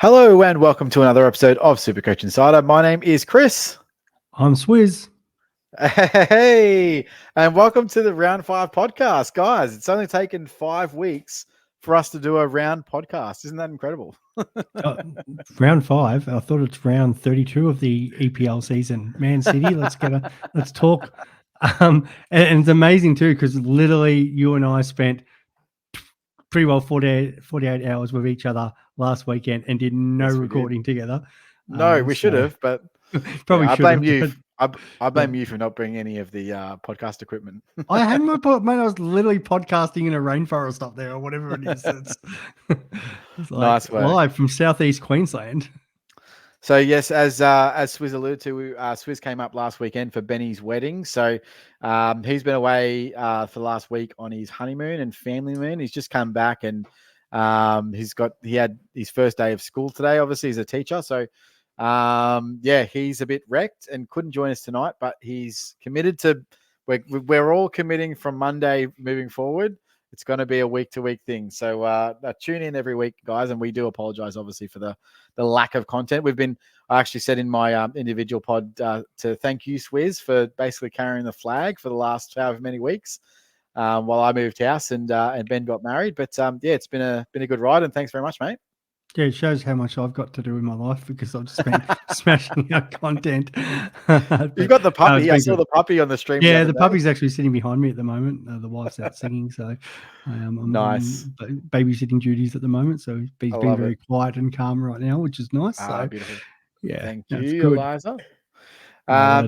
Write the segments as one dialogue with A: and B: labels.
A: Hello and welcome to another episode of Supercoach Insider. My name is Chris.
B: I'm Swiz.
A: Hey, and welcome to the Round 5 podcast. Guys, it's only taken 5 weeks for us to do a round podcast. Isn't that incredible?
B: Round 5. I thought it's round 32 of the EPL season. Man City, let's talk. And it's amazing too, because literally you and I spent pretty well 48 hours with each other last weekend and did no recording together.
A: No, we should have, but
B: probably
A: I
B: should
A: blame
B: have.
A: you. I blame you for not bringing any of the podcast equipment.
B: I had my mate. I was literally podcasting in a rainforest up there, or whatever it is. It's like
A: Nice work.
B: Live from southeast Queensland.
A: So yes, as Swiz alluded to, Swiz came up last weekend for Benny's wedding. So he's been away for the last week on his honeymoon and family moon. He's just come back and he had his first day of school today. Obviously, he's a teacher, so he's a bit wrecked and couldn't join us tonight. But he's committed to. We're all committing from Monday moving forward. It's going to be a week-to-week thing. So tune in every week, guys. And we do apologize, obviously, for the lack of content. I actually said in my individual pod to thank you, Swiz, for basically carrying the flag for the last however many weeks while I moved house and Ben got married. But it's been a good ride. And thanks very much, mate.
B: Yeah, it shows how much I've got to do in my life because I've just been smashing out content.
A: You've got the puppy. I saw the puppy on the stream.
B: Yeah, the puppy's actually sitting behind me at the moment. The wife's out singing, so I'm
A: nice
B: babysitting duties at the moment. So he's been very quiet and calm right now, which is nice. So
A: beautiful.
B: Yeah,
A: thank you, Eliza.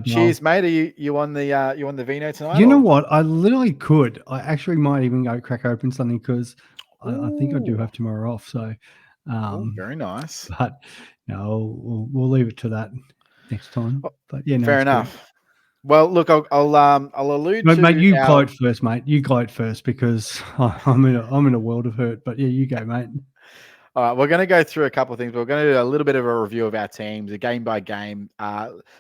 A: Cheers, mate. Are you on the vino tonight?
B: You know what? I literally could. I actually might even go crack open something because I think I do have tomorrow off. So.
A: Very nice.
B: But no, we'll leave it to that next time. But yeah,
A: fair enough. Good. Well, look, I'll allude to.
B: Mate, you gloat first, mate. You gloat first because I'm in a world of hurt. But yeah, you go, mate.
A: All right, we're going to go through a couple of things. We're going to do a little bit of a review of our teams, a game by game,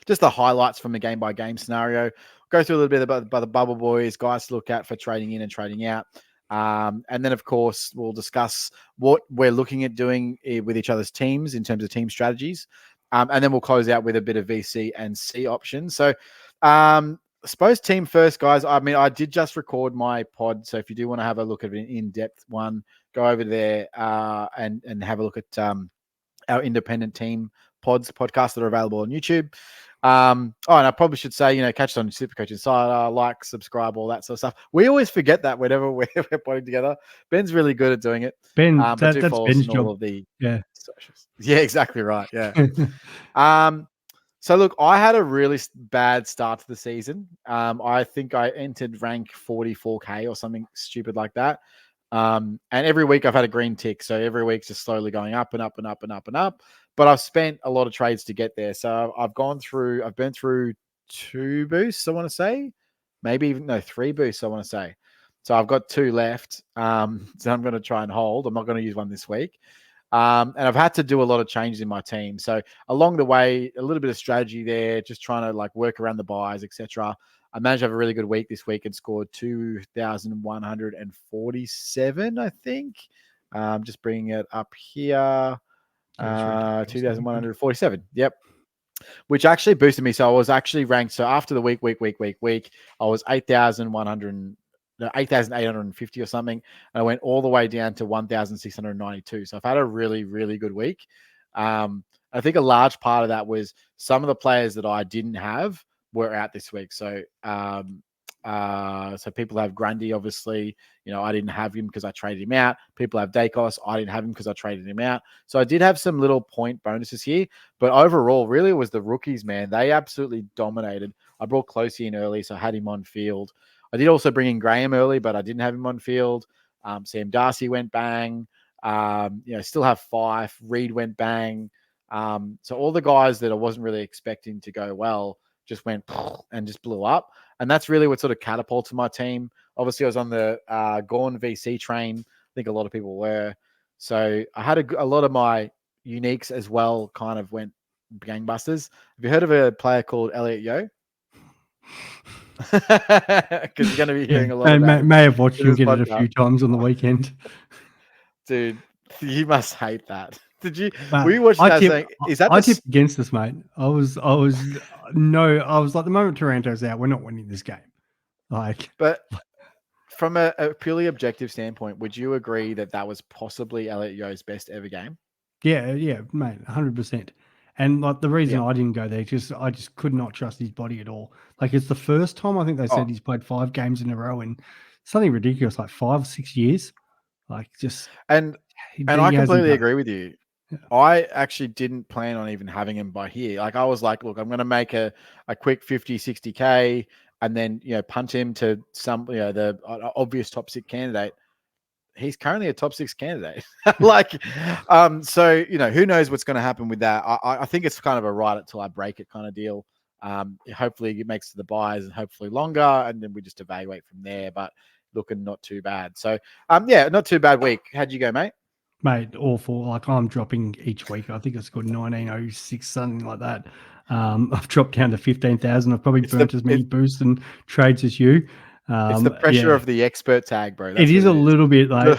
A: just the highlights from the game by game scenario. Go through a little bit about the bubble boys, guys to look at for trading in and trading out. And then, of course, we'll discuss what we're looking at doing with each other's teams in terms of team strategies. And then we'll close out with a bit of VC and C options. So I suppose team first, guys. I mean, I did just record my pod. So if you do want to have a look at an in-depth one, go over there and have a look at our independent team podcasts that are available on YouTube. And I probably should say, catch us on Supercoach Insider, like, subscribe, all that sort of stuff. We always forget that whenever we're putting together. Ben's really good at doing it.
B: Ben, that's Ben's job.
A: Socials. Yeah, exactly right. Yeah. So look, I had a really bad start to the season. I think I entered rank 44K or something stupid like that. And every week I've had a green tick. So every week's just slowly going up and up and up and up and up. But I've spent a lot of trades to get there. So I've been through 2 boosts, I want to say. Maybe even 3 boosts, I want to say. So I've got 2 left. So I'm going to try and hold. I'm not going to use one this week. And I've had to do a lot of changes in my team. So along the way, a little bit of strategy there, just trying to work around the buys, etc. I managed to have a really good week this week and scored 2,147, I think. Just bringing it up here. 2,147. Yep. Which actually boosted me. So I was actually ranked. So after the week, I was 8,850 or something. And I went all the way down to 1,692. So I've had a really, really good week. I think a large part of that was some of the players that I didn't have were out this week. So, so people have Grundy, obviously, I didn't have him because I traded him out. People have Dacos. I didn't have him because I traded him out. So I did have some little point bonuses here, but overall, really it was the rookies, man. They absolutely dominated. I brought Closey in early, so I had him on field. I did also bring in Graham early, but I didn't have him on field. Sam Darcy went bang. Still have Fife. Reed went bang. So all the guys that I wasn't really expecting to go well just went and just blew up. And that's really what sort of catapulted my team. Obviously, I was on the Gawn VC train. I think a lot of people were. So I had a lot of my uniques as well kind of went gangbusters. Have you heard of a player called Elliot Yeo? Because you're going to be hearing a lot about
B: it. May have watched him get it a few times on the weekend.
A: Dude, you must hate that. Did you? Were
B: But
A: you watching that saying, is that
B: I
A: the
B: tipped against us, mate. I was like, the moment Taranto's out, we're not winning this game. Like,
A: but from a purely objective standpoint, would you agree that that was possibly Elliot Yo's best ever game?
B: yeah, mate, 100%. And like the reason
A: Yeah.
B: I didn't go there, I just could not trust his body at all. Like it's the first time I think they said
A: Oh,
B: he's played 5 games in a row in something ridiculous, like 5 or 6 years. Like just
A: and
B: he
A: I
B: hasn't
A: completely
B: done
A: agree with you.
B: it.
A: I actually didn't plan on even having him by here. Like I was like, look, I'm going to make a quick 50, 60K and then, punt him to some, the obvious top 6 candidate. He's currently a top 6 candidate. Like, so, who knows what's going to happen with that. I think it's kind of a ride it till I break it kind of deal. Hopefully it makes to the buys and hopefully longer, and then we just evaluate from there, but looking not too bad. So, yeah, not too bad week. How'd you go, mate?
B: Mate, awful. Like I'm dropping each week. I think it's got 1906, something like that. I've dropped down to 15,000. I've probably burnt as many boosts and trades as you.
A: It's the pressure of the expert tag, bro. That's
B: it is
A: what
B: a
A: it is.
B: little bit like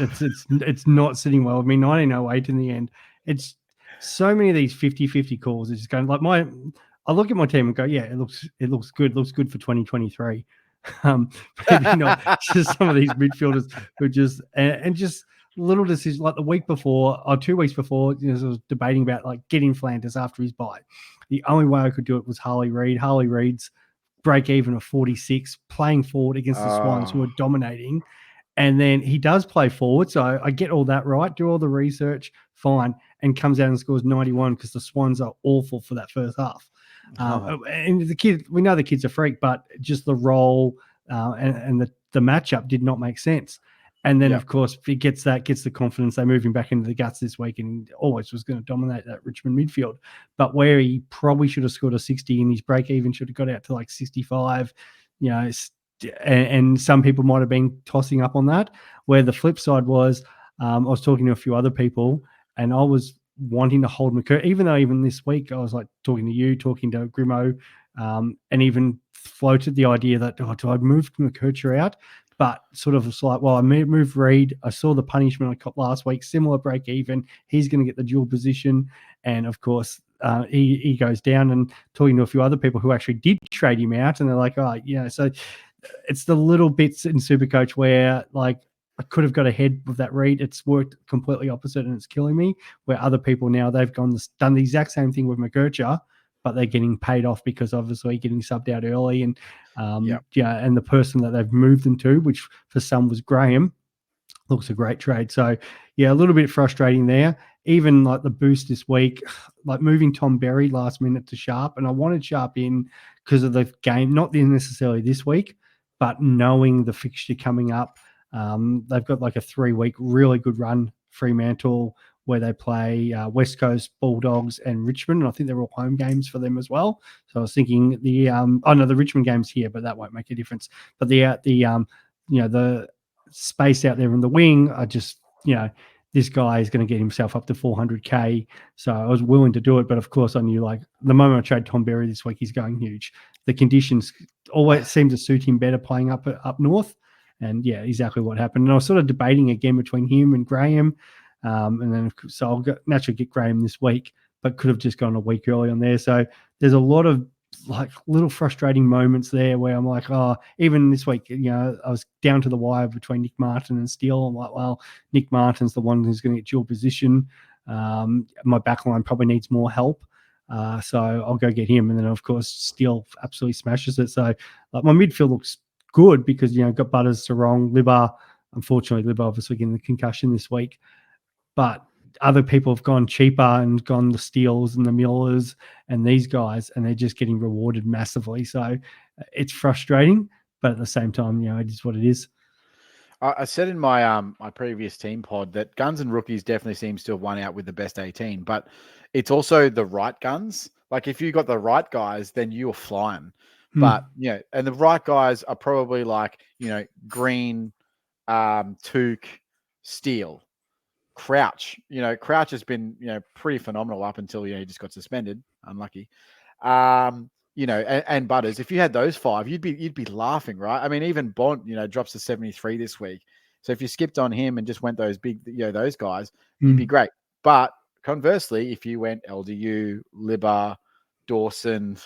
B: it's not sitting well. I mean, 1908 in the end. It's so many of these 50-50 calls. It's just going like I look at my team and go, yeah, it looks good. It looks good for 2023. But just some of these midfielders who just and just little decisions like the week before or 2 weeks before, I was debating about like getting Flanders after his bye. The only way I could do it was Harley Reid. Harley Reid's break even of 46, playing forward against the Swans who are dominating. And then he does play forward. So I get all that right, do all the research, fine, and comes out and scores 91 because the Swans are awful for that first half. And the kid, we know the kid's a freak, but just the role and the matchup did not make sense. And then, of course, if he gets the confidence, they move him back into the guts this week and always was going to dominate that Richmond midfield. But where he probably should have scored a 60 and his break even should have got out to like 65, and some people might have been tossing up on that. Where the flip side was, I was talking to a few other people and I was wanting to hold McCurry, even this week, I was like talking to you, talking to Grimo, and even floated the idea that, do I move McCurcher out? But sort of it's like, well, I moved Reid. I saw the punishment I caught last week, similar break even. He's going to get the dual position. And of course, he goes down, and talking to a few other people who actually did trade him out. And they're like, so it's the little bits in Supercoach where like I could have got ahead with that Reid. It's worked completely opposite and it's killing me. Where other people now, they've done the exact same thing with McGurcher, but they're getting paid off because obviously getting subbed out early and and the person that they've moved them to, which for some was Graham, looks a great trade. So yeah, a little bit frustrating there. Even like the boost this week, like moving Tom Berry last minute to Sharp, and I wanted Sharp in because of the game, not necessarily this week, but knowing the fixture coming up. They've got like a 3-week really good run, Fremantle, where they play West Coast, Bulldogs, and Richmond. And I think they're all home games for them as well. So I was thinking the Richmond game's here, but that won't make a difference. But the space out there in the wing, I just, this guy is going to get himself up to 400K. So I was willing to do it. But of course, I knew like the moment I trade Tom Berry this week, he's going huge. The conditions always seem to suit him better playing up north. And yeah, exactly what happened. And I was sort of debating again between him and Graham. And then, so I'll naturally get Graham this week, but could have just gone a week early on there. So there's a lot of like little frustrating moments there where I'm like, even this week, I was down to the wire between Nick Martin and Steele. I'm like, well, Nick Martin's the one who's going to get dual position. My backline probably needs more help. So I'll go get him. And then, of course, Steele absolutely smashes it. So like my midfield looks good because, got Butters, Sarong, Libba. Unfortunately, Libba obviously getting the concussion this week. But other people have gone cheaper and gone the Steels and the Millers and these guys, and they're just getting rewarded massively. So it's frustrating, but at the same time, it is what it is.
A: I said in my my previous team pod that guns and rookies definitely seems to have won out with the best 18, but it's also the right guns. Like if you got the right guys, then you're flying. But and the right guys are probably like Green, Took, Steele. Crouch, Crouch has been, pretty phenomenal up until, he just got suspended. Unlucky. And Butters, if you had those 5, you'd be laughing, right? I mean, even Bond, drops to 73 this week. So if you skipped on him and just went those big, those guys, you'd be great. But conversely, if you went LDU, Libba, Dawson,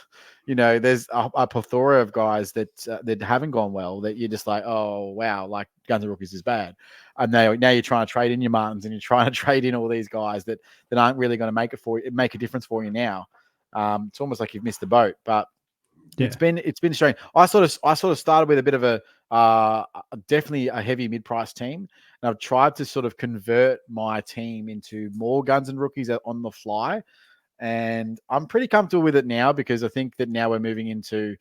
A: there's a plethora of guys that haven't gone well that you're just like, oh wow, like Guns and Rookies is bad. And now you're trying to trade in your Martins and you're trying to trade in all these guys that aren't really going to make a difference for you now. It's almost like you've missed the boat. But it's been strange. I sort of started with a bit of a definitely a heavy mid-price team, and I've tried to sort of convert my team into more Guns and Rookies on the fly. And I'm pretty comfortable with it now because I think that now we're moving into,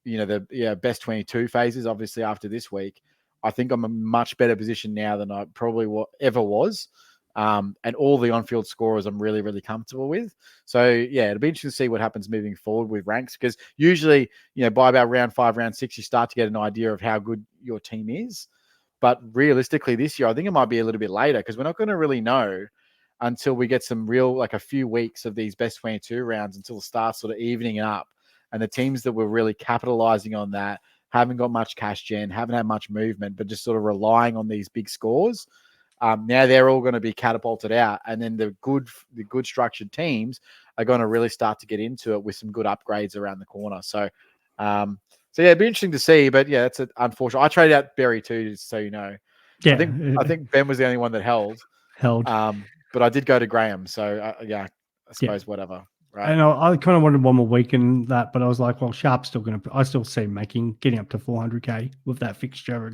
A: the best 22 phases. Obviously, after this week, I think I'm a much better position now than I probably ever was. And all the on-field scorers I'm really, really comfortable with. So, yeah, it'll be interesting to see what happens moving forward with ranks because usually, by about round 5, round 6, you start to get an idea of how good your team is. But realistically, this year, I think it might be a little bit later because we're not going to really know until we get some real, like a few weeks of these best 22 rounds until it starts sort of evening up. And the teams that were really capitalizing on that haven't got much cash gen, haven't had much movement, but just sort of relying on these big scores. Now they're all going to be catapulted out. And then the good structured teams are going to really start to get into it with some good upgrades around the corner. So, yeah, it'd be interesting to see, but yeah, it's unfortunate. I traded out Berry too, just so you know.
B: Yeah.
A: I think Ben was the only one that held. But I did go to Graham, so yeah, I suppose whatever. Right.
B: And I kind of wanted one more week in that, but I was like, well, Sharp's still going to. I still see him getting up to 400k with that fixture.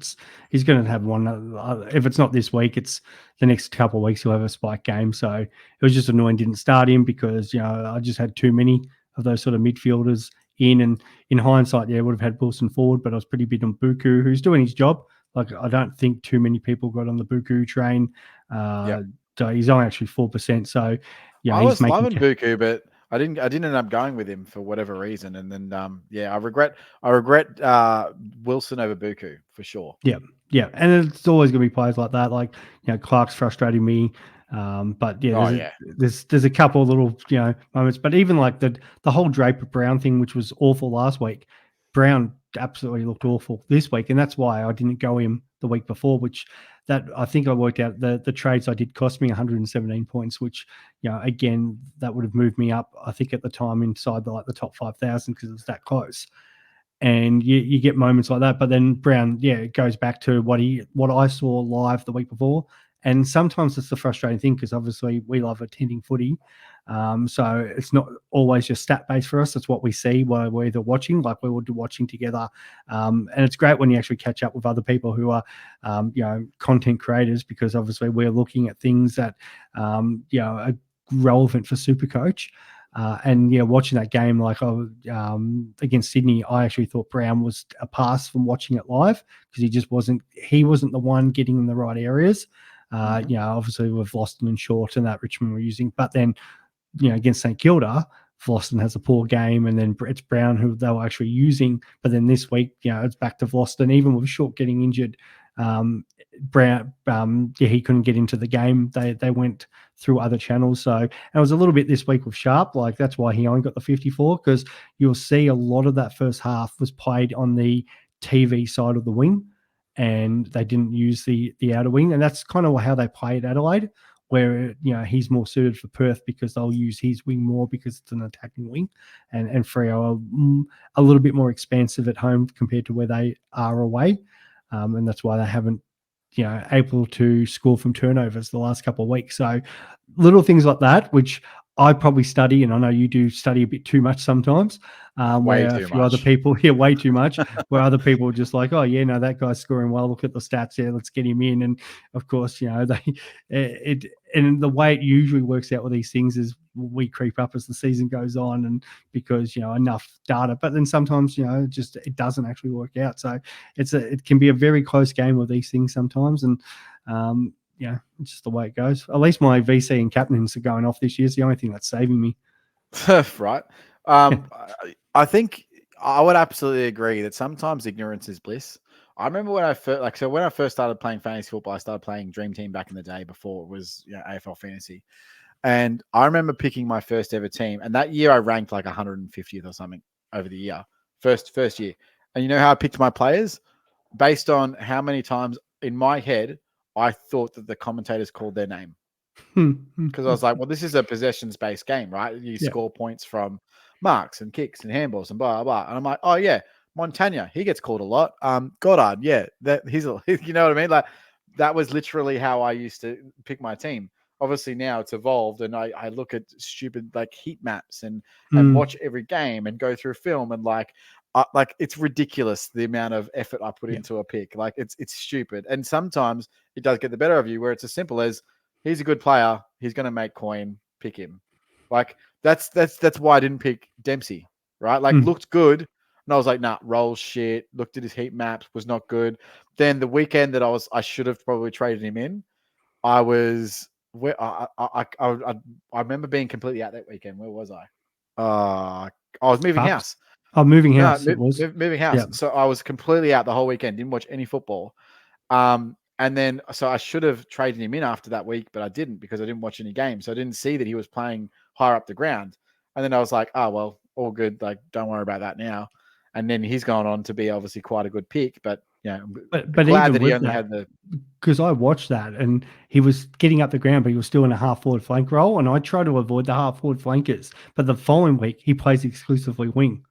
B: He's going to have one. If it's not this week, it's the next couple of weeks. He'll have a spike game. So it was just annoying didn't start him because I just had too many of those sort of midfielders in. And in hindsight, I would have had Wilson forward, but I was pretty big on Buku, who's doing his job. Like I don't think too many people got on the Buku train. So he's on actually 4%. So
A: I was loving Buku, but I didn't end up going with him for whatever reason. And then I regret Wilson over Buku for sure.
B: Yeah. And it's always going to be players like that. Like, Clark's frustrating me. But there's a couple of little, moments. But even like the whole Draper Brown thing, which was awful last week, Brown absolutely looked awful this week. And that's why I didn't go him the week before, which that I think I worked out the trades I did cost me 117 points, which, again, that would have moved me up, I think at the time inside the top 5,000 because it was that close. And you get moments like that. But then Brown, it goes back to what I saw live the week before. And sometimes it's the frustrating thing because obviously we love attending footy. So it's not always just stat-based for us. It's what we see while we're either watching, like we were watching together. And it's great when you actually catch up with other people who are, content creators because obviously we're looking at things that, are relevant for Supercoach. And watching that game against Sydney, I actually thought Brown was a pass from watching it live because he wasn't the one getting in the right areas. Obviously with Vlosten and Short and that Richmond were using, but then against St Kilda, Vlosten has a poor game, and then it's Brown who they were actually using. But then this week, it's back to Vlosten, even with Short getting injured. Brown, he couldn't get into the game. They went through other channels. So and it was a little bit this week with Sharp. Like that's why he only got the 54 because you'll see a lot of that first half was played on the TV side of the wing, and they didn't use the outer wing. And that's kind of how they play at Adelaide, where he's more suited for Perth because they'll use his wing more because it's an attacking wing, and Freo are a little bit more expansive at home compared to where they are away. And that's why they haven't, able to score from turnovers the last couple of weeks. So little things like that, which I probably study, and I know you do study a bit too much sometimes. Where a few other people, way too much, where other people are just like, oh yeah, no, that guy's scoring well. Look at the stats here, let's get him in. And of course, and the way it usually works out with these things is we creep up as the season goes on, and because enough data. But then sometimes it doesn't actually work out. So it can be a very close game with these things sometimes, and it's just the way it goes. At least my VC and captains are going off this year. It's the only thing that's saving me.
A: Right. I think I would absolutely agree that sometimes ignorance is bliss. I remember when I first started playing fantasy football, I started playing Dream Team back in the day before it was AFL Fantasy. And I remember picking my first ever team. And that year I ranked like 150th or something over the year. First year. And you know how I picked my players? Based on how many times in my head I thought that the commentators called their name. because I was like, well, this is a possessions-based game, right? You
B: Yeah.
A: score points from marks and kicks and handballs and blah, blah, blah. And I'm like, oh, yeah, Montagna, he gets called a lot. Goddard, yeah, he's you know what I mean? Like, that was literally how I used to pick my team. Obviously, now it's evolved, and I look at stupid, like, heat maps and watch every game and go through film and, like it's ridiculous the amount of effort I put into a pick. Like, it's stupid. And sometimes it does get the better of you, where it's as simple as, he's a good player, he's going to make coin, pick him. Like, that's why I didn't pick Dempsey, right? Like, looked good, and I was like, nah, rolls shit. Looked at his heat maps, was not good. Then the weekend that I should have probably traded him in, I was where I remember being completely out that weekend. Where was I? I was moving house.
B: Oh, moving
A: No,
B: house. It was
A: moving house.
B: Yeah.
A: So I was completely out the whole weekend. Didn't watch any football. And then, so I should have traded him in after that week, but I didn't, because I didn't watch any games. So I didn't see that he was playing higher up the ground. And then I was like, oh, well, all good. Like, don't worry about that now. And then he's gone on to be obviously quite a good pick, but
B: but
A: glad
B: even
A: that he
B: with
A: only
B: that,
A: had the.
B: because I watched that and he was getting up the ground, but he was still in a half forward flank role. And I try to avoid the half forward flankers. But the following week, he plays exclusively wing.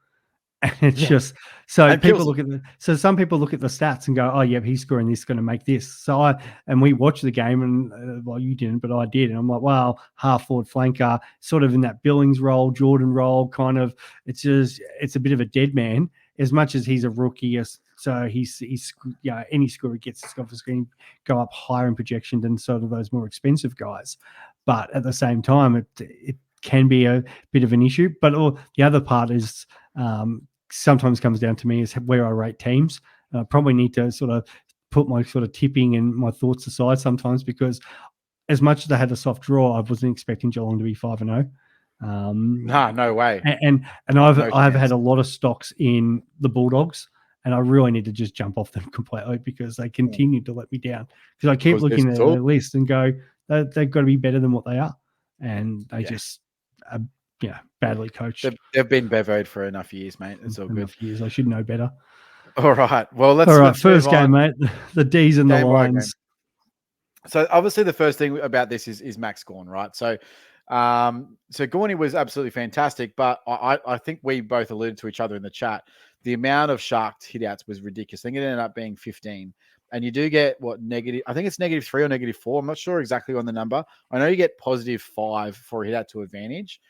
B: And it's just so people look at some people look at the stats and go, oh yeah, he's scoring this, going to make this. So we watched the game, and well, you didn't, but I did, and I'm like, wow, half forward flanker, sort of in that Billings role, Jordan role, kind of. It's a bit of a dead man, as much as he's a rookie. So he's any score he gets off the screen go up higher in projection than sort of those more expensive guys. But at the same time, it can be a bit of an issue. But the other part is sometimes comes down to me is where I rate teams. I probably need to sort of put my sort of tipping and my thoughts aside sometimes, because as much as I had a soft draw, I wasn't expecting Geelong to be 5-0.
A: No way.
B: And I've had a lot of stocks in the Bulldogs, and I really need to just jump off them completely, because they continue to let me down. Because I keep looking at the list and go, they've got to be better than what they are, and they just badly coached.
A: They've been bevoed for enough years, mate. It's all good.
B: Years. I should know better.
A: All right. Well, let's
B: first game, mate. The D's and the Lions.
A: So obviously the first thing about this is Max Gawn, right? So Gawny was absolutely fantastic, but I think we both alluded to each other in the chat. The amount of sharked hitouts was ridiculous. I think it ended up being 15. And you do get negative, I think it's -3 or -4. I'm not sure exactly on the number. I know you get +5 for a hit-out to advantage,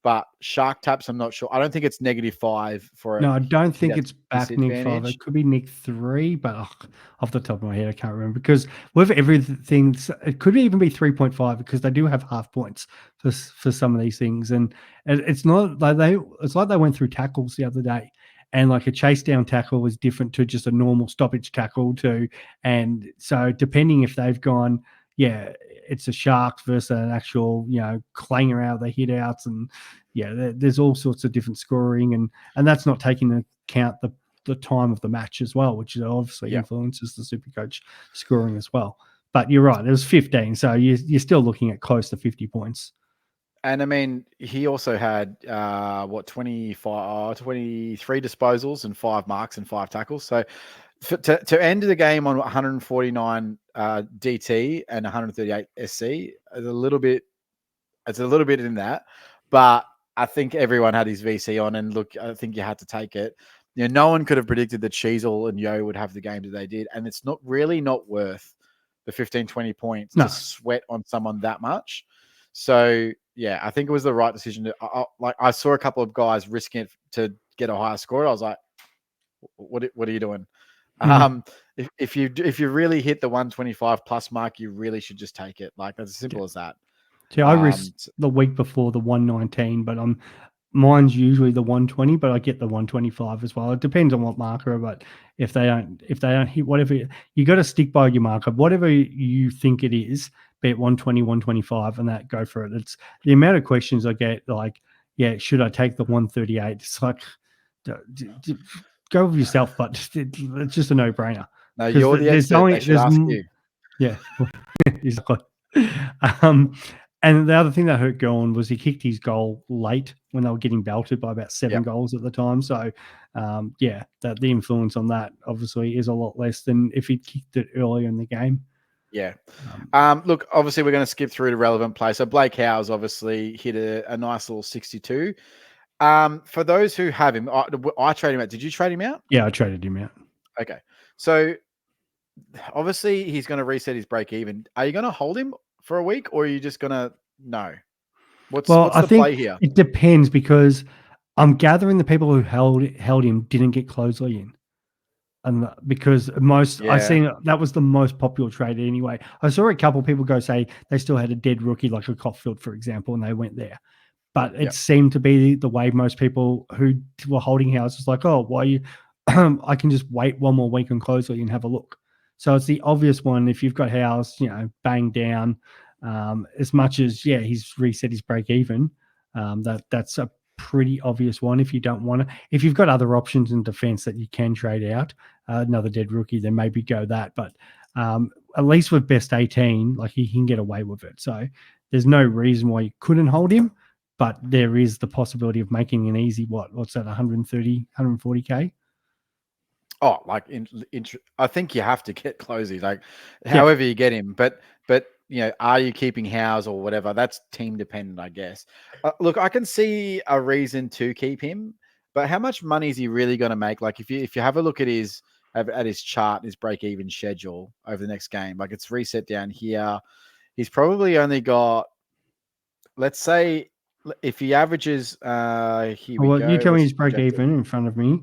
A: but shark taps, I'm not sure. I don't think it's -5 for
B: No, I don't think it's back -5. It could be -3, but off the top of my head, I can't remember, because with everything, it could even be 3.5, because they do have half points for some of these things. And it's not like it's like they went through tackles the other day. And like a chase down tackle is different to just a normal stoppage tackle too. And so depending if they've gone, it's a shark versus an actual, clanger out of the hit outs. And there's all sorts of different scoring. And that's not taking into account the time of the match as well, which obviously influences the Supercoach scoring as well. But you're right, it was 15. So you're still looking at close to 50 points.
A: And I mean, he also had 23 disposals and 5 marks and 5 tackles. So to end the game on 149 DT and 138 SC, it's a little bit in that. But I think everyone had his VC on, and look, I think you had to take it. No one could have predicted that Cheezel and Yo would have the games that they did, and it's not worth the 15, 20 points to sweat on someone that much. So I think it was the right decision. I saw a couple of guys risking it to get a higher score. I was like, what are you doing? If you really hit the 125 plus mark, you really should just take it. Like, that's as simple as that.
B: I risked the week before the 119, but mine's usually the 120, but I get the 125 as well. It depends on what marker, but if they don't hit whatever, you got to stick by your marker, whatever you think it is, be it 120, 125, and that, go for it. It's the amount of questions I get, like, should I take the 138? It's like, go with yourself, but it's just a no-brainer.
A: No, you're the expert. They should ask you.
B: Yeah, exactly. And the other thing that hurt Gawn was he kicked his goal late when they were getting belted by about 7 goals at the time. So, that the influence on that obviously is a lot less than if he'd kicked it earlier in the game.
A: Yeah.
B: Um,
A: Look, obviously we're going to skip through the relevant play. So Blake Howes obviously hit a nice little 62. For those who have him, I trade him out. Did you trade him out?
B: yeah, I traded him out.
A: Okay. So obviously he's going to reset his break even. Are you going to hold him for a week, or are you just going to no? What's
B: I
A: the play
B: think
A: here?
B: it depends because I'm gathering the people who held him didn't get closely in. And because I
A: Yeah.
B: seen that was the most popular trade anyway. I saw a couple of people go say they still had a dead rookie like a Caulfield, for example, and they went there. But it seemed to be the way most people who were holding houses like, oh, why you? I can just wait one more week on closely and have a look. So it's the obvious one. If you've got house, bang down. As much as he's reset his break even. That's a pretty obvious one. If you don't want to, if you've got other options in defense that you can trade out, another dead rookie, then maybe go that. But at least with best 18, like he can get away with it. So there's no reason why you couldn't hold him, but there is the possibility of making an easy, what's that, 130, 140K?
A: Oh, like I think you have to get Closey, like however you get him. But are you keeping Howes or whatever? That's team dependent, I guess. Look, I can see a reason to keep him, but how much money is he really going to make? Like if you have a look at his chart, his break even schedule over the next game, like it's reset down here. He's probably only got, let's say, if he averages, here we go.
B: You tell me his break even in front of me.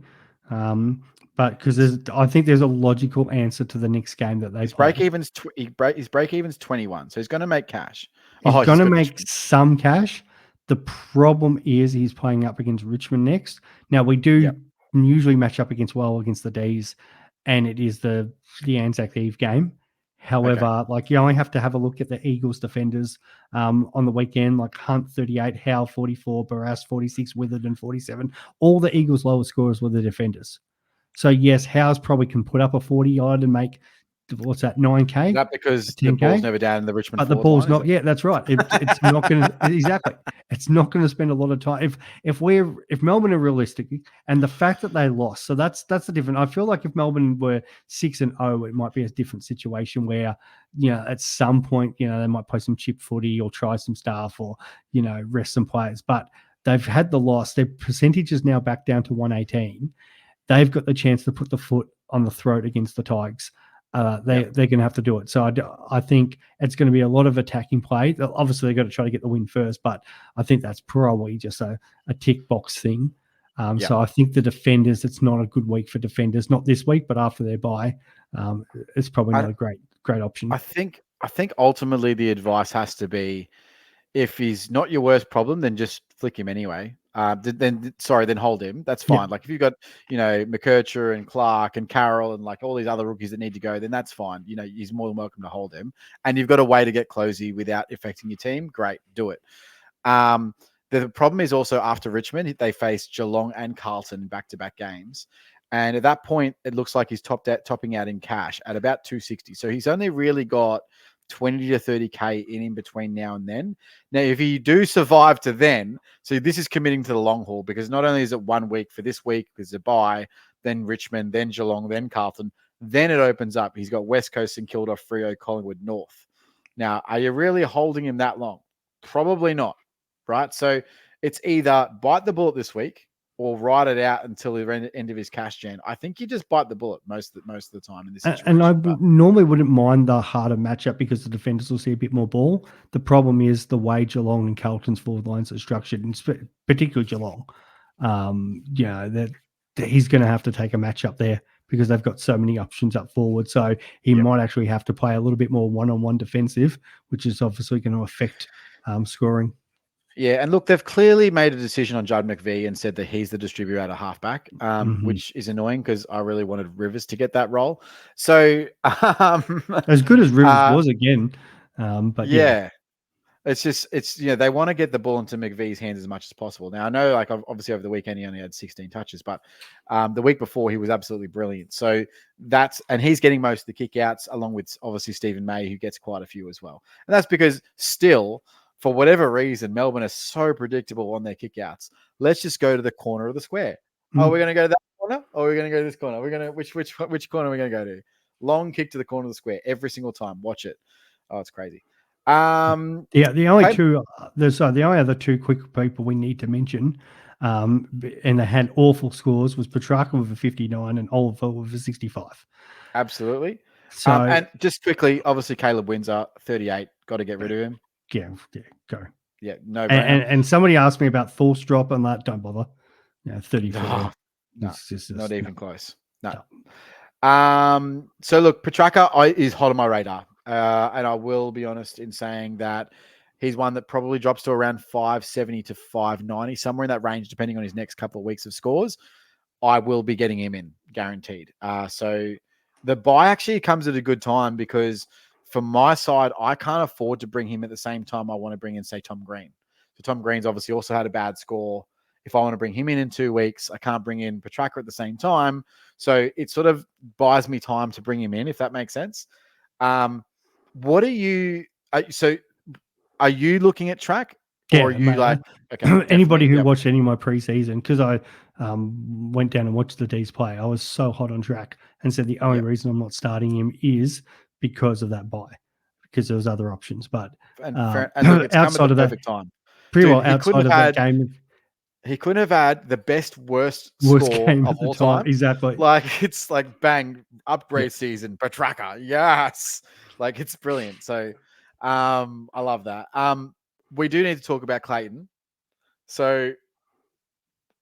B: But because I think there's a logical answer to the next game that they
A: his
B: play.
A: break even's his break even's 21, so he's going to make cash.
B: He's going to make some cash. The problem is he's playing up against Richmond next. Now we do usually match up against the D's, and it is the Anzac Eve game. However, like you only have to have a look at the Eagles defenders on the weekend, like Hunt 38, Howe 44, Barras 46, Witherden 47. All the Eagles' lowest scorers were the defenders. So yes, Howe's probably can put up a 40 odd and make, what's that, 9K?
A: Is that because the ball's never down in the Richmond
B: but the ball's not. Yeah, that's right. It's not going to exactly. It's not going to spend a lot of time. If Melbourne are realistic, and the fact that they lost, so that's the difference. I feel like if Melbourne were 6-0, it might be a different situation where at some point they might play some chip footy or try some stuff or rest some players. But they've had the loss. Their percentage is now back down to 118. They've got the chance to put the foot on the throat against the Tigers. They're going to have to do it. So I think it's going to be a lot of attacking play. Obviously, they've got to try to get the win first, but I think that's probably just a tick box thing. So I think the defenders, it's not a good week for defenders. Not this week, but after their bye, it's probably not a great option.
A: I think ultimately the advice has to be, if he's not your worst problem, then just flick him anyway. Then hold him. That's fine. Like if you've got, McKercher and Clark and Carroll and like all these other rookies that need to go, then that's fine. He's more than welcome to hold him. And you've got a way to get Closey without affecting your team. Great, do it. The problem is also after Richmond, they face Geelong and Carlton in back-to-back games. And at that point, it looks like he's topping out in cash at about 260. So he's only really got 20 to 30K in between now and then. Now, if you do survive to then, so this is committing to the long haul, because not only is it 1 week for this week, because it's a bye, then Richmond, then Geelong, then Carlton, then it opens up. He's got West Coast, St Kilda, Freo, Collingwood, North. Now, are you really holding him that long? Probably not, right? So it's either bite the bullet this week or ride it out until the end of his cash gen. I think you just bite the bullet most of the time in this situation.
B: And I normally wouldn't mind the harder matchup because the defenders will see a bit more ball. The problem is the way Geelong and Carlton's forward lines are structured, and particularly Geelong. That he's going to have to take a matchup there because they've got so many options up forward. So he might actually have to play a little bit more one-on-one defensive, which is obviously going to affect scoring.
A: Yeah, and look, they've clearly made a decision on Judd McVie and said that he's the distributor at a halfback, which is annoying because I really wanted Rivers to get that role. So
B: as good as Rivers was again, but
A: it's they want to get the ball into McVie's hands as much as possible. Now I know, like obviously over the weekend he only had 16 touches, but the week before he was absolutely brilliant. So and he's getting most of the kickouts along with obviously Stephen May, who gets quite a few as well, and that's because still, for whatever reason, Melbourne is so predictable on their kickouts. Let's just go to the corner of the square. Oh, we're going to go to that corner, or we're going to go to this corner. We're going to which corner are we going to go to? Long kick to the corner of the square every single time. Watch it. Oh, it's crazy.
B: The only other two quick people we need to mention, and they had awful scores, was Petrarca with a 59 and Oliver with a 65.
A: Absolutely.
B: So
A: and just quickly, obviously Caleb Windsor, 38. Got to get rid of him.
B: Yeah, go.
A: Yeah, no
B: brainer. And somebody asked me about Force drop and that. Don't bother. 34.
A: No, not even close. No.
B: No.
A: So look, Petrarca is hot on my radar. And I will be honest in saying that he's one that probably drops to around 570 to 590, somewhere in that range, depending on his next couple of weeks of scores. I will be getting him in, guaranteed. So the buy actually comes at a good time because from my side, I can't afford to bring him at the same time I want to bring in, say, Tom Green. So Tom Green's obviously also had a bad score. If I want to bring him in 2 weeks, I can't bring in Petrarca at the same time. So it sort of buys me time to bring him in, if that makes sense. What are you? Are you looking at track, or are you like okay?
B: Anybody who watched any of my preseason, because I went down and watched the D's play, I was so hot on track and said the only reason I'm not starting him is because of that buy, because there was other options. But
A: and look, it's outside of that time,
B: pretty well outside of that game.
A: He couldn't have had the worst score of all time.
B: Exactly.
A: Like, it's like, bang, upgrade season, Petrarca. Yes. Like, it's brilliant. So, I love that. We do need to talk about Clayton. So,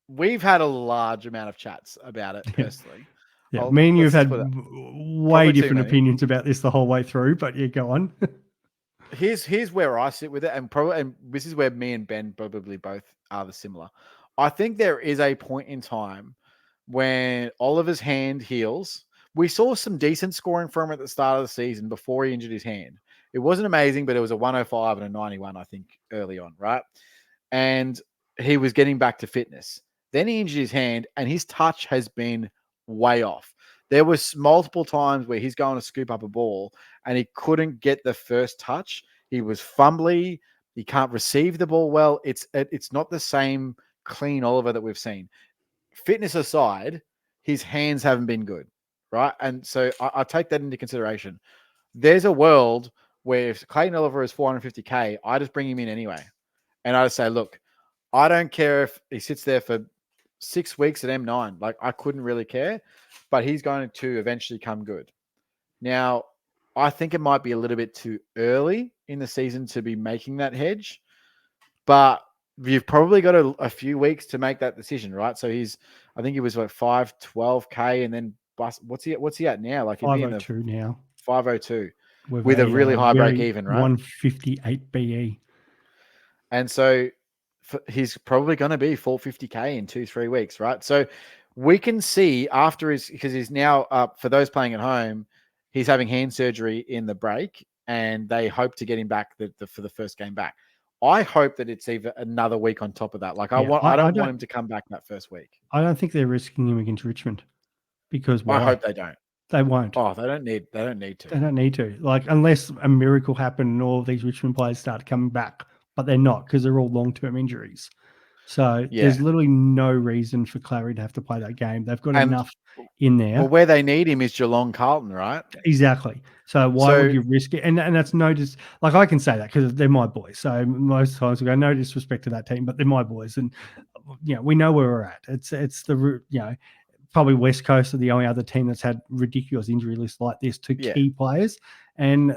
A: we've had a large amount of chats about it personally.
B: Yeah, me and you have had way different opinions about this the whole way through, but yeah, go on.
A: Here's where I sit with it, and this is where me and Ben probably both are the similar. I think there is a point in time when Oliver's hand heals. We saw some decent scoring from him at the start of the season before he injured his hand. It wasn't amazing, but it was a 105 and a 91, I think, early on, right? And he was getting back to fitness. Then he injured his hand, and his touch has been way off. There was multiple times where he's going to scoop up a ball and he couldn't get the first touch. He was fumbly. He can't receive the ball well. It's not the same clean Oliver that we've seen. Fitness aside, his hands haven't been good, right? And so I take that into consideration. There's a world where if Clayton Oliver is 450K, I just bring him in anyway. And I just say, look, I don't care if he sits there for 6 weeks at M9. Like, I couldn't really care, but he's going to eventually come good. Now, I think it might be a little bit too early in the season to be making that hedge, but you've probably got a few weeks to make that decision, right? So I think he was like 512K, and then what's he at now? Like,
B: 502 now.
A: 502 with a really high break even, right?
B: 158 BE.
A: And so he's probably going to be 450K in 2-3 weeks, right? So we can see after because he's now for those playing at home, he's having hand surgery in the break, and they hope to get him back for the first game back. I hope that it's even another week on top of that. Like, I don't want him to come back that first week.
B: I don't think they're risking him against Richmond, because
A: I hope they don't.
B: They won't.
A: Oh, they don't need to.
B: They don't need to. Like, unless a miracle happened and all of these Richmond players start coming back, but they're not, because they're all long-term injuries. So there's literally no reason for Clary to have to play that game. They've got enough in there.
A: Well, where they need him is Geelong Carlton, right?
B: Exactly. So why would you risk it? And that's no like, I can say that because they're my boys. So most times we go, no disrespect to that team, but they're my boys, and we know where we're at. It's the probably West Coast are the only other team that's had ridiculous injury lists like this to key players, and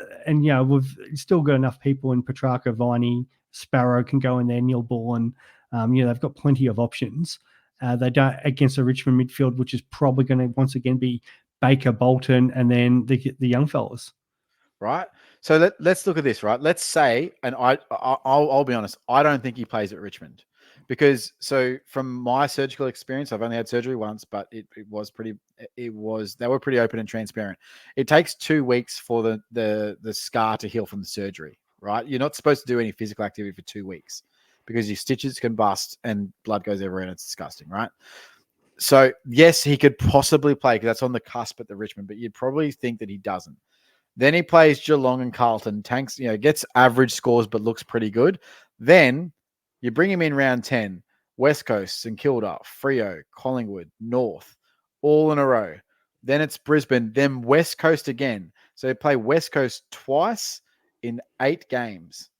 B: we've still got enough people in Petrarca, Viney, Sparrow can go in there, Neil Ball, and they've got plenty of options. They don't against a Richmond midfield, which is probably going to once again be Baker, Bolton, and then the young fellas.
A: Right. So let's look at this. Right. Let's say, and I'll be honest, I don't think he plays at Richmond, because from my surgical experience, I've only had surgery once, but they were pretty open and transparent. It takes 2 weeks for the scar to heal from the surgery. Right. You're not supposed to do any physical activity for 2 weeks, because your stitches can bust and blood goes everywhere and it's disgusting, right? So, yes, he could possibly play because that's on the cusp at the Richmond, but you'd probably think that he doesn't. Then he plays Geelong and Carlton, gets average scores but looks pretty good. Then you bring him in round 10, West Coast, St Kilda, Freo, Collingwood, North, all in a row. Then it's Brisbane, then West Coast again. So they play West Coast twice in 8 games.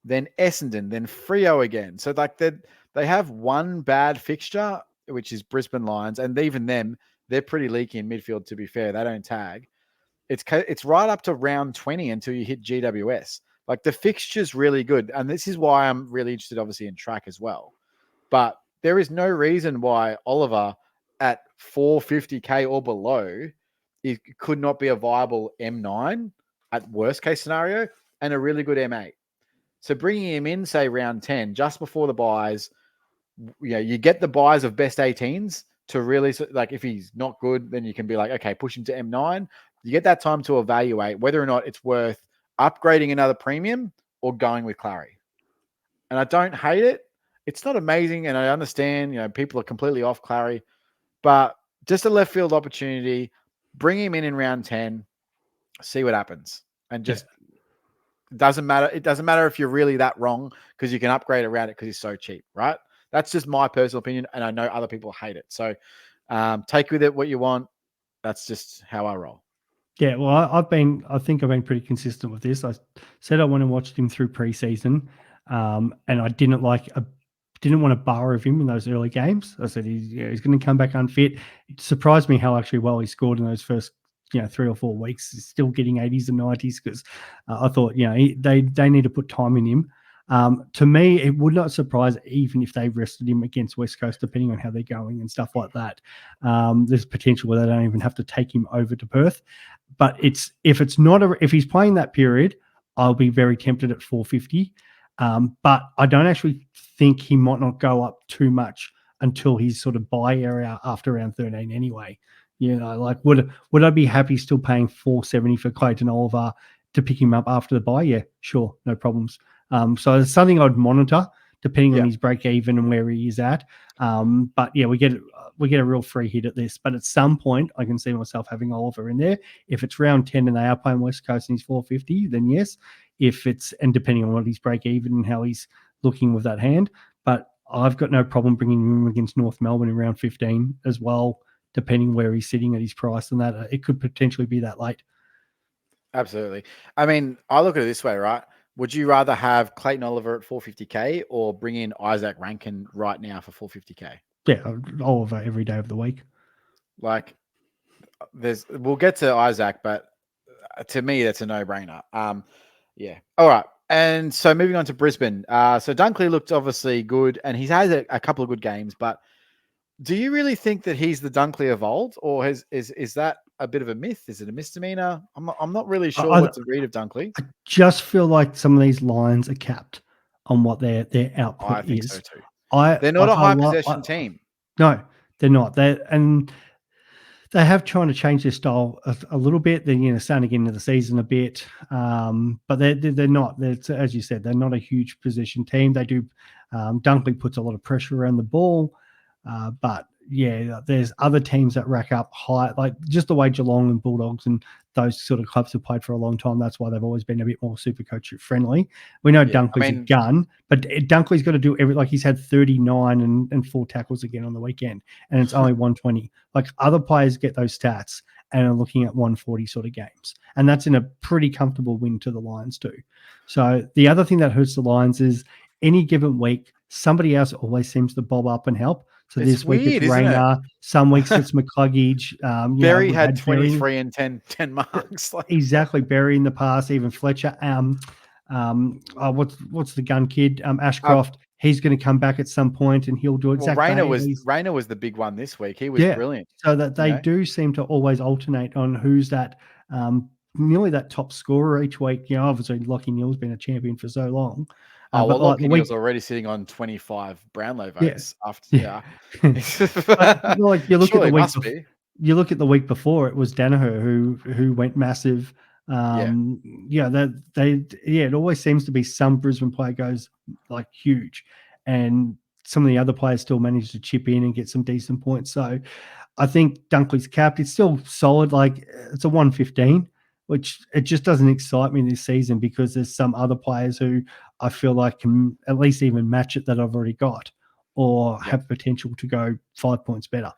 A: Then Essendon, then Freo again. So like they have one bad fixture, which is Brisbane Lions, and even them, they're pretty leaky in midfield, to be fair. They don't tag. It's right up to round 20 until you hit GWS. Like the fixture's really good. And this is why I'm really interested, obviously, in track as well. But there is no reason why Oliver at 450k or below, it could not be a viable M9 at worst case scenario and a really good M8. So bringing him in, say round 10, just before the buys, you get the buys of best 18s to really, like, if he's not good, then you can be like, okay, push him to M9. You get that time to evaluate whether or not it's worth upgrading another premium or going with Clary. And I don't hate it. It's not amazing, and I understand, people are completely off Clary, but just a left field opportunity, bring him in round 10, see what happens. And just doesn't matter. It doesn't matter if you're really that wrong because you can upgrade around it because he's so cheap, right? That's just my personal opinion, and I know other people hate it. So take with it what you want. That's just how I roll.
B: Yeah, well, I think I've been pretty consistent with this. I said I went and watched him through preseason, and I didn't want to borrow him in those early games. I said he's going to come back unfit. It surprised me how actually well he scored in those first 3 or 4 weeks. He's still getting 80s and 90s because I thought they need to put time in him. To me, it would not surprise even if they rested him against West Coast, depending on how they're going and stuff like that. There's potential where they don't even have to take him over to Perth. But if he's playing that period, I'll be very tempted at 450. But I don't actually think he might not go up too much until his sort of buy area after round 13 anyway. Like would I be happy still paying 470 for Clayton Oliver to pick him up after the buy? Yeah, sure, no problems. So it's something I'd monitor depending on his break even and where he is at. But yeah, we get a real free hit at this. But at some point, I can see myself having Oliver in there. If it's round 10 and they are playing West Coast and he's 450, then yes. And depending on what his break even and how he's looking with that hand. But I've got no problem bringing him against North Melbourne in round 15 as well, depending where he's sitting at his price, and that it could potentially be that late.
A: Absolutely. I mean, I look at it this way, right? Would you rather have Clayton Oliver at 450k or bring in Isaac Rankin right now for 450k?
B: Yeah, Oliver every day of the week.
A: Like, we'll get to Isaac, but to me, that's a no-brainer. Yeah. All right. And so moving on to Brisbane. So Dunkley looked obviously good, and he's had a couple of good games, but do you really think that he's the Dunkley of old, or is that a bit of a myth? Is it a misdemeanor? I'm not really sure what to read of Dunkley.
B: I just feel like some of these lines are capped on what their output
A: I think
B: is.
A: so too. They're not a high possession team.
B: No, they're not. They have trying to change their style a little bit. They're starting to get into the season a bit, but they're not. As you said, they're not a huge possession team. They do. Dunkley puts a lot of pressure around the ball, but yeah, there's other teams that rack up high, like just the way Geelong and Bulldogs and those sort of clubs have played for a long time. That's why they've always been a bit more Supercoach friendly. We know Dunkley's a gun, but Dunkley's got to do like he's had 39 and 4 tackles again on the weekend, and it's only 120. Like other players get those stats and are looking at 140 sort of games, and that's in a pretty comfortable win to the Lions too. So the other thing that hurts the Lions is any given week, somebody else always seems to bob up and help. So
A: it's
B: this week
A: weird,
B: it's Rayner. Some weeks it's McCluggage.
A: Berry had 23 and 10 marks.
B: Exactly. Berry in the past, even Fletcher. What's the gun kid? Ashcroft. He's going to come back at some point and he'll do it.
A: Well, Rayner was the big one this week. He was brilliant.
B: So that they do seem to always alternate on who's that nearly that top scorer each week. Obviously Lockie Neal's been a champion for so long.
A: But Lockie Neal's already sitting on 25 Brownlow votes after.
B: Like you look at the week. You look at the week before, it was Danaher who went massive. It always seems to be some Brisbane player goes like huge, and some of the other players still manage to chip in and get some decent points. So I think Dunkley's capped. It's still solid. Like it's a 115. Which it just doesn't excite me this season because there's some other players who I feel like can at least even match it that I've already got or have potential to go 5 points better.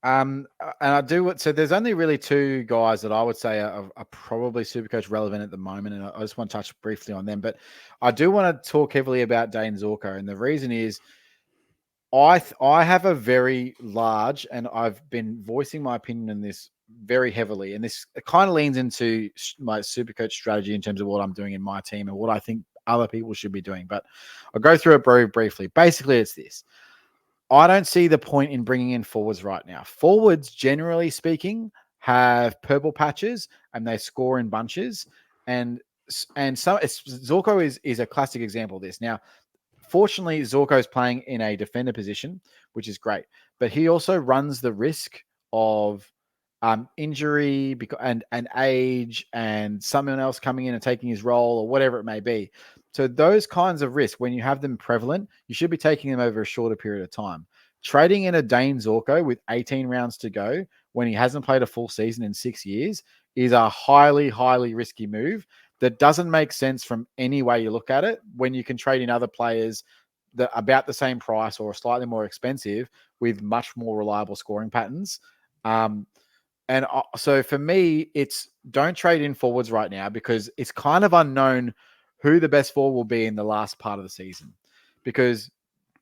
A: And I do so. There's only really two guys that I would say are probably Supercoach relevant at the moment, and I just want to touch briefly on them. But I do want to talk heavily about Dane Zorko, and the reason is I have a very large, and I've been voicing my opinion on this very heavily, and this kind of leans into my Supercoach strategy in terms of what I'm doing in my team and what I think other people should be doing. But I'll go through it very briefly. Basically, it's this. I don't see the point in bringing in forwards right now. Forwards, generally speaking, have purple patches and they score in bunches. And Zorko is a classic example of this. Now, fortunately, Zorko is playing in a defender position, which is great. But he also runs the risk of injury and age and someone else coming in and taking his role or whatever it may be. So those kinds of risks, when you have them prevalent, you should be taking them over a shorter period of time. Trading in a Dane Zorko with 18 rounds to go when he hasn't played a full season in 6 years is a highly, highly risky move that doesn't make sense from any way you look at it when you can trade in other players that are about the same price or slightly more expensive with much more reliable scoring patterns. So for me, it's don't trade in forwards right now because it's kind of unknown who the best forward will be in the last part of the season. Because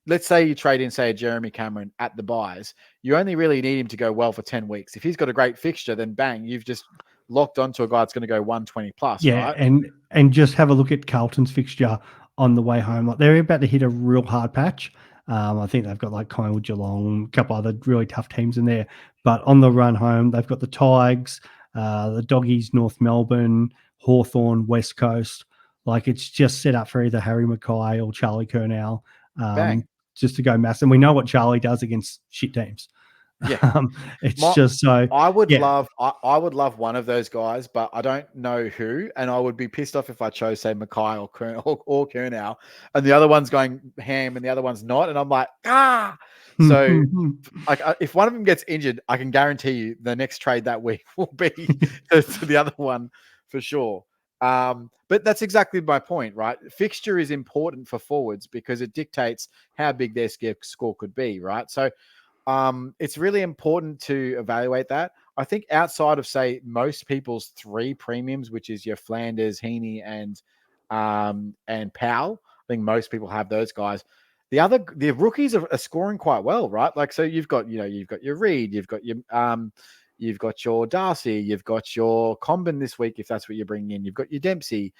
A: let's say you trade in, say, a Jeremy Cameron at the buys, you only really need him to go well for 10 weeks. If he's got a great fixture, then bang, you've just locked onto a guy that's going to go 120 plus,
B: Yeah,
A: right?
B: and just have a look at Carlton's fixture on the way home. Like they're about to hit a real hard patch. I think they've got like Collingwood, Geelong, a couple other really tough teams in there. But on the run home, they've got the Tigers, the Doggies, North Melbourne, Hawthorn, West Coast. Like it's just set up for either Harry Mackay or Charlie Curnow,
A: Bang.
B: just to go mass. And we know what Charlie does against shit teams.
A: Yeah.
B: It's just so.
A: I would
B: yeah.
A: love one of those guys, but I don't know who, and I would be pissed off if I chose, say, Mackay or Curnow, and the other one's going ham and the other one's not, and I'm like, So, like, if one of them gets injured, I can guarantee you the next trade that week will be to the other one for sure. But that's exactly my point, right? Fixture is important for forwards because it dictates how big their score could be, right? So, it's really important to evaluate that. I think outside of, say, most people's three premiums, which is your Flanders, Heaney, and Powell, I think most people have those guys. The rookies are scoring quite well, right? Like, so you've got your Reed, you've got your Darcy, you've got your Comben this week if that's what you're bringing in, you've got your Dempsey.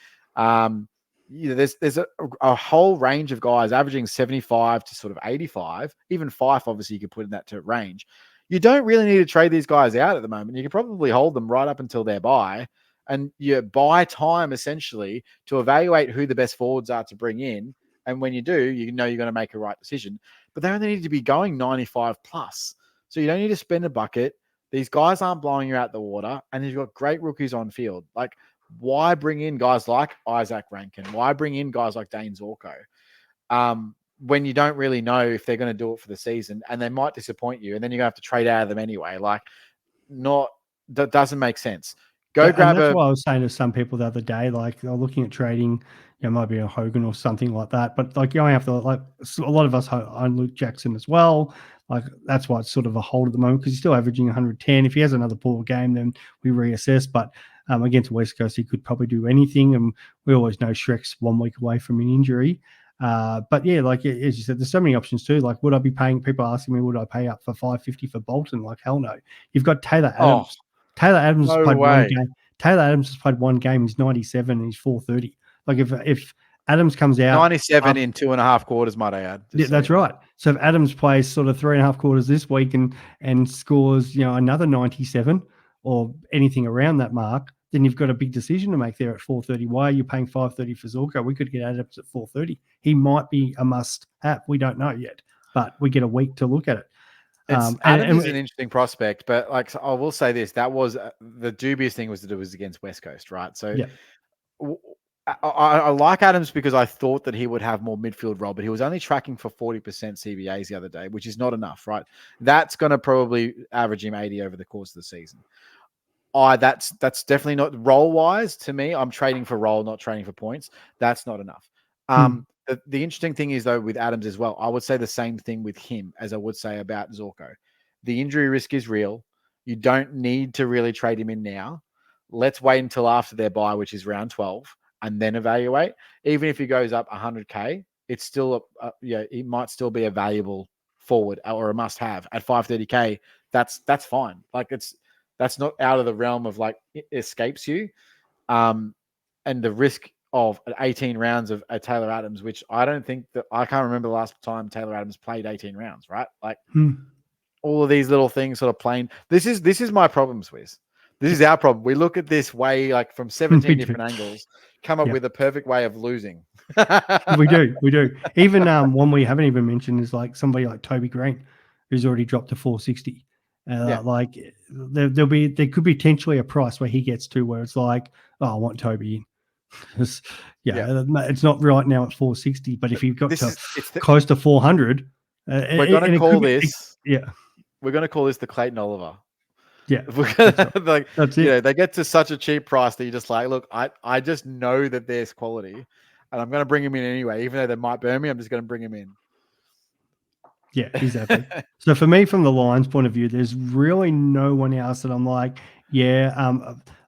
A: There's a whole range of guys averaging 75 to sort of 85, even Fife, obviously you could put in that to range. You don't really need to trade these guys out at the moment. You can probably hold them right up until their buy, and you buy time essentially to evaluate who the best forwards are to bring in. And when you do, you know you're going to make a right decision. But they only need to be going 95 plus. So you don't need to spend a bucket. These guys aren't blowing you out the water, and you've got great rookies on field. Like, why bring in guys like Isaac Rankin? Why bring in guys like Dane Zorko? When you don't really know if they're going to do it for the season, and they might disappoint you, and then you're going to have to trade out of them anyway. Like, that doesn't make sense.
B: That's what I was saying to some people the other day. Like they're looking at trading, might be a Hogan or something like that. But like going after, like a lot of us own Luke Jackson as well. Like that's why it's sort of a hold at the moment because he's still averaging 110. If he has another poor game, then we reassess. But against West Coast, he could probably do anything, and we always know Shrek's 1 week away from an injury. But yeah, like as you said, there's so many options too. Like, would I be paying? People asking me, would I pay up for $550 for Bolton? Like, hell no. You've got Taylor Adams. Taylor Adams has played one game. Taylor Adams has played one game. He's 97 and he's 430. Like if Adams comes out
A: 97 in 2.5 quarters, might I add?
B: Yeah, that's right. So if Adams plays sort of 3.5 quarters this week and scores, another 97 or anything around that mark, then you've got a big decision to make there at 430. Why are you paying 530 for Zorko? We could get Adams at 430. He might be a must have. We don't know yet, but we get a week to look at it.
A: Adams is an interesting prospect, but like I will say this: that was the dubious thing was that it was against West Coast, right? So
B: yeah.
A: I like Adams because I thought that he would have more midfield role, but he was only tracking for 40% CBAs the other day, which is not enough, right? That's going to probably average him 80 over the course of the season. That's definitely not role wise to me. I'm trading for role, not trading for points. That's not enough. The interesting thing is though with Adams as well, I would say the same thing with him as I would say about Zorko. The injury risk is real. You don't need to really trade him in now. Let's wait until after their bye, which is round 12, and then evaluate. Even if he goes up 100K, it's still, he might still be a valuable forward or a must-have at 530K. That's fine. Like that's not out of the realm of like it escapes you. And the risk of 18 rounds of Taylor Adams, which I can't remember the last time Taylor Adams played 18 rounds, right? Like all of these little things sort of playing. This is my problem, Swiz. This is our problem. We look at this way, like from 17 different angles, come up with a perfect way of losing.
B: We do. Even one we haven't even mentioned is like somebody like Toby Green, who's already dropped to 460. Like there could be potentially a price where he gets to where it's like, I want Toby in. It's not right now at 460, but if you've got close to 400,
A: we're going to call this. We're going to call this the Clayton Oliver.
B: Yeah,
A: like that's it. They get to such a cheap price that you're just like, look, I just know that there's quality, and I'm going to bring him in anyway, even though they might burn me. I'm just going to bring him in.
B: Yeah, exactly. So for me, from the Lions' point of view, there's really no one else that I'm like,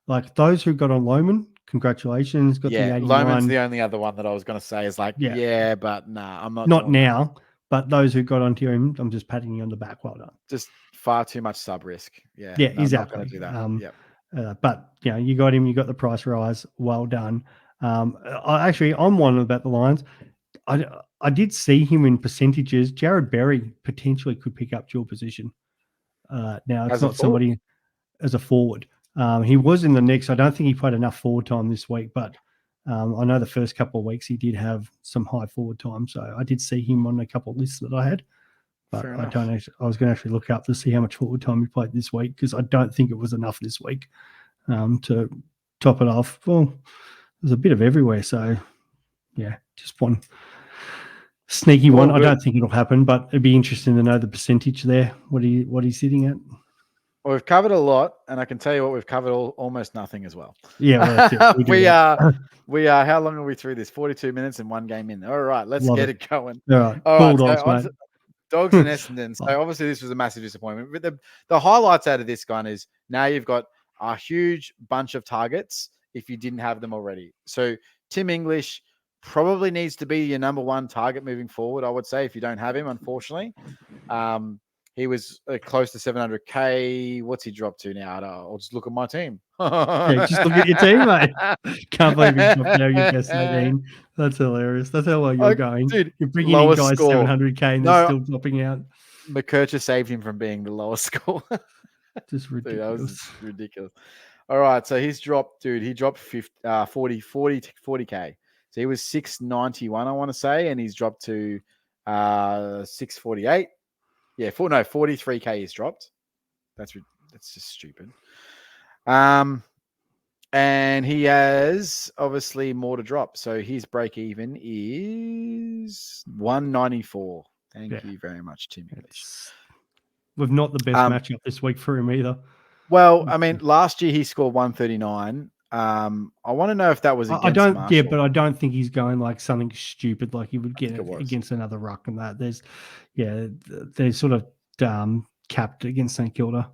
B: like those who got on Loman, congratulations, got the 81.
A: Loman's the only other one that I was going to say is like, but nah, I'm
B: not now. But those who got onto him, I'm just patting you on the back. Well done.
A: Just far too much sub risk.
B: Exactly.
A: I'm not going to do that.
B: But you got him. You got the price rise. Well done. I'm one about the Lions. I did see him in percentages. Jared Berry potentially could pick up dual position. Now it's not somebody as a forward. He was in the next. I don't think he played enough forward time this week, but I know the first couple of weeks he did have some high forward time. So I did see him on a couple of lists that I had. But I was going to actually look up to see how much forward time he played this week, because I don't think it was enough this week to top it off. Well, there's a bit of everywhere. So, just one sneaky one. I don't think it'll happen, but it'd be interesting to know the percentage there, what he's sitting at.
A: Well, we've covered a lot, and I can tell you what we've covered almost nothing as well.
B: Yeah, well, that's it.
A: We are. How long are we through this? 42 minutes and one game in. All right, let's get it going.
B: All right,
A: Bulldogs, mate. Dogs and Essendon. So obviously this was a massive disappointment. But the highlights out of this one is now you've got a huge bunch of targets if you didn't have them already. So Tim English probably needs to be your number one target moving forward, I would say, if you don't have him, unfortunately. He was close to 700K. What's he dropped to now? I'll just look at my team.
B: Just look at your team, mate. Can't believe you dropped out your best 18. That's hilarious. That's how well you're going. Dude, you're bringing in guys score. 700K and they're still dropping out.
A: McKercher saved him from being the lowest score.
B: Just ridiculous. Dude, that was
A: ridiculous. All right, so he's dropped, dude. He dropped 40K. So he was 691, I want to say, and he's dropped to 648. Yeah, 43K he's dropped. That's just stupid. And he has obviously more to drop. So his break even is 194. Thank you very much, Tim English.
B: We've not the best matchup this week for him either.
A: Well, I mean, last year he scored 139. I want to know if that was against Marshall.
B: Yeah, but I don't think he's going like something stupid like he would get against another ruck and that. They're sort of capped against St Kilda.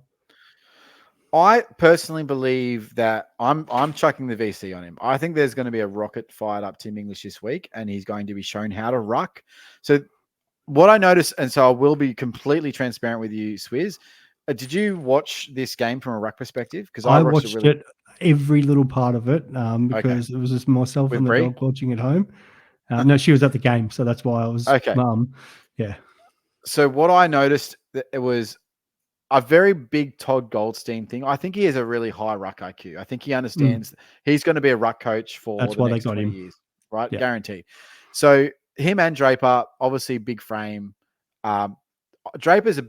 A: I personally believe that I'm chucking the VC on him. I think there's going to be a rocket fired up Tim English this week, and he's going to be shown how to ruck. So what I noticed, and so I will be completely transparent with you, Swiz. Did you watch this game from a ruck perspective? Because I watched
B: it every little part of it because it was just myself and the dog watching at home. No, she was at the game, so that's why I was mum. Yeah.
A: So what I noticed, that it was a very big Todd Goldstein thing. I think he has a really high ruck IQ. I think he understands he's going to be a ruck coach for the next 20 years, right? Yeah. Guaranteed. So him and Draper, obviously big frame. Draper's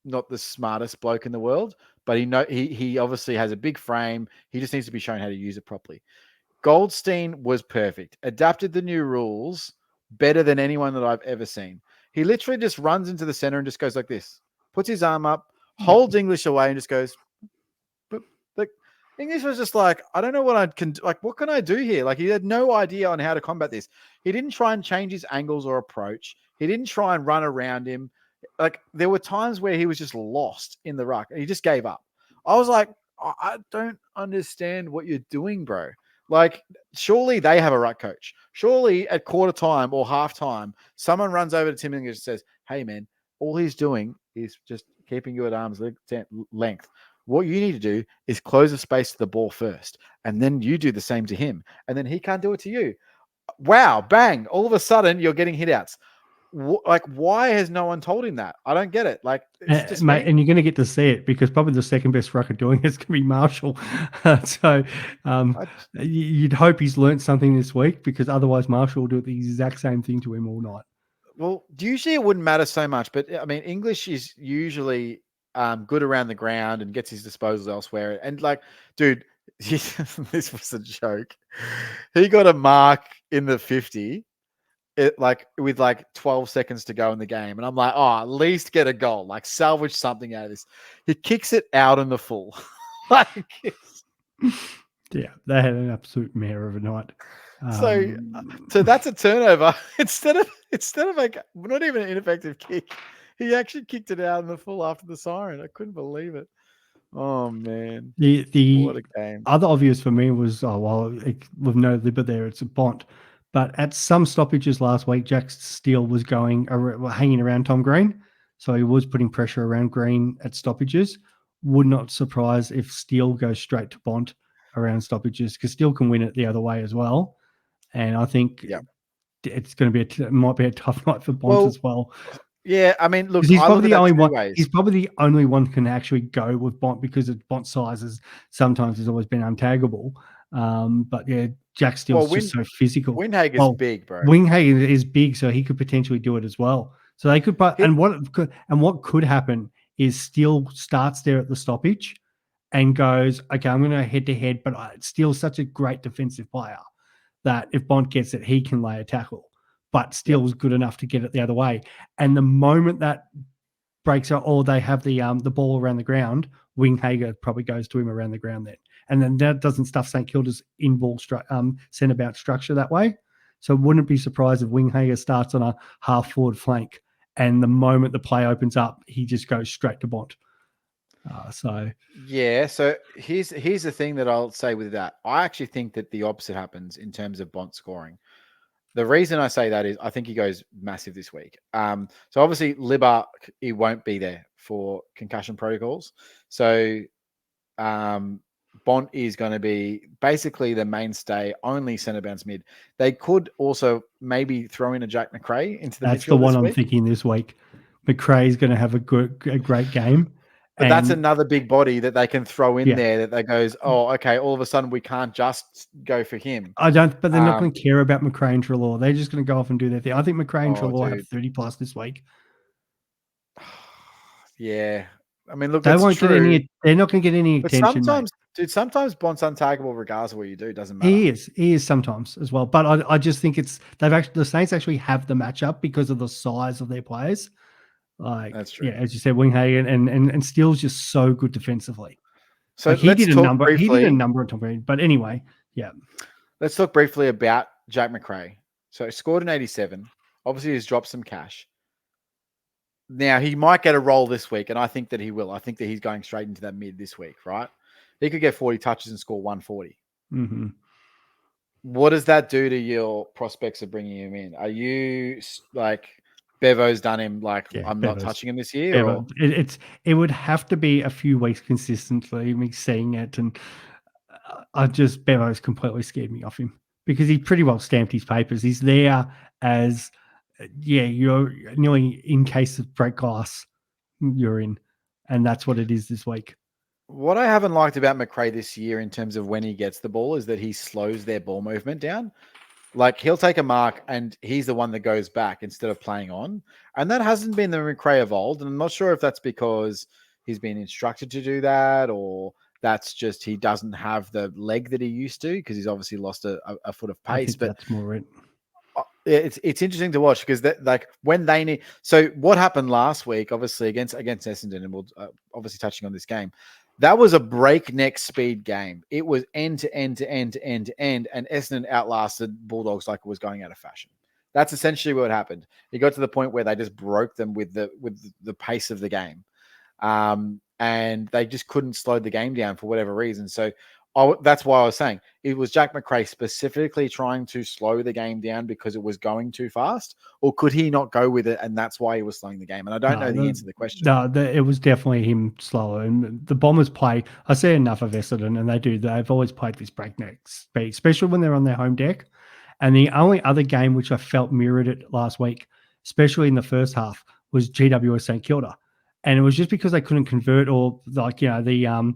A: not the smartest bloke in the world, but he obviously has a big frame. He just needs to be shown how to use it properly. Goldstein was perfect. Adapted the new rules better than anyone that I've ever seen. He literally just runs into the center and just goes like this. Puts his arm up, holds English away, and just goes. Like English was just like, I don't know what I can. Like, what can I do here? Like, he had no idea on how to combat this. He didn't try and change his angles or approach. He didn't try and run around him. like there were times where he was just lost in the ruck and he just gave up. I was like, I don't understand what you're doing, bro. Like, surely they have a ruck coach. Surely at quarter time or half time, someone runs over to Tim and just says, hey, man, all he's doing is just keeping you at arm's length. What you need to do is close the space to the ball first, and then you do the same to him, and then he can't do it to you. Wow, bang. All of a sudden, you're getting hit outs. Like, why has no one told him that? I don't get it. Like, it's just
B: mate, and you're going to get to see it because probably the second best rucker doing it's going to be Marshall. So you'd hope he's learnt something this week because otherwise Marshall will do the exact same thing to him all night.
A: Well, usually it wouldn't matter so much, but I mean, English is usually good around the ground and gets his disposals elsewhere. And like, dude, this was a joke. He got a mark in the 50. With 12 seconds to go in the game. And I'm like, oh, at least get a goal, like salvage something out of this. He kicks it out in the full.
B: Yeah, they had an absolute mare of a night.
A: So that's a turnover. Instead of like not even an ineffective kick, he actually kicked it out in the full after the siren. I couldn't believe it. Oh man. What a game.
B: Other obvious for me was with no Libba there, it's a Bont. But at some stoppages last week, Jack Steele was hanging around Tom Green. So he was putting pressure around Green at stoppages. Would not surprise if Steele goes straight to Bont around stoppages because Steele can win it the other way as well. And I think it's going to be might be a tough night for Bont as well.
A: Yeah, I mean, look,
B: he's probably the only one.
A: Ways.
B: He's probably the only one can actually go with Bont because of Bont's sizes. Sometimes has always been untaggable. But yeah, Jack Steele's just so physical.
A: Windhager's big, bro.
B: Windhager is big, so he could potentially do it as well. So they could, and what could happen is Steele starts there at the stoppage and goes, okay, I'm going to head to head, but Steele's such a great defensive player that if Bont gets it, he can lay a tackle. But Steele's good enough to get it the other way. And the moment that breaks out, or they have the ball around the ground, Windhager probably goes to him around the ground then. And then that doesn't stuff St Kilda's in-ball centre-bout structure that way. So wouldn't be surprised if Windhager starts on a half-forward flank and the moment the play opens up, he just goes straight to Bont. So
A: here's the thing that I'll say with that. I actually think that the opposite happens in terms of Bont scoring. The reason I say that is I think he goes massive this week. So obviously Libba, he won't be there for concussion protocols. So Bont is going to be basically the mainstay, only centre bounce mid. They could also maybe throw in a Jack Macrae into the midfield.
B: That's the one I'm thinking this week. Macrae is going to have a great game.
A: But that's another big body that they can throw in there that goes, oh, okay, all of a sudden we can't just go for him.
B: But they're not going to care about Macrae and Treloar. They're just going to go off and do their thing. I think Macrae and Treloar have 30 plus this week.
A: Yeah. I mean, look,
B: they're not going to get any attention.
A: Sometimes Bont's untaggable regardless of what you do. It doesn't matter.
B: He is sometimes as well. But I just think the Saints actually have the matchup because of the size of their players.
A: That's true.
B: Yeah, as you said, Windhager and Steele's just so good defensively.
A: So
B: he did a number of times. But anyway, yeah.
A: Let's talk briefly about Jack Macrae. So he scored an 87. Obviously, he's dropped some cash. Now, he might get a role this week, and I think that he will. I think that he's going straight into that mid this week, right? He could get 40 touches and score 140.
B: Mm-hmm.
A: What does that do to your prospects of bringing him in? Are you like Bevo's done him I'm not touching him this year? Or?
B: It would have to be a few weeks consistently me seeing it, and Bevo's completely scared me off him because he pretty well stamped his papers. He's there as you're nearly in case of break glass, you're in, and that's what it is this week.
A: What I haven't liked about Macrae this year in terms of when he gets the ball is that he slows their ball movement down. Like he'll take a mark and he's the one that goes back instead of playing on. And that hasn't been the Macrae of old. And I'm not sure if that's because he's been instructed to do that or that's just he doesn't have the leg that he used to because he's obviously lost a foot of pace. But
B: that's more it.
A: It's interesting to watch because when they need. So what happened last week, obviously against Essendon, and we'll obviously touching on this game. That was a breakneck speed game. It was end to end to end to end to end, and Essendon outlasted Bulldogs like it was going out of fashion. That's essentially what happened. He got to the point where they just broke them with the pace of the game. And they just couldn't slow the game down for whatever reason. So that's why I was saying it was Jack Macrae specifically trying to slow the game down because it was going too fast, or could he not go with it, and that's why he was slowing the game? And I don't know the answer to the question.
B: No, it was definitely him slower. And the Bombers play. I see enough of Essendon, and they've always played this breakneck speed, especially when they're on their home deck. And the only other game which I felt mirrored it last week, especially in the first half, was GWS St Kilda. And it was just because they couldn't convert, or the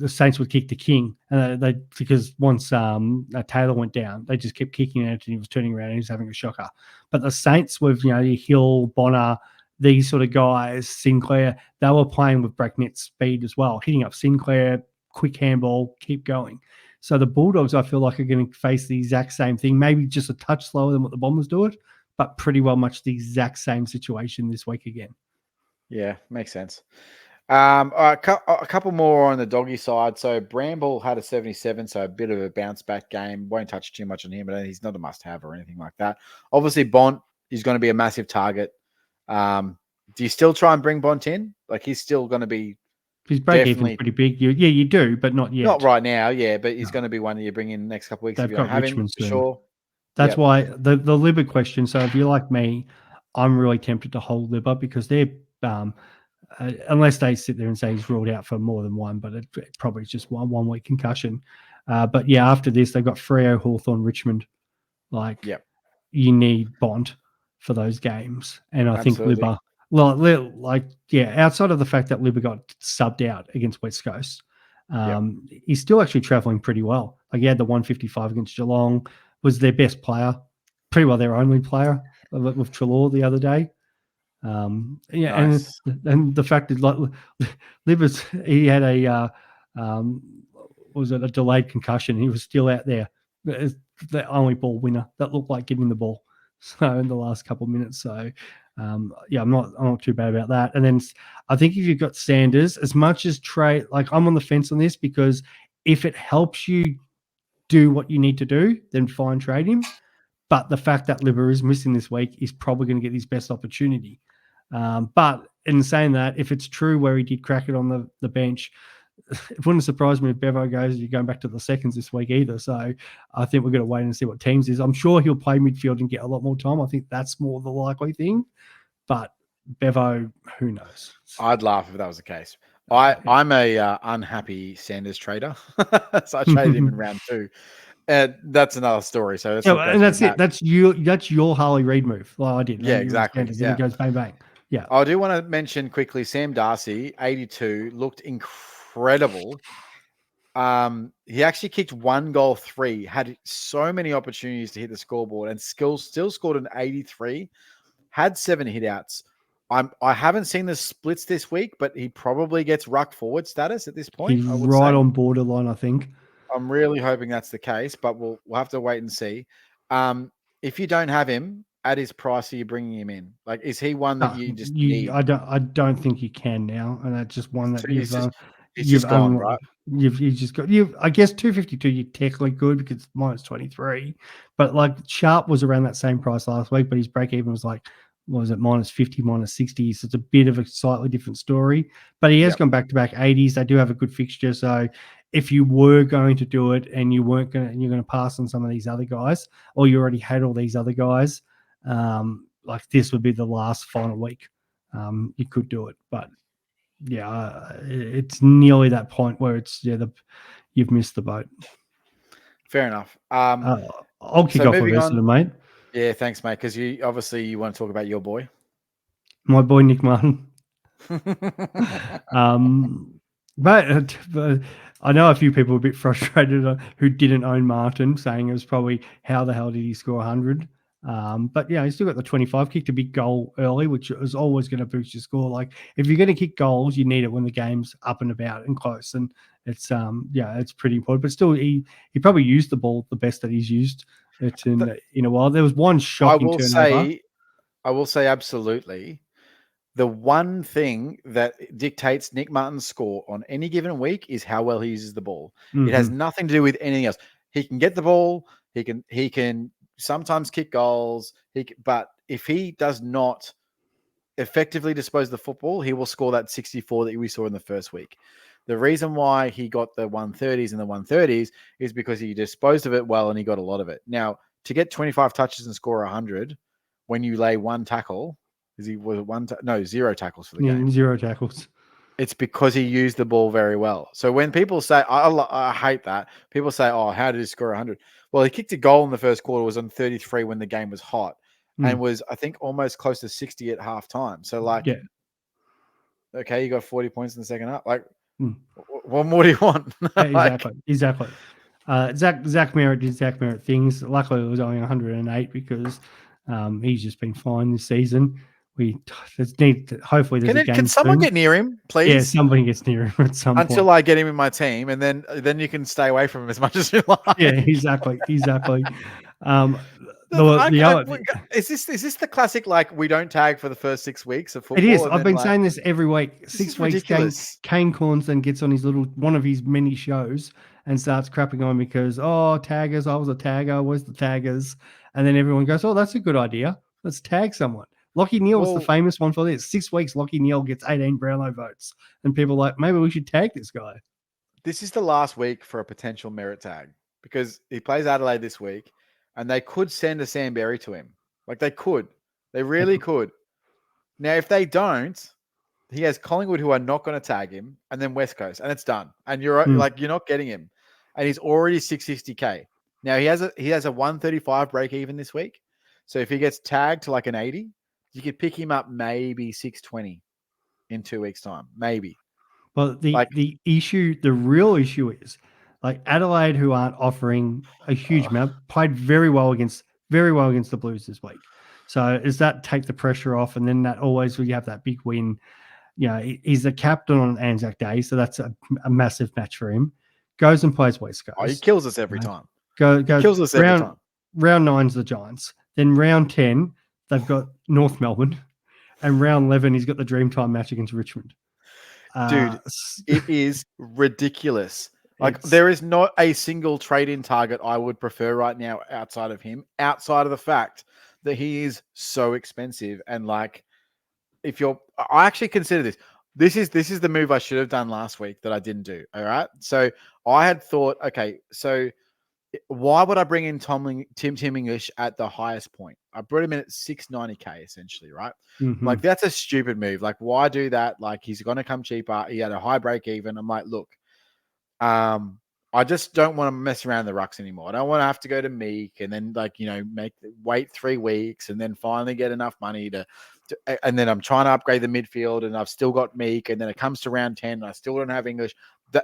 B: Saints would kick the king, and because once Taylor went down, they just kept kicking it, and he was turning around and he was having a shocker. But the Saints with Hill, Bonner, these sort of guys, Sinclair, they were playing with breakneck speed as well, hitting up Sinclair, quick handball, keep going. So the Bulldogs, I feel like, are going to face the exact same thing, maybe just a touch slower than what the Bombers do it, but pretty well much the exact same situation this week again.
A: Yeah, makes sense. A couple more on the doggy side. So Bramble had a 77, so a bit of a bounce back game. Won't touch too much on him, but he's not a must-have or anything like that. Obviously, Bont is going to be a massive target. Do you still try and bring Bont in? Like, he's still going to be...
B: His break-even pretty big. You do, but not yet.
A: Not right now, yeah, but he's going to be one that you bring in the next couple of weeks if you don't have him, for sure.
B: That's why the Libba question. So if you're like me, I'm really tempted to hold Libba because they're... unless they sit there and say he's ruled out for more than one, but it probably is just one week concussion. But yeah, after this, they've got Freo, Hawthorn, Richmond. You need Bont for those games. And I think Libba, outside of the fact that Libba got subbed out against West Coast, he's still actually traveling pretty well. Like, he had the 155 against Geelong, was their best player, pretty well their only player with Treloar the other day.
A: Nice.
B: And the fact is, like, Livers, he had a delayed concussion. He was still out there. It's the only ball winner that looked like getting the ball. So in the last couple of minutes, so I'm not too bad about that. And then I think if you've got Sanders, as much as trade, like, I'm on the fence on this because if it helps you do what you need to do, then fine, trade him. But the fact that Libba is missing this week is probably going to get his best opportunity. But in saying that, if it's true where he did crack it on the bench, it wouldn't surprise me if Bevo goes, you're going back to the seconds this week either. So I think we're going to wait and see what teams is. I'm sure he'll play midfield and get a lot more time. I think that's more the likely thing. But Bevo, who knows?
A: I'd laugh if that was the case. I'm a unhappy Sanders trader. So I traded him in round 2. And that's another story. So
B: that's it. That's your Harley Reid move. Well, I did.
A: Yeah, exactly.
B: And it goes bang bang. Yeah.
A: I do want to mention quickly Sam Darcy, 82, looked incredible. He actually kicked 1 goal, 3, had so many opportunities to hit the scoreboard, and still scored an 83. Had 7 hitouts. I haven't seen the splits this week, but he probably gets ruck forward status at this point.
B: He's right on borderline, I think.
A: I'm really hoping that's the case, but we'll have to wait and see. If you don't have him at his price, are you bringing him in? Like, is he one that you just need?
B: I don't think you can now, and that's just one that
A: so he's just gone, right?
B: You've just got I guess 252. You're technically good because it's minus 23, but like Sharp was around that same price last week, but his break even was like, what was it, minus 50, minus 60. So it's a bit of a slightly different story. But he has gone back to back 80s. They do have a good fixture, so if you were going to do it and you're going to pass on some of these other guys, or you already had all these other guys, like this would be the last final week. You could do it, but it's nearly that point where it's you've missed the boat.
A: Fair enough.
B: I'll kick off with Essendon, mate.
A: Yeah, thanks, mate. Because you want to talk about your boy,
B: my boy Nick Martin. But I know a few people were a bit frustrated who didn't own Martin, saying it was probably how the hell did he score 100? But yeah, he still got the 25, kicked a big goal early, which is always going to boost your score. Like, if you're going to kick goals, you need it when the game's up and about and close. And it's it's pretty important. But still, he probably used the ball the best that he's used it in a while. There was one shocking turnover.
A: I will say absolutely. The one thing that dictates Nick Martin's score on any given week is how well he uses the ball. Mm-hmm. It has nothing to do with anything else. He can get the ball. He can sometimes kick goals. But if he does not effectively dispose of the football, he will score that 64 that we saw in the first week. The reason why he got the 130s and the 130s is because he disposed of it well and he got a lot of it. Now, to get 25 touches and score 100 when you lay one tackle, zero tackles for the game.
B: 0 tackles.
A: It's because he used the ball very well. So when people say, I hate that, people say, oh, how did he score 100? Well, he kicked a goal in the first quarter, was on 33 when the game was hot, and was, I think, almost close to 60 at halftime. So, like, okay, you got 40 points in the second half. Like, what more do you want?
B: Exactly. Zach Merritt did Zach Merritt things. Luckily, it was only 108 because he's just been fine this season. Hopefully there's a game.
A: Can someone get near him, please?
B: Yeah, somebody gets near him at some point.
A: Until I get him in my team, and then you can stay away from him as much as you like.
B: Yeah, exactly. Is
A: this the classic, like, we don't tag for the first 6 weeks of football?
B: It is. I've been saying this every week. 6 weeks. Kane Corns then gets on one of his many shows and starts crapping on because, taggers, I was a tagger, where's the taggers? And then everyone goes, that's a good idea. Let's tag someone. Lachie Neale's the famous one for this. 6 weeks, Lachie Neale gets 18 Brownlow votes. And people are like, maybe we should tag this guy.
A: This is the last week for a potential merit tag because he plays Adelaide this week and they could send a Sam Berry to him. Like, they could. They really could. Now, if they don't, he has Collingwood who are not going to tag him, and then West Coast, and it's done. And you're not getting him. And he's already 660K. Now, he has a 135 break even this week. So if he gets tagged to like an 80, you could pick him up maybe 620 in 2 weeks' time. Maybe.
B: Well, the real issue is, like, Adelaide, who aren't offering a huge amount, played very well against the Blues this week. So does that take the pressure off? And then that always, when you have that big win, he's the captain on Anzac Day, so that's a massive match for him. Goes and plays West Coast.
A: He kills us every time.
B: Kills us every time. Round 9's the Giants. Then round 10, they've got North Melbourne. And round 11, he's got the Dreamtime match against Richmond.
A: Dude, it is ridiculous. Like, there is not a single trade-in target I would prefer right now outside of him, outside of the fact that he is so expensive. And, like, I actually consider this. This is the move I should have done last week that I didn't do. All right. So I had thought, okay, so why would I bring in Tim English at the highest point? I brought him in at 690K essentially, right?
B: Mm-hmm.
A: Like, that's a stupid move. Like, why do that? Like, he's going to come cheaper. He had a high break even. I'm like, look, I just don't want to mess around the rucks anymore. I don't want to have to go to Meek and then, like, wait 3 weeks and then finally get enough money and then I'm trying to upgrade the midfield and I've still got Meek, and then it comes to round 10 and I still don't have English.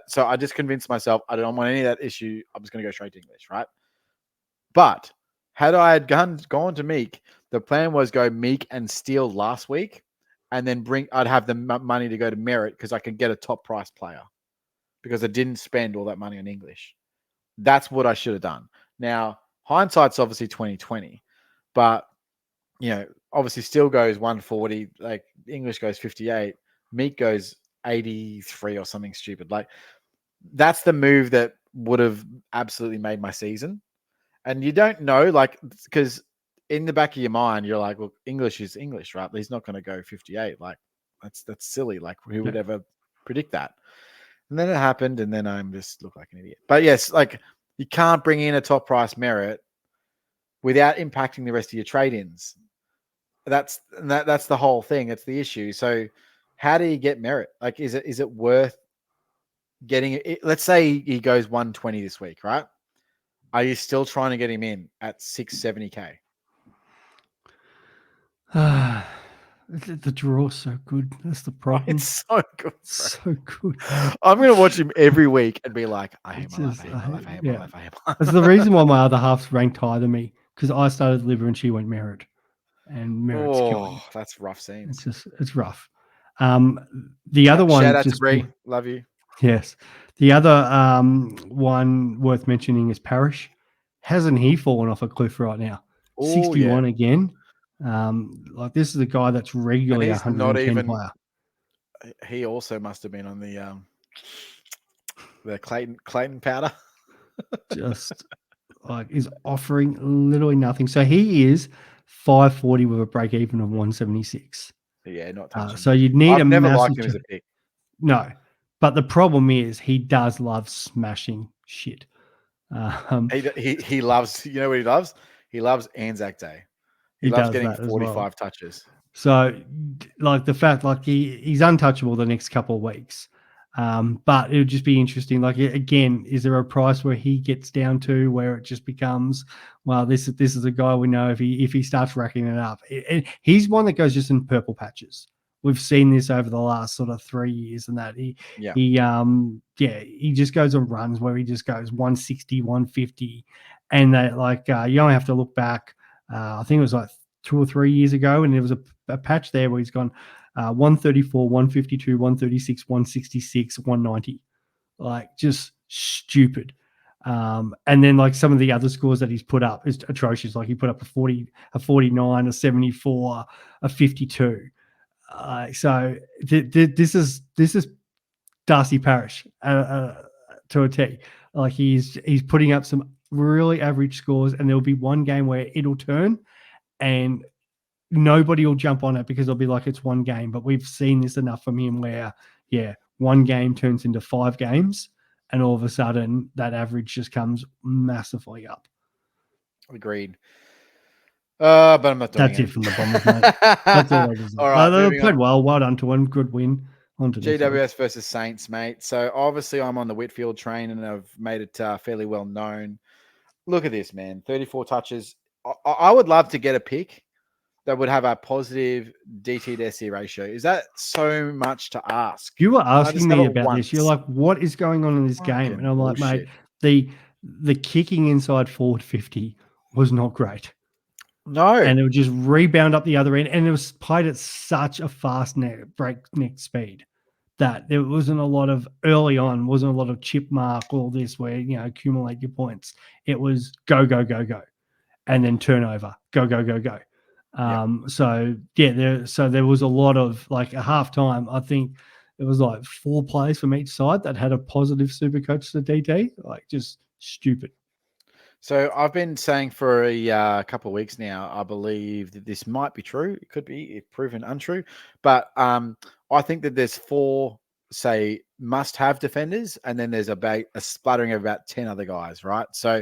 A: So I just convinced myself I don't want any of that issue. I'm just going to go straight to English, right? But had I gone to Meek, the plan was go Meek and Steele last week, and then I'd have the money to go to Merritt because I could get a top price player because I didn't spend all that money on English. That's what I should have done. Now, hindsight's obviously 2020, but obviously Steele goes 140, like English goes 58, Meek goes 83 or something stupid. Like, that's the move that would have absolutely made my season. And you don't know, like, because in the back of your mind, you're like, well, English is English, right? He's not going to go 58. Like, that's silly. Like, who would ever predict that? And then it happened, and then I just look like an idiot. But yes, like, you can't bring in a top price Merritt without impacting the rest of your trade-ins. That's the whole thing. It's the issue. So how do you get Merritt? Like, is it worth getting it? Let's say he goes 120 this week, right? Are you still trying to get him in at 670K?
B: The draw's so good. That's the problem.
A: It's so good.
B: So good.
A: I'm going to watch him every week and be like, I hate my life.
B: That's the reason why my other half's ranked higher than me, because I started Liver and she went Merritt. And Merritt's killing.
A: That's rough scenes.
B: It's rough. The other one,
A: shout out to Bree, love you.
B: Yes, the other one worth mentioning is Parish. Hasn't he fallen off a cliff right now? 61 again. Like, this is a guy that's regularly 110 player.
A: He also must have been on the Clayton powder.
B: Just is offering literally nothing. So he is 540 with a break even of 176.
A: Yeah, not touching.
B: So you'd need
A: I've
B: a
A: never
B: massive
A: liked him as a pick.
B: No, but the problem is he does love smashing shit.
A: He loves, you know what he loves? He loves Anzac Day. He loves
B: does
A: getting
B: that as
A: 45
B: well.
A: touches.
B: So, like the fact, like he's untouchable the next couple of weeks. But it would just be interesting. Like again, is there a price where he gets down to where it just becomes, well, this is a guy we know if he starts racking it up. He's one that goes just in purple patches. We've seen this over the last sort of 3 years, and that he just goes on runs where he just goes 160, 150, and that you only have to look back. I think it was like 2 or 3 years ago, and there was a patch there where he's gone 134, 152, 136, 166, 190. Like just stupid. And then like some of the other scores that he's put up is atrocious. Like he put up a 40, a 49, a 74, a 52. So this is Darcy Parish to a T. Like he's putting up some really average scores, and there'll be one game where it'll turn, and nobody will jump on it because they'll be like, it's one game. But we've seen this enough from him where, one game turns into 5 games, and all of a sudden that average just comes massively up.
A: Agreed. But I'm not doing
B: That's it from the Bombers, mate. That's all I just
A: All right,
B: they played well. Well done to him. Good win. On to
A: GWS versus Saints, mate. So obviously I'm on the Whitfield train, and I've made it fairly well known. Look at this, man. 34 touches. I would love to get a pick that would have a positive DT to SC ratio. Is that so much to ask?
B: You were asking me about this. You're like, what is going on in this game? And I'm like, mate, the kicking inside forward 50 was not great.
A: No.
B: And it would just rebound up the other end. And it was played at such a fast breakneck speed that there wasn't a lot of early on, wasn't a lot of chip mark, all this where, accumulate your points. It was go, go, go, go. And then turnover, go, go, go, go. So there was a lot of like a half time. I think it was like 4 players from each side that had a positive Supercoach to DT, like just stupid.
A: So I've been saying for a couple of weeks now, I believe that this might be true. It could be proven untrue, but I think that there's 4, say, must-have defenders, and then there's about a splattering of about 10 other guys, right? So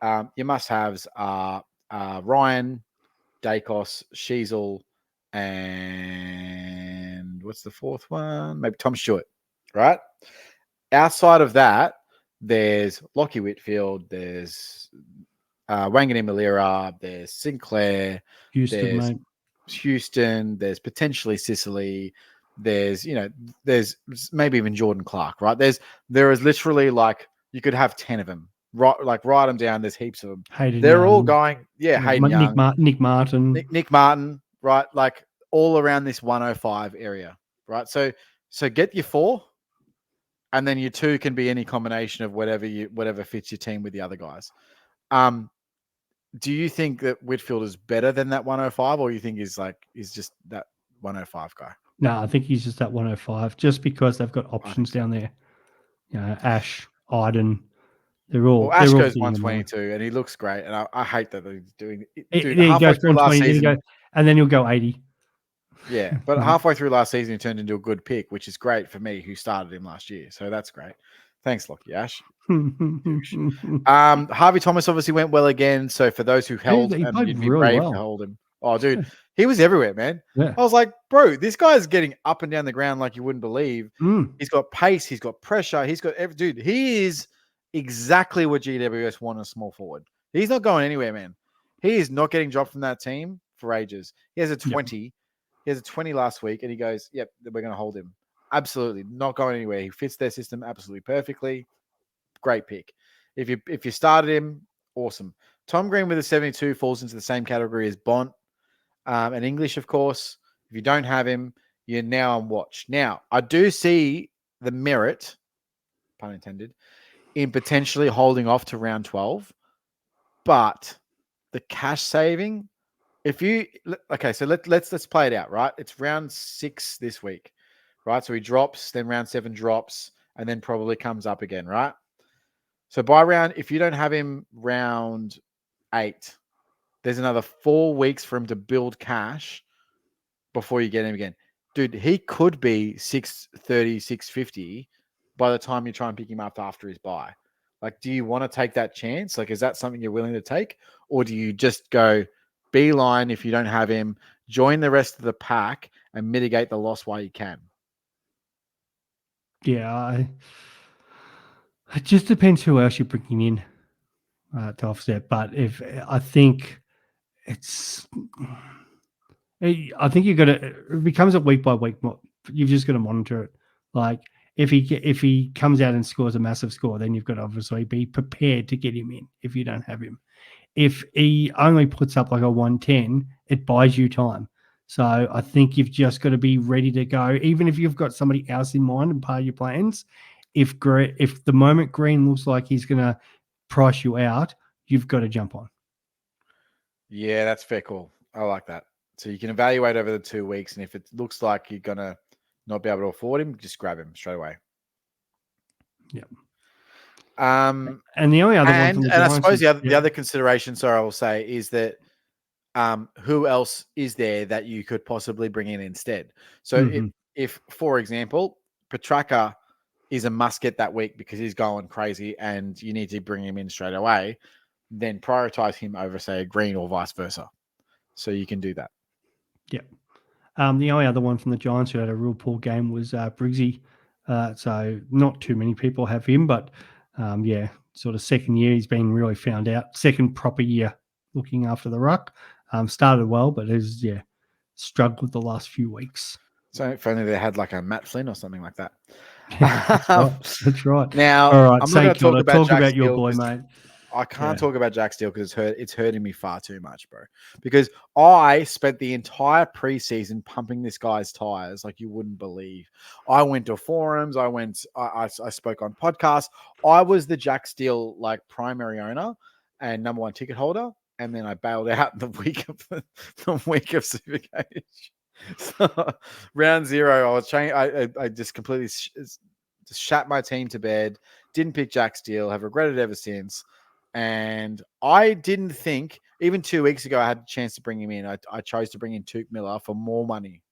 A: your must-haves are Ryan, Dacos, Sheasel, and what's the 4th one? Maybe Tom Stewart, right? Outside of that, there's Lockie Whitfield, there's Wangan Malira, there's Sinclair, there's Houston, there's potentially Sicily, there's maybe even Jordan Clark, right? There is literally like you could have 10 of them. Write them down. There's heaps of them. They're all going, Hayden Young,
B: Nick Martin,
A: right? Like all around this 105 area, right? So get your 4. And then your 2 can be any combination of whatever fits your team with the other guys. Do you think that Whitfield is better than that 105, or you think he's just that 105 guy?
B: No, I think he's just that 105, just because they've got options down there. Ash, Iden, they're all.
A: Well, Ash goes 122, and he looks great. And I hate that he's doing. Dude,
B: he goes 120, and then he'll go 80.
A: Yeah, but halfway through last season, he turned into a good pick, which is great for me, who started him last year. So that's great. Thanks, Lockie Ash. Harvey Thomas obviously went well again. So for those who held him, you'd be brave to hold him. Oh, dude, he was everywhere, man. Yeah. I was like, bro, this guy's getting up and down the ground like you wouldn't believe. He's got pace. He's got pressure. He's got dude. He is exactly what GWS want a small forward. He's not going anywhere, man. He is not getting dropped from that team for ages. He has a 20. Yep. He has a 20 last week, and he goes, yep, we're going to hold him. Absolutely. Not going anywhere. He fits their system absolutely perfectly. Great pick. If you started him, awesome. Tom Green with a 72 falls into the same category as Bont and English, of course. If you don't have him, you're now on watch. Now, I do see the merit, pun intended, in potentially holding off to round 12, but the cash saving, so let's play it out, right? It's round 6 this week, right? So he drops, then round 7 drops, and then probably comes up again, right? So by round, if you don't have him round 8, there's another 4 weeks for him to build cash before you get him again. Dude, he could be 630, 650 by the time you try and pick him up after his bye. Like, do you want to take that chance? Like, is that something you're willing to take? Or do you just go beeline if you don't have him, join the rest of the pack and mitigate the loss while you can?
B: Yeah, it just depends who else you're bringing in to offset. But if I think it's, I think you've got to. It becomes a week by week. You've just got to monitor it. Like if he comes out and scores a massive score, then you've got to obviously be prepared to get him in. If you don't have him, if he only puts up like a 110, it buys you time. So I think you've just got to be ready to go, even if you've got somebody else in mind and part of your plans. If the moment Green looks like he's going to price you out, you've got to jump on.
A: Yeah, that's fair call. I like that. So you can evaluate over the 2 weeks, and if it looks like you're going to not be able to afford him, just grab him straight away.
B: Yeah.
A: And
B: the only other one,
A: and I suppose the other consideration, sorry, I will say, is that who else is there that you could possibly bring in instead? So if for example, Petrarca is a must get that week because he's going crazy and you need to bring him in straight away, then prioritize him over, say, a Green or vice versa. So you can do that.
B: Yeah. The only other one from the Giants who had a real poor game was Briggsy. So not too many people have him, but sort of second year he's been really found out. Second proper year looking after the ruck. Started well, but has struggled the last few weeks.
A: So if only they had like a Matt Flynn or something like that.
B: That's right.
A: Now,
B: all right,
A: I'm not going to talk about
B: your boy, mate.
A: I can't talk about Jack Steele because it's hurting me far too much, bro. Because I spent the entire preseason pumping this guy's tires like you wouldn't believe. I went to forums. I spoke on podcasts. I was the Jack Steele like primary owner and number one ticket holder, and then I bailed out the week of Supercoach. So round 0, I was trying. I just completely just shat my team to bed. Didn't pick Jack Steele. Have regretted it ever since. And I didn't think, even 2 weeks ago, I had a chance to bring him in. I chose to bring in Tuke Miller for more money.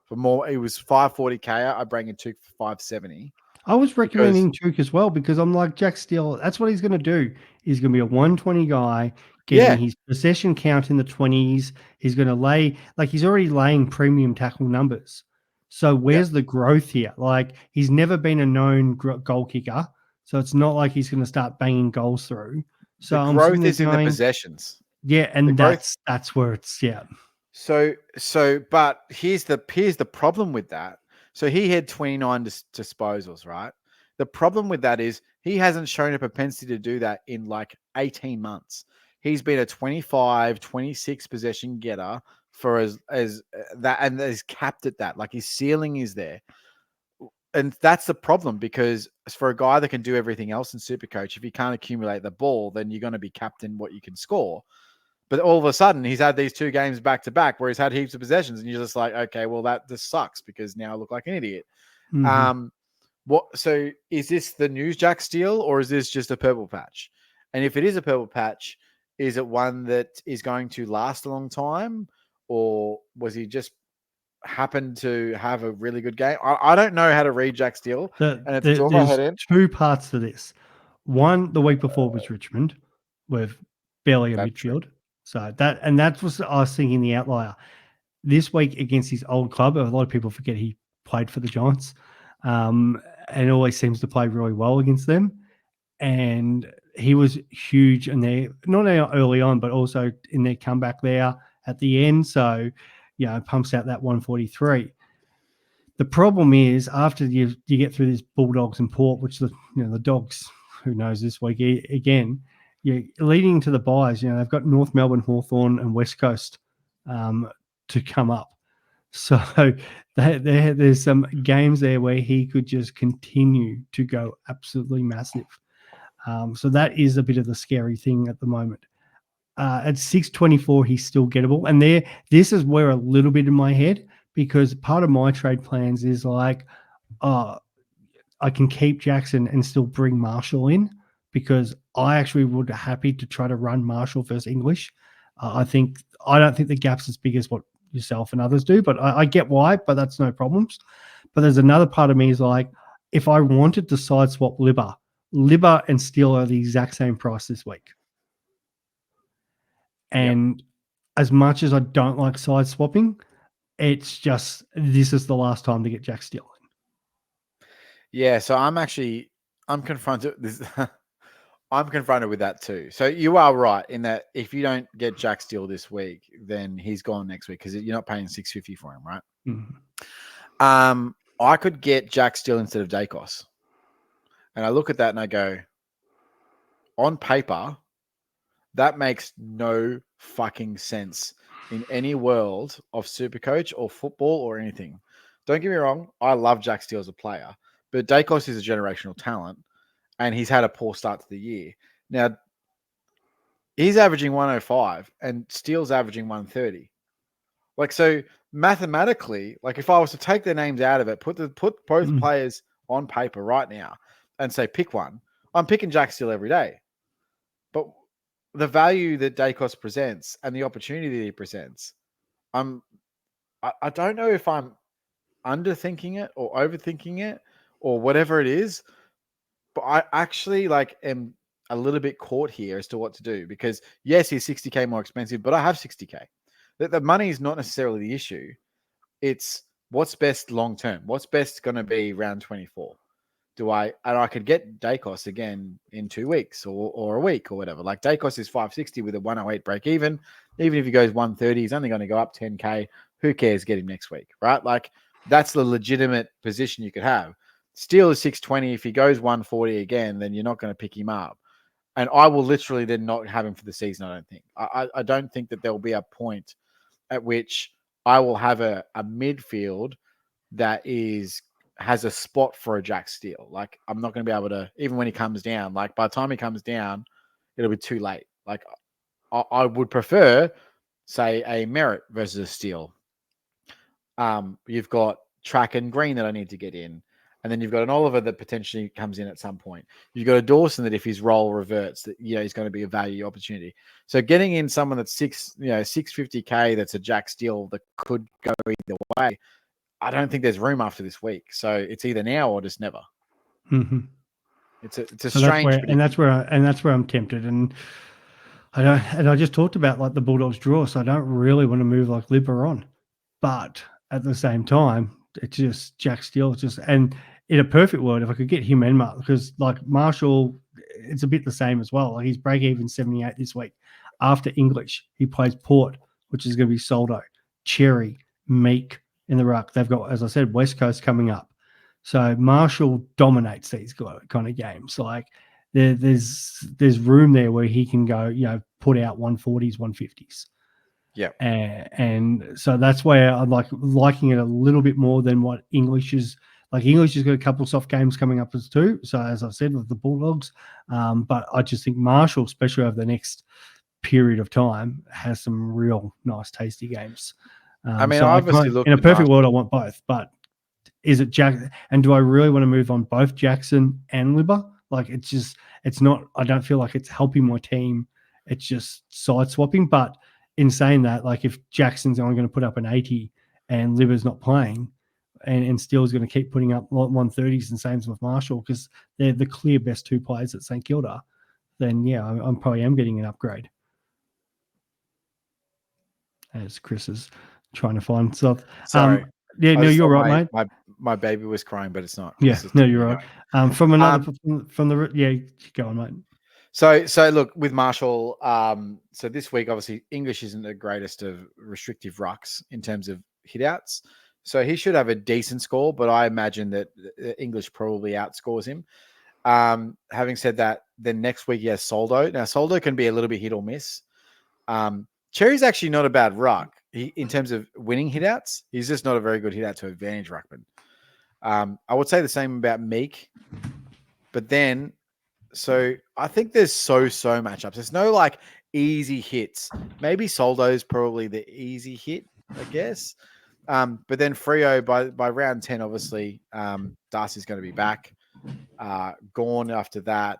A: It was 540k. I bring in Tuke for 570.
B: I was recommending Tuke as well because I'm like, Jack Steele, that's what he's going to do. He's going to be a 120 guy, getting his possession count in the 20s. He's going to he's already laying premium tackle numbers. So where's the growth here? Like, he's never been a known goal kicker. So it's not like he's going to start banging goals through. So
A: the growth is in the possessions.
B: Yeah, and that's where it's
A: So, but here's the problem with that. So he had 29 disposals, right? The problem with that is he hasn't shown a propensity to do that in like 18 months. He's been a 25, 26 possession getter for as that, and is capped at that. Like his ceiling is there. And that's the problem, because for a guy that can do everything else in Supercoach, if you can't accumulate the ball, then you're going to be capped in what you can score. But all of a sudden, he's had these 2 games back to back where he's had heaps of possessions, and you're just like, okay, well, that just sucks because now I look like an idiot. So is this the new Jack Steele, or is this just a purple patch? And if it is a purple patch, is it one that is going to last a long time, or was he just happened to have a really good game? I don't know how to read Jack Steele.
B: There's 2 parts to this. One, the week before was Richmond with barely a midfield. True. So that was, I was thinking, the outlier. This week against his old club, a lot of people forget he played for the Giants, and always seems to play really well against them. And he was huge, and they not early on, but also in their comeback there at the end. So, pumps out that 143. The problem is after you get through this Bulldogs and Port, which the Dogs, who knows, this week again, you're leading to the buys. They've got North Melbourne, Hawthorn, and West Coast to come up. So there's some games there where he could just continue to go absolutely massive. So that is a bit of the scary thing at the moment. At 624, he's still gettable. And this is where a little bit in my head, because part of my trade plans is like, I can keep Jackson and still bring Marshall in, because I actually would happy to try to run Marshall versus English. I don't think the gap's as big as what yourself and others do, but I get why, but that's no problems. But there's another part of me is like, if I wanted to side swap Libba and Steele are the exact same price this week. And as much as I don't like side swapping, it's just this is the last time to get Jack Steele in.
A: Yeah, so I'm confronted this I'm confronted with that too. So you are right in that if you don't get Jack Steele this week, then he's gone next week because you're not paying $650 for him, right?
B: Mm-hmm.
A: I could get Jack Steele instead of Dacos. And I look at that and I go, on paper, that makes no fucking sense in any world of Supercoach or football or anything. Don't get me wrong, I love Jack Steele as a player, but Dacos is a generational talent and he's had a poor start to the year. Now, he's averaging 105 and Steele's averaging 130. Like, so mathematically, like if I was to take their names out of it, put both players on paper right now and say pick one, I'm picking Jack Steele every day. But the value that Dacos presents and the opportunity that he presents, I don't know if I'm underthinking it or overthinking it or whatever it is, but I actually am a little bit caught here as to what to do because yes, he's 60K more expensive, but I have 60K. The money is not necessarily the issue. It's what's best long term. What's best going to be round 24. I could get Dacos again in 2 weeks or a week or whatever. Like Dacos is 560 with a 108 break even. Even if he goes 130, he's only going to go up 10K. Who cares? Get him next week, right? Like that's the legitimate position you could have. Steele is 620. If he goes 140 again, then you're not going to pick him up. And I will literally then not have him for the season, I don't think. I don't think that there will be a point at which I will have a midfield that has a spot for a Jack Steele. Like I'm not going to be able to, even when he comes down, like by the time he comes down, it'll be too late. Like I would prefer, say, a Merritt versus a Steele. You've got Track and Green that I need to get in. And then you've got an Oliver that potentially comes in at some point. You've got a Dawson that if his role reverts, that he's going to be a value opportunity. So getting in someone that's 650K that's a Jack Steele that could go either way, I don't think there's room after this week. So it's either now or just never.
B: Mm-hmm.
A: It's a strange,
B: that's where I'm tempted, and I just talked about like the Bulldogs draw, so I don't really want to move like Libba on, but at the same time, it's just Jack Steele. And in a perfect world, if I could get him and Mark, because like Marshall, it's a bit the same as well. Like he's break even 78 this week. After English, he plays Port, which is going to be Soldo, Cherry, Meek in the ruck. They've got, as I said, West Coast coming up. So Marshall dominates these kind of games. Like there's room there where he can go, put out 140s, 150s.
A: Yeah.
B: And so that's where I'm liking it a little bit more than what English is. Like English has got a couple of soft games coming up as too. So as I said, with the Bulldogs, but I just think Marshall, especially over the next period of time, has some real nice, tasty games.
A: I mean, so obviously,
B: in a perfect world, I want both. But is it Jack? And do I really want to move on both Jackson and Libba? Like it's not. I don't feel like it's helping my team. It's just side swapping. But in saying that, like if Jackson's only going to put up an 80 and Libba's not playing, and Steele's going to keep putting up 130s and same with Marshall because they're the clear best two players at St Kilda, then yeah, I'm probably getting an upgrade. As Chris is trying to find stuff.
A: Sorry.
B: You're right,
A: mate. My baby was crying, but it's not.
B: Yeah, no, you're right. From go on, mate.
A: So look, with Marshall, so this week, obviously, English isn't the greatest of restrictive rucks in terms of hitouts. So he should have a decent score, but I imagine that English probably outscores him. Having said that, then next week he has Soldo. Now, Soldo can be a little bit hit or miss. Cherry's actually not a bad ruck in terms of winning hitouts. He's just not a very good hitout to advantage ruckman. I would say the same about Meek, but then, so I think there's so matchups. There's no like easy hits. Maybe Soldo's probably the easy hit, I guess. But then Freo by round 10, obviously, Darcy's going to be back. Gawn after that.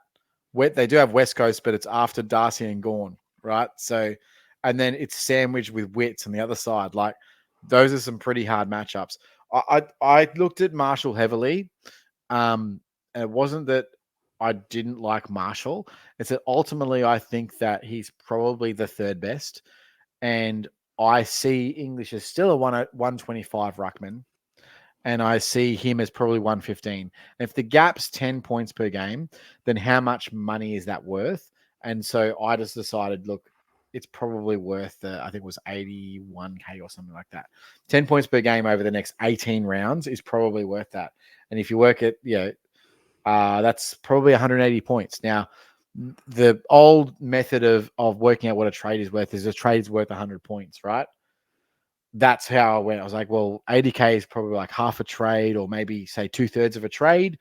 A: They do have West Coast, but it's after Darcy and Gawn, right? So, and then it's sandwiched with Wits on the other side. Like, those are some pretty hard matchups. I looked at Marshall heavily. And it wasn't that I didn't like Marshall. It's that ultimately I think that he's probably the third best. And I see English as still a 125 ruckman. And I see him as probably 115. If the gap's 10 points per game, then how much money is that worth? And so I just decided, look, it's probably worth, I think it was 81K or something like that. 10 points per game over the next 18 rounds is probably worth that. And if you work it, that's probably 180 points. Now, the old method of working out what a trade is worth is a trade's worth 100 points, right? That's how I went. I was like, well, 80K is probably like half a trade, or maybe say 2/3 of a trade.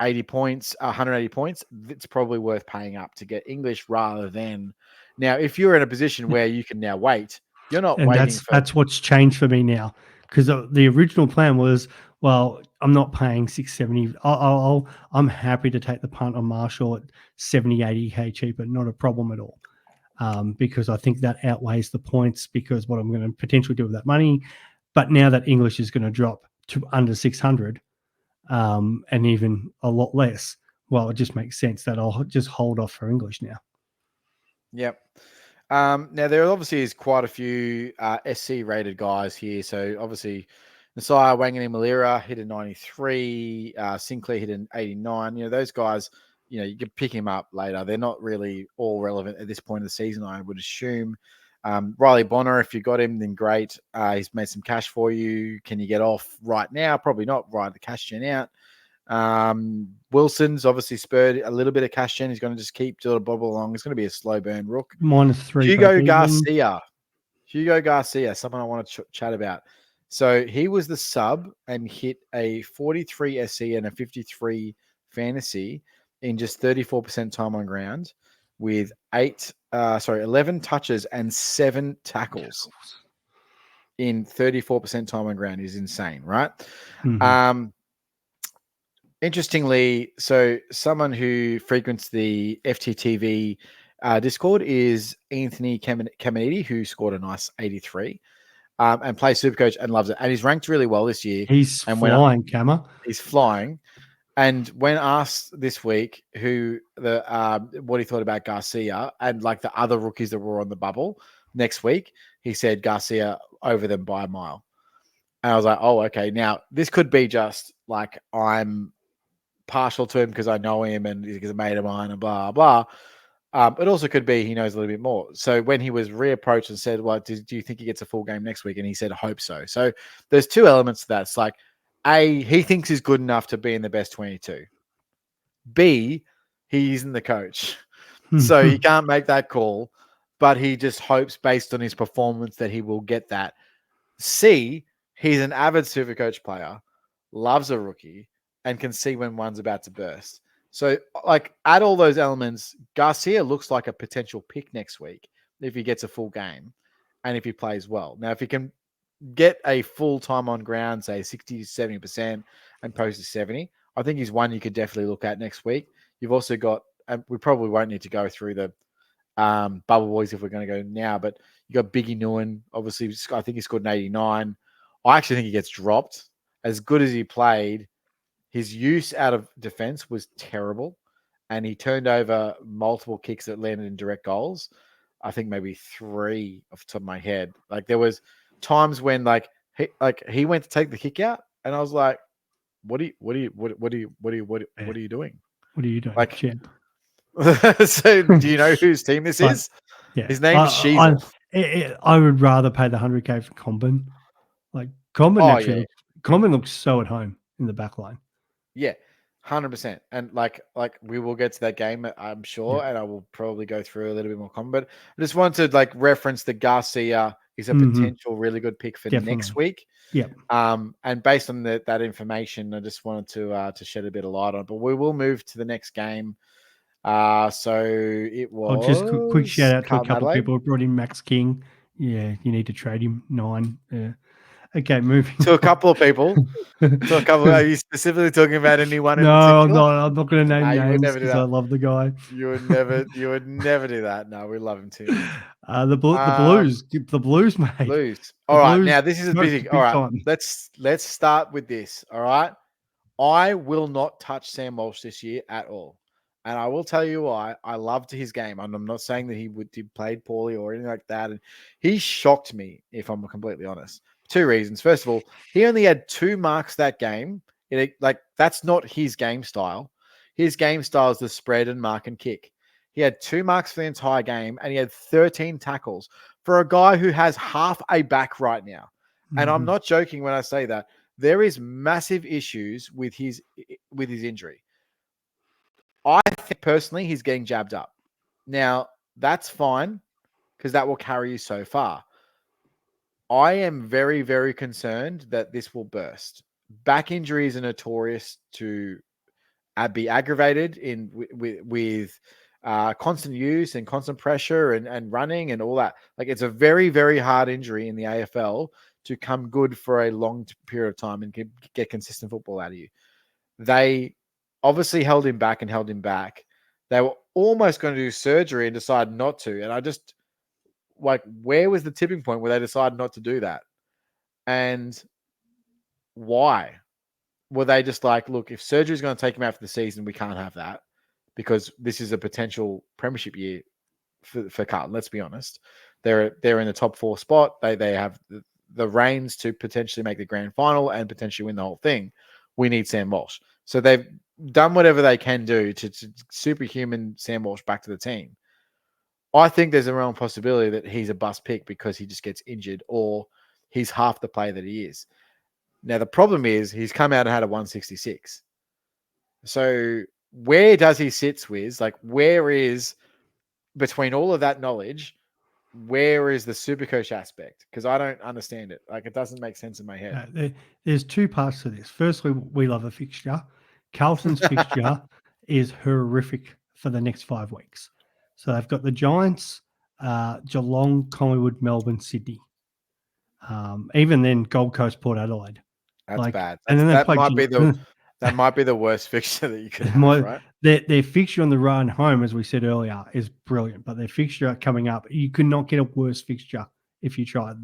A: 80 points, 180 points. It's probably worth paying up to get English rather than now. If you're in a position where you can now wait, you're not
B: and
A: waiting
B: that's what's changed for me now, because the original plan was, well, I'm not paying 670. I'm happy to take the punt on Marshall at 70, 80K cheaper, not a problem at all. Because I think that outweighs the points, because what I'm going to potentially do with that money. But now that English is going to drop to under 600, and even a lot less, well, it just makes sense that I'll just hold off for English now.
A: Yep. Now, there obviously is quite a few SC rated guys here. So obviously, Nasiah, Wangani Malira hit a 93, Sinclair hit an 89. Those guys, you can pick him up later. They're not really all relevant at this point of the season, I would assume. Riley Bonner, if you got him, then great. He's made some cash for you. Can you get off right now? Probably not. Ride the cash gen out. Wilson's obviously spurred a little bit of cash gen. He's going to just keep doing a bobble along. It's going to be a slow burn rook.
B: -3.
A: Hugo Garcia, someone I want to chat about. So he was the sub and hit a 43 SC and a 53 fantasy in just 34% time on ground with 11 touches and 7 tackles in 34% time on ground is insane, right?
B: Mm-hmm.
A: Interestingly, so someone who frequents the FTTV Discord is Anthony Caminiti, who scored a nice 83 and plays Supercoach and loves it. And he's ranked really well this year.
B: He's flying, Cammer.
A: He's flying. And when asked this week what he thought about Garcia and like the other rookies that were on the bubble next week, he said Garcia over them by a mile. And I was like, oh, okay. Now, this could be just like I'm partial to him because I know him and he's a mate of mine and blah, blah. It also could be he knows a little bit more. So when he was reapproached and said, well, do you think he gets a full game next week? And he said, hope so. So there's two elements to that. It's like, A, he thinks he's good enough to be in the best 22. B, he isn't the coach. So he can't make that call, but he just hopes based on his performance that he will get that. C, he's an avid Supercoach player, loves a rookie, and can see when one's about to burst. So, like, add all those elements. Garcia looks like a potential pick next week if he gets a full game and if he plays well. Now, if he can get a full time on ground, say 60 to 70% and post to 70, I think he's one you could definitely look at next week. You've also got, and we probably won't need to go through the Bubble Boys if we're going to go now, but you got Biggie Nguyen. Obviously, I think he scored an 89. I actually think he gets dropped. As good as he played, his use out of defense was terrible, and he turned over multiple kicks that landed in direct goals. I think maybe 3 off the top of my head. Like there was times when he went to take the kick out, and I was like, "What are you doing?
B: What are you doing,
A: like,
B: champ?"
A: So, do you know whose team this is?
B: Yeah,
A: his name's Sheasel.
B: I would rather pay the 100K for Comben. Like Comben, Comben looks so at home in the back line.
A: Yeah, 100%. And like we will get to that game, I'm sure, and I will probably go through a little bit more comment. But I just wanted to reference the Garcia is a potential really good pick for next week.
B: Yeah.
A: And based on that information, I just wanted to shed a bit of light on it. But we will move to the next game. So it was.
B: I'll just quick shout out to a couple of people who brought in Max King. Yeah, you need to trade him 9. Yeah. Okay, moving
A: to a
B: on.
A: couple of people. To a couple. Are you specifically talking about anyone in
B: No,
A: particular?
B: I'm not going to name
A: Nah, you would
B: names
A: never do
B: because I
A: that.
B: love the guy.
A: You would never do that. No, we love him too much.
B: The Blues, mate.
A: Blues.
B: The
A: All right,
B: Blues
A: now this is a
B: smoked
A: big. All
B: big
A: right,
B: time.
A: let's start with this. All right, I will not touch Sam Walsh this year at all, and I will tell you why. I loved his game, and I'm not saying that he played poorly or anything like that. And he shocked me, if I'm completely honest. Two reasons. First of all, he only had 2 marks that game. That's not his game style. His game style is the spread and mark and kick. He had 2 marks for the entire game, and he had 13 tackles for a guy who has half a back right now. And I'm not joking when I say that. There is massive issues with his injury. I think personally he's getting jabbed up. Now, that's fine because that will carry you so far. I am very, very concerned that this will burst. Back injuries are notorious to be aggravated with constant use and constant pressure and running and all that. Like, it's a very, very hard injury in the AFL to come good for a long period of time and get consistent football out of you. They obviously held him back. They were almost going to do surgery and decided not to. And I just, where was the tipping point where they decided not to do that? And why? Were they just like, look, if surgery is going to take him out for the season, we can't have that because this is a potential premiership year for Carlton. Let's be honest. They're in the top 4 spot. They have the reins to potentially make the grand final and potentially win the whole thing. We need Sam Walsh. So they've done whatever they can do to superhuman Sam Walsh back to the team. I think there's a real possibility that he's a bust pick because he just gets injured or he's half the player that he is. Now, the problem is he's come out and had a 166. So where does he sit, Swiz? Like, where is, between all of that knowledge, where is the Supercoach aspect? Because I don't understand it. Like, it doesn't make sense in my head.
B: There's 2 parts to this. Firstly, we love a fixture. Carlton's fixture is horrific for the next 5 weeks. So they've got the Giants, Geelong, Collingwood, Melbourne, Sydney. Even then, Gold Coast, Port Adelaide.
A: That's bad.
B: And then
A: that might be the worst fixture that you could have, right?
B: Their fixture on the run home, as we said earlier, is brilliant. But their fixture coming up, you could not get a worse fixture if you tried.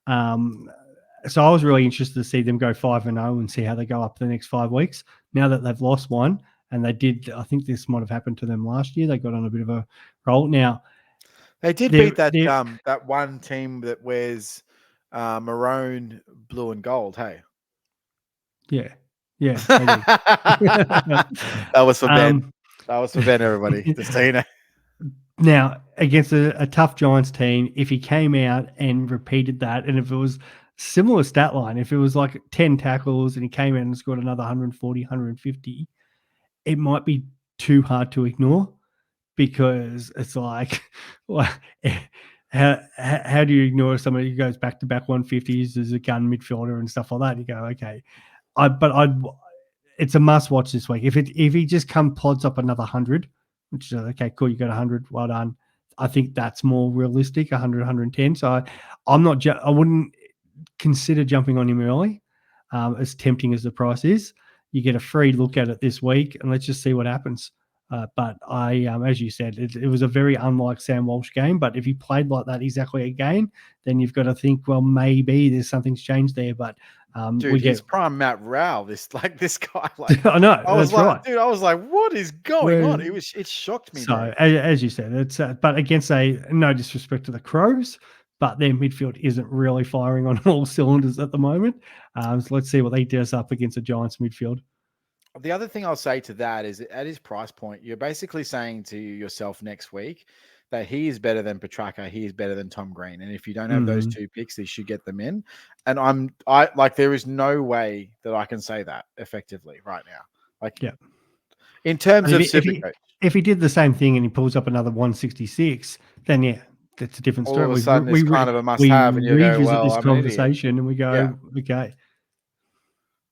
B: So I was really interested to see them go 5-0 and see how they go up the next 5 weeks. Now that they've lost one, and they did, I think this might have happened to them last year. They got on a bit of a roll. Now
A: they did beat that one team that wears maroon, blue, and gold. Hey,
B: yeah.
A: That was for Ben. That was for Ben, everybody. Just so you know.
B: Now, against a tough Giants team, if he came out and repeated that, and if it was similar stat line, if it was like 10 tackles and he came out and scored another 140, 150, it might be too hard to ignore because it's like, how do you ignore somebody who goes back-to-back 150s as a gun midfielder and stuff like that? You go, okay. It's a must-watch this week. If he just plods up another 100, which is okay, cool, you got 100, well done. I think that's more realistic, 100, 110. So I wouldn't consider jumping on him early, as tempting as the price is. You get a free look at it this week, and let's just see what happens. But as you said, it was a very unlike Sam Walsh game. But if he played like that exactly again, then you've got to think, well, maybe there's something's changed there. But
A: dude, he's prime Matt Rao. This guy. Like,
B: I know.
A: I was
B: that's right.
A: Dude, I was like, what is going on? It shocked me.
B: So
A: bro.
B: as you said, it's but against no disrespect to the Crows, but their midfield isn't really firing on all cylinders at the moment. So let's see what they do up against the Giants midfield.
A: The other thing I'll say to that is at his price point, you're basically saying to yourself next week that he is better than Petrarca, he is better than Tom Green. And if you don't have those 2 picks, you should get them in. And there is no way that I can say that effectively right now. Like,
B: yeah.
A: In terms of Supercoach.
B: If he did the same thing and he pulls up another 166, then yeah, that's a different story.
A: All of a sudden, it's kind of a must-have, and you go, "Well,
B: this
A: I'm
B: conversation," and we go, "Okay."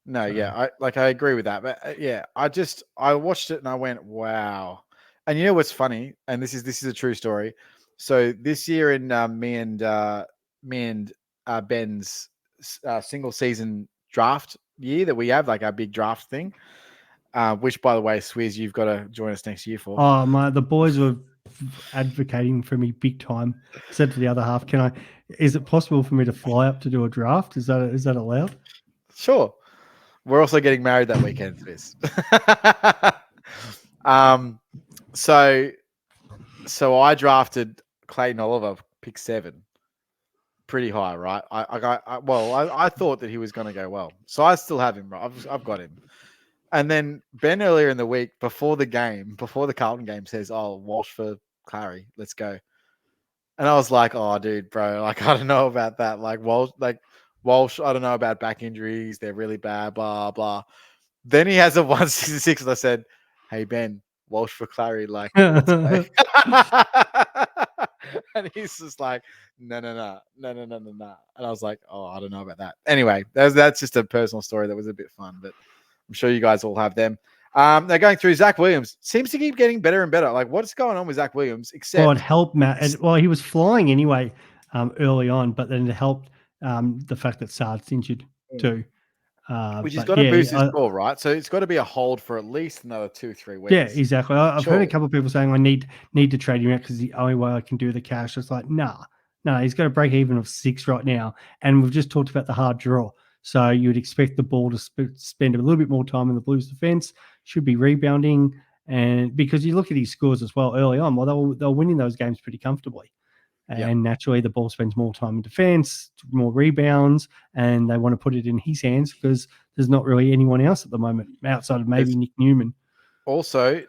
A: No, yeah, I agree with that, but I watched it and I went, "Wow!" And you know what's funny? And this is a true story. So this year in me and Ben's single season draft year that we have, like our big draft thing. Which, by the way, Swiz, you've got to join us next year for.
B: Oh, the boys were advocating for me big time. I said to the other half, is it possible for me to fly up to do a draft? Is that allowed?
A: Sure. We're also getting married that weekend, Swiz. So I drafted Clayton Oliver, pick 7. Pretty high, right? I thought that he was going to go well. So I still have him, right? I've got him. And then Ben earlier in the week, before the Carlton game, says, "Oh, Walsh for Clary, let's go." And I was like, "Oh, dude, bro, like I don't know about that. Like Walsh, I don't know about back injuries. They're really bad. Blah blah." Then he has a 166, and I said, "Hey Ben, Walsh for Clary, like let's go." And he's just like, no. And I was like, "Oh, I don't know about that." Anyway, that's just a personal story that was a bit fun, but I'm sure you guys all have them. They're going through Zach Williams. Seems to keep getting better and better. Like, what's going on with Zach Williams?
B: Well, it helped Matt. Well, he was flying anyway early on, but then it helped the fact that Sard's injured too.
A: Which has got to boost his score, right? So it's got to be a hold for at least another 2-3 weeks.
B: Yeah, exactly. I've heard a couple of people saying I need to trade him out because the only way I can do the cash. It's like, no, he's got a break even of 6 right now. And we've just talked about the hard draw. So you would expect the ball to spend a little bit more time in the Blues defense, should be rebounding. And because you look at his scores as well early on, well, they're winning those games pretty comfortably. And naturally, the ball spends more time in defense, more rebounds, and they want to put it in his hands because there's not really anyone else at the moment outside of maybe Nick Newman.
A: Also,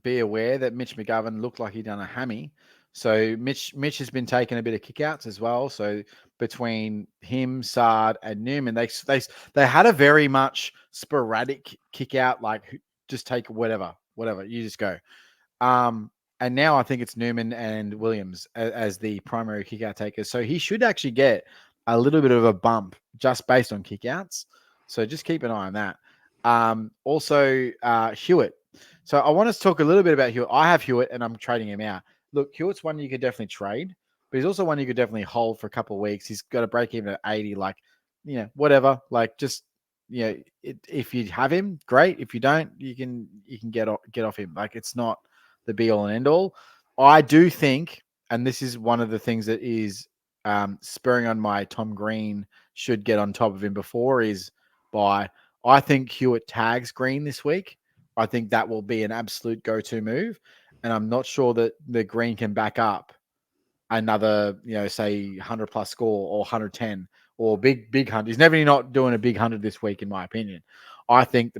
A: be aware that Mitch McGovern looked like he'd done a hammy. So Mitch has been taking a bit of kickouts as well. So between him, Sard, and Newman, they had a very much sporadic kick out, like just take whatever, you just go. And now I think it's Newman and Williams as the primary kick-out takers. So he should actually get a little bit of a bump just based on kick-outs. So just keep an eye on that. Also, Hewitt. So I want to talk a little bit about Hewitt. I have Hewitt and I'm trading him out. Look, Hewitt's one you could definitely trade, but he's also one you could definitely hold for a couple of weeks. He's got a break even at 80, like, whatever. Like just, if you have him, great. If you don't, you can get off him. Like it's not the be all and end all. I do think, and this is one of the things that is spurring on my Tom Green should get on top of him before I think Hewitt tags Green this week. I think that will be an absolute go-to move. And I'm not sure that the Green can back up another, say 100 plus score or 110 or big 100. He's never not doing a big 100 this week, in my opinion. I think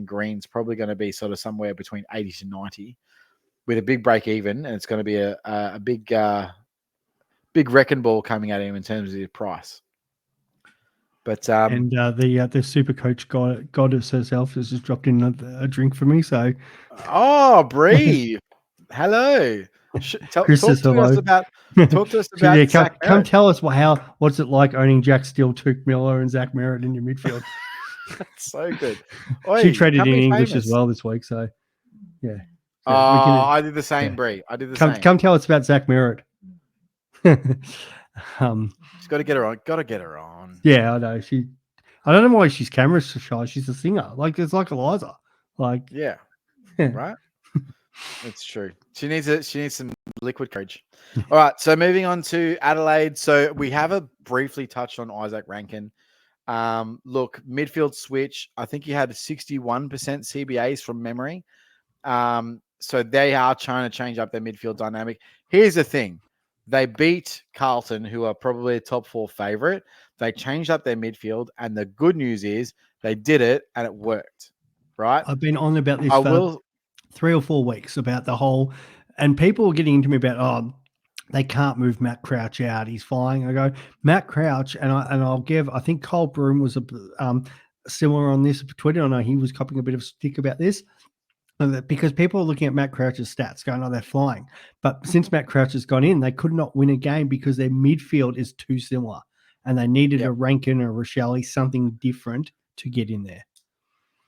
A: Green's probably going to be sort of somewhere between 80 to 90 with a big break even. And it's going to be a big wrecking ball coming at him in terms of his price. But
B: and the Supercoach goddess herself has just dropped in a drink for me. So,
A: Bree, hello. Talk to us about Zach
B: come tell us what's it like owning Jack Steele, Tuke Miller, and Zach Merritt in your midfield.
A: That's so good.
B: She traded in English as well this week, so yeah. So
A: I did the same, Bree. I did the same.
B: Come tell us about Zach Merritt.
A: She's got to get her on. Got to get her on.
B: Yeah, I know. I don't know why she's camera shy. She's a singer. Like it's like Eliza. Like
A: yeah. Right. It's true. She needs some liquid courage. All right. So moving on to Adelaide. So we have briefly touched on Isaac Rankin. Look, midfield switch. I think he had 61% CBAs from memory. So they are trying to change up their midfield dynamic. Here's the thing. They beat Carlton, who are probably a top 4 favorite. They changed up their midfield. And the good news is they did it and it worked. Right?
B: I've been on about this for 3 or 4 weeks about the whole, and people were getting into me about, they can't move Matt Crouch out. He's flying. I go, Matt Crouch, and I'll give, I think Cole Broom was similar on this Twitter. I know he was copying a bit of stick about this. Because people are looking at Matt Crouch's stats going, they're flying. But since Matt Crouch has gone in, they could not win a game because their midfield is too similar. And they needed a Rankin or a Rochelle, something different to get in there.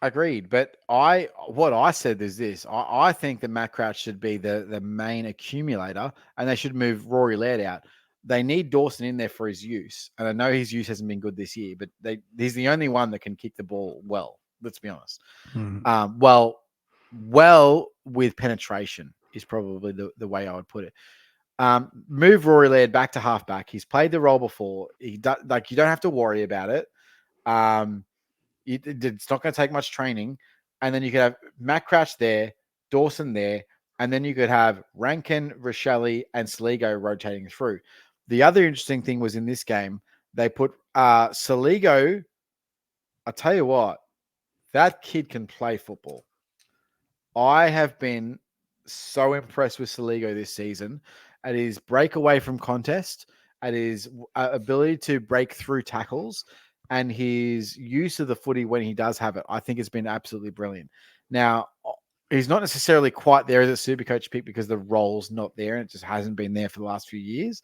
A: Agreed. But what I said is this. I think that Matt Crouch should be the main accumulator and they should move Rory Laird out. they need Dawson in there for his use. And I know his use hasn't been good this year, but he's the only one that can kick the ball well. Let's be honest. Well, with penetration is probably the way I would put it. Move Rory Laird back to halfback. He's played the role before. You don't have to worry about it. It's not going to take much training. And then you could have Matt Crouch there, Dawson there, and then you could have Rankin, Rochelle, and Saligo rotating through. The other interesting thing was in this game, they put Saligo. I'll tell you what, that kid can play football. I have been so impressed with Saligo this season at his breakaway from contest, at his ability to break through tackles, and his use of the footy when he does have it. I think it's been absolutely brilliant. Now, he's not necessarily quite there as a Supercoach pick because the role's not there and it just hasn't been there for the last few years.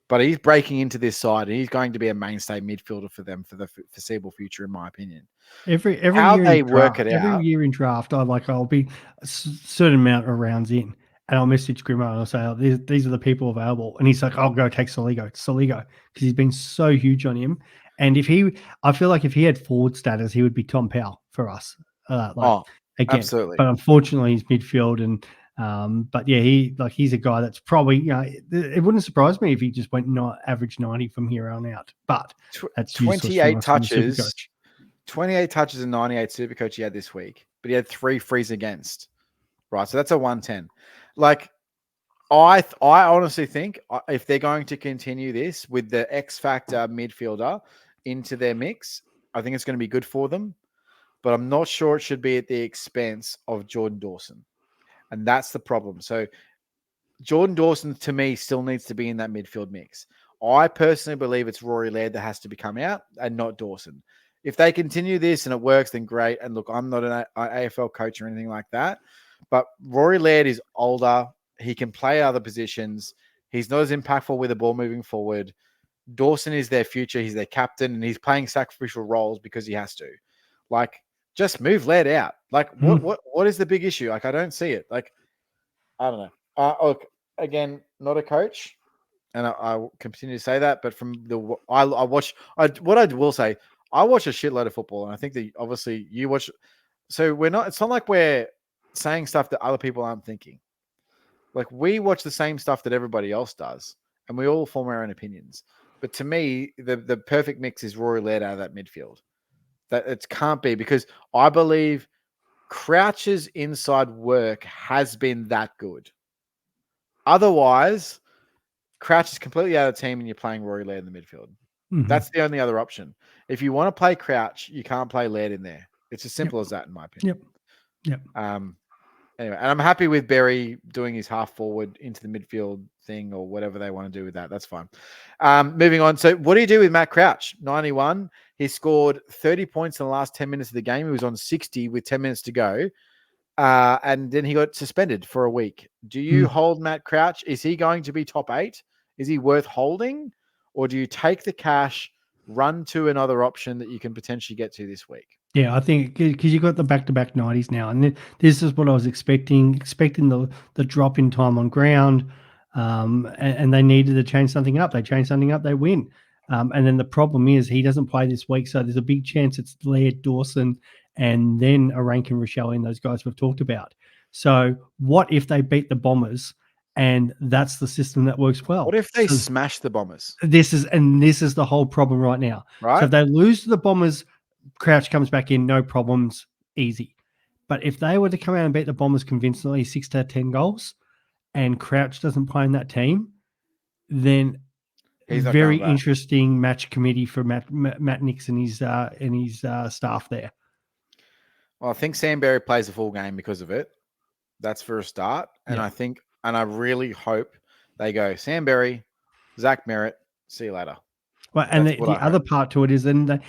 A: But he's breaking into this side and he's going to be a mainstay midfielder for them for the foreseeable future, in my opinion.
B: Every
A: How
B: year
A: they
B: in
A: work
B: draft,
A: it out.
B: every year in draft, I'll be a certain amount of rounds in, and I'll message Grimo and I'll say, oh, these are the people available, and he's like, I'll go take Saligo, because he's been so huge on him. And I feel like if he had forward status, he would be Tom Powell for us. Again,
A: absolutely.
B: But unfortunately, he's midfield, and but yeah, he's a guy that's probably, it wouldn't surprise me if he just went average 90 from here on out. But that's
A: 28 touches. 28 touches and 98 Supercoach he had this week, but he had 3 frees against. Right, so that's a 110. Like, I honestly think if they're going to continue this with the X factor midfielder into their mix, I think it's going to be good for them. But I'm not sure it should be at the expense of Jordan Dawson, and that's the problem. So Jordan Dawson, to me, still needs to be in that midfield mix. I personally believe it's Rory Laird that has to come out and not Dawson. If they continue this and it works, then great. And look, I'm not an AFL coach or anything like that, but Rory Laird is older. He can play other positions. He's not as impactful with the ball moving forward. Dawson is their future. He's their captain, and he's playing sacrificial roles because he has to. Like, just move Laird out. Like, what is the big issue? Like, I don't see it. Like, I don't know. Look, again, not a coach, and I will continue to say that. But from what I will say, I watch a shitload of football, and I think that obviously you watch. So it's not like we're saying stuff that other people aren't thinking. Like, we watch the same stuff that everybody else does, and we all form our own opinions. But to me, the perfect mix is Rory Laird out of that midfield. That it can't be, because I believe Crouch's inside work has been that good. Otherwise, Crouch is completely out of the team and you're playing Rory Laird in the midfield. Mm-hmm. That's the only other option. If you want to play Crouch, you can't play Laird in there. It's as simple as that, in my opinion.
B: Yep.
A: Anyway, and I'm happy with Berry doing his half forward into the midfield thing or whatever they want to do with that. That's fine. Moving on. So what do you do with Matt Crouch? 91. He scored 30 points in the last 10 minutes of the game. He was on 60 with 10 minutes to go. And then he got suspended for a week. Do you hold Matt Crouch? Is he going to be top 8? Is he worth holding? Or do you take the cash, run to another option that you can potentially get to this week?
B: Yeah, I think because you've got the back-to-back 90s now, and this is what I was expecting the drop in time on ground, and they needed to change something up. They change something up, they win. And then the problem is he doesn't play this week, so there's a big chance it's Laird, Dawson, and then a Rankin, Rochelle, and those guys we've talked about. So what if they beat the Bombers, and that's the system that works well?
A: What if they smash the Bombers?
B: This is the whole problem right now.
A: Right?
B: So if they lose to the Bombers, Crouch comes back in, no problems, easy. But if they were to come out and beat the Bombers convincingly, 6-10 goals, and Crouch doesn't play in that team, then very interesting match committee for Matt Nix and his staff there.
A: Well, I think Sam Berry plays a full game because of it. That's for a start. And I really hope they go Sam Berry, Zach Merritt, see you later.
B: Well, and the other part to it is then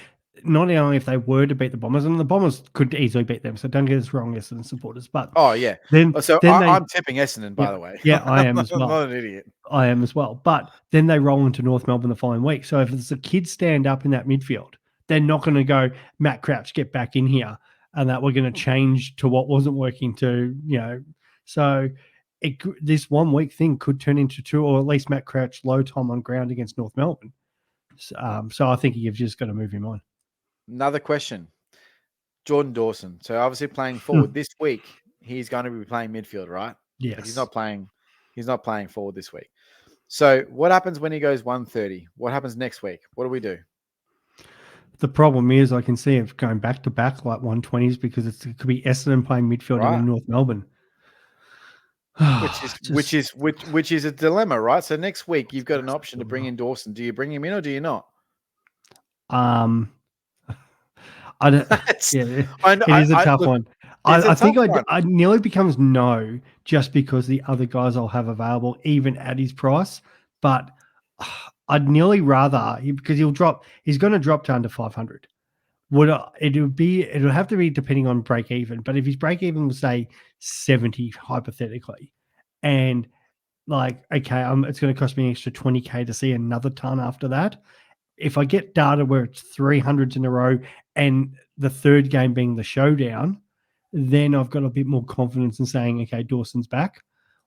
B: not only if they were to beat the Bombers, and the Bombers could easily beat them, so don't get us wrong, Essendon supporters. But
A: I'm tipping Essendon, by the way.
B: Yeah, I am as well.
A: I'm not an idiot.
B: I am as well. But then they roll into North Melbourne the following week. So if there's a kid stand up in that midfield, they're not going to go, Matt Crouch, get back in here, and that we're going to change to what wasn't working to, So this 1 week thing could turn into 2, or at least Matt Crouch low time on ground against North Melbourne. So I think you've just got to move him on.
A: Another question. Jordan Dawson. So obviously playing forward this week, he's going to be playing midfield, right?
B: Yes.
A: Like he's not playing forward this week. So what happens when he goes 130? What happens next week? What do we do?
B: The problem is I can see it going back to back like 120s because it could be Essendon playing midfield
A: Right.
B: in North Melbourne.
A: which is a dilemma, right? So next week you've got an option to bring in Dawson. Do you bring him in or do you not?
B: I don't. Yeah, it is a tough one. I think I nearly becomes no just because the other guys I'll have available, even at his price. But I'd nearly rather because he's going to drop to under 500. It would have to be depending on break even. But if his break even was say 70 hypothetically, and like okay, it's going to cost me an extra 20K to see another ton after that. If I get data where it's 300s in a row and the third game being the showdown, then I've got a bit more confidence in saying, okay, Dawson's back.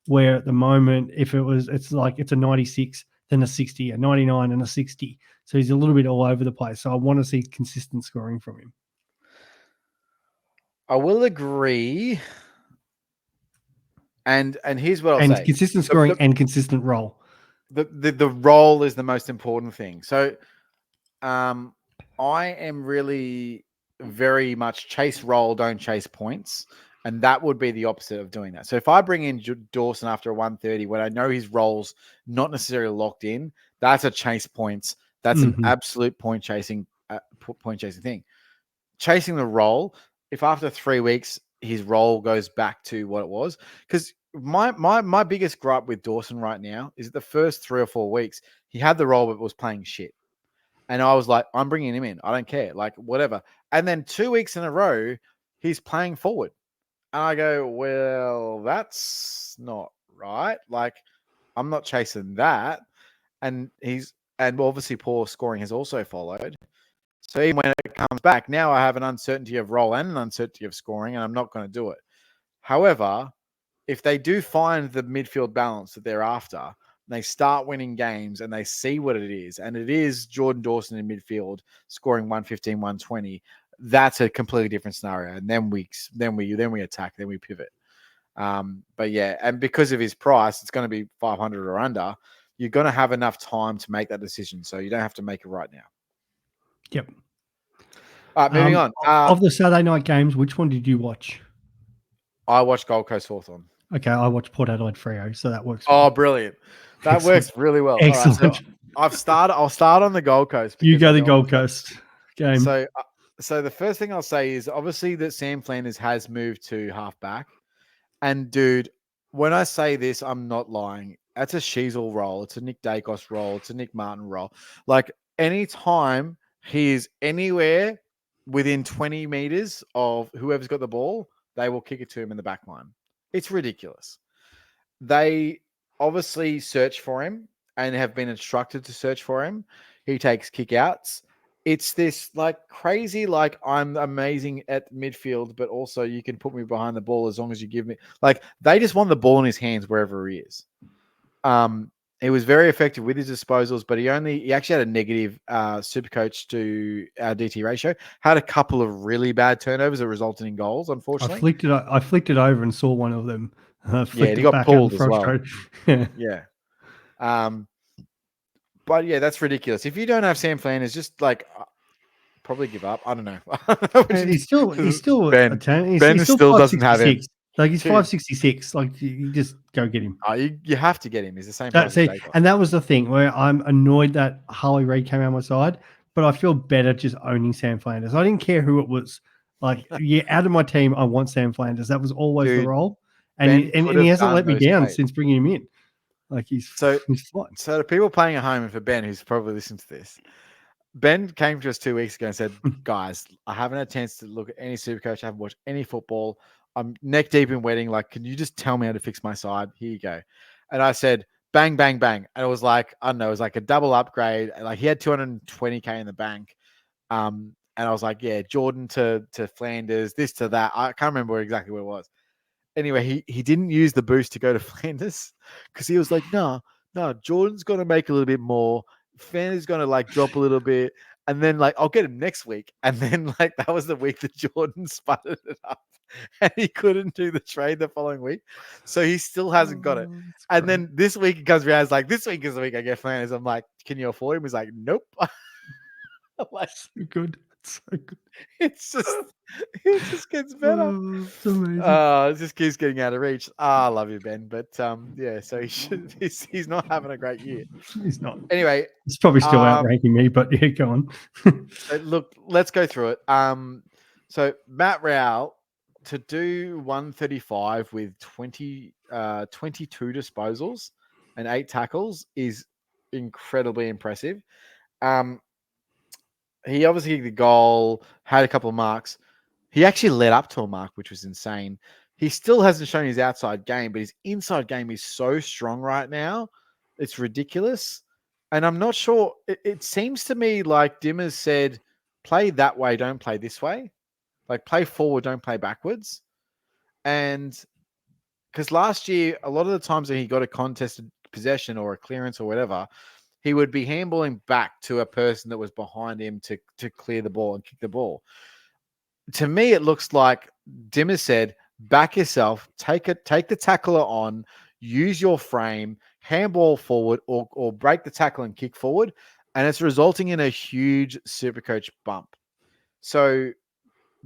B: Where at the moment, it's a 96, then a 60, a 99 and a 60. So he's a little bit all over the place. So I want to see consistent scoring from him.
A: I will agree. And here's what I'll say.
B: Consistent scoring and consistent role.
A: The role is the most important thing. So I am really very much chase role, don't chase points. And that would be the opposite of doing that. So if I bring in Dawson after a 130, when I know his role's not necessarily locked in, that's a chase points. That's an absolute point chasing thing. Chasing the role, if after 3 weeks his role goes back to what it was, because my biggest gripe with Dawson right now is the first 3 or 4 weeks he had the role but was playing shit. And I was like, I'm bringing him in. I don't care. Like, whatever. And then 2 weeks in a row, he's playing forward. And I go, well, that's not right. Like, I'm not chasing that. And obviously poor scoring has also followed. So even when it comes back, now I have an uncertainty of role and an uncertainty of scoring, and I'm not going to do it. However, if they do find the midfield balance that they're after, they start winning games and they see what it is, and it is Jordan Dawson in midfield scoring 115, 120. That's a completely different scenario. And then we attack, then we pivot. But yeah, and because of his price, it's going to be 500 or under. You're going to have enough time to make that decision, so you don't have to make it right now.
B: Yep.
A: All right, moving on.
B: Of the Saturday night games, which one did you watch?
A: I watched Gold Coast Hawthorn.
B: Okay, I watched Port Adelaide Freo, so that works.
A: Oh, brilliant. That works really well.
B: Excellent.
A: All right, so I'll start on the Gold Coast.
B: You go the Gold Coast game.
A: So the first thing I'll say is obviously that Sam Flanders has moved to halfback. And dude, when I say this, I'm not lying. That's a Sheasel role. It's a Nick Dacos role. It's a Nick Martin role. Like anytime he is anywhere within 20 meters of whoever's got the ball, they will kick it to him in the back line. It's ridiculous. They obviously search for him and have been instructed to search for him. He takes kickouts. It's this like crazy, like I'm amazing at midfield, but also you can put me behind the ball as long as you give me. Like they just want the ball in his hands wherever he is. He was very effective with his disposals, but he actually had a negative Supercoach to DT ratio. Had a couple of really bad turnovers that resulted in goals, unfortunately.
B: I flicked it over and saw one of them.
A: He got pulled as well. Yeah. But yeah, that's ridiculous. If you don't have Sam Flanders, just like probably give up. I don't know.
B: he's still
A: Ben still doesn't have him.
B: Like he's 566. Like you just go get him.
A: You have to get him. He's the same.
B: And that was the thing where I'm annoyed that Harley Reid came out my side, but I feel better just owning Sam Flanders. I didn't care who it was. Like, out of my team, I want Sam Flanders. That was always the role, and he hasn't let me down since bringing him in. Like he's fine.
A: So the people playing at home, and for Ben, who's probably listened to this, Ben came to us 2 weeks ago and said, "Guys, I haven't had a chance to look at any Supercoach. I haven't watched any football. I'm neck deep in wedding. Like, can you just tell me how to fix my side? Here you go." And I said, "Bang, bang, bang!" And it was like, I don't know, it was like a double upgrade. Like he had 220K in the bank. And I was like, yeah, Jordan to Flanders, this to that. I can't remember exactly where it was. Anyway, he didn't use the boost to go to Flanders because he was like, no, Jordan's going to make a little bit more. Flanders going to like drop a little bit. And then like, I'll get him next week. And then like, that was the week that Jordan sputtered it up and he couldn't do the trade the following week. So he still hasn't got it. And then this week he comes around, it's like, this week is the week I get Flanders. I'm like, can you afford him? He's like, nope. I'm like,
B: so good. It's so good.
A: it just gets better.
B: It's amazing.
A: It just keeps getting out of reach. I love you, Ben. But yeah, so he's not having a great year.
B: He's not.
A: Anyway,
B: it's probably still outranking me, but yeah, go on.
A: Look, let's go through it. So Matt Rowell to do 135 with 22 disposals and 8 tackles is incredibly impressive. He obviously kicked the goal, had a couple of marks. He actually led up to a mark, which was insane. He still hasn't shown his outside game, but his inside game is so strong right now. It's ridiculous. And I'm not sure. It seems to me like Dimmers said, play that way, don't play this way. Like play forward, don't play backwards. And because last year, a lot of the times that he got a contested possession or a clearance or whatever, he would be handballing back to a person that was behind him to clear the ball and kick the ball. To me, it looks like Dimmer said, back yourself, take the tackler on, use your frame, handball forward or break the tackle and kick forward. And it's resulting in a huge Supercoach bump. So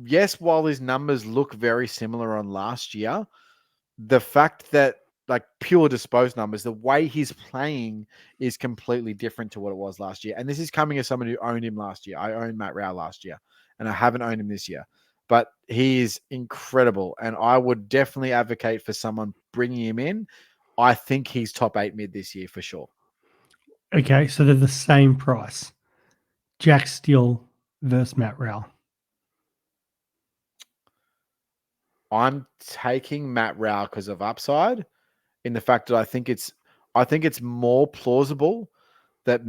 A: yes, while his numbers look very similar on last year, the fact that like pure disposed numbers, the way he's playing is completely different to what it was last year. And this is coming as someone who owned him last year. I owned Matt Rowell last year and I haven't owned him this year, but he is incredible. And I would definitely advocate for someone bringing him in. I think he's top 8 mid this year for sure.
B: Okay. So they're the same price. Jack Steele versus Matt Rowell.
A: I'm taking Matt Rowell because of upside, in the fact that I think it's more plausible that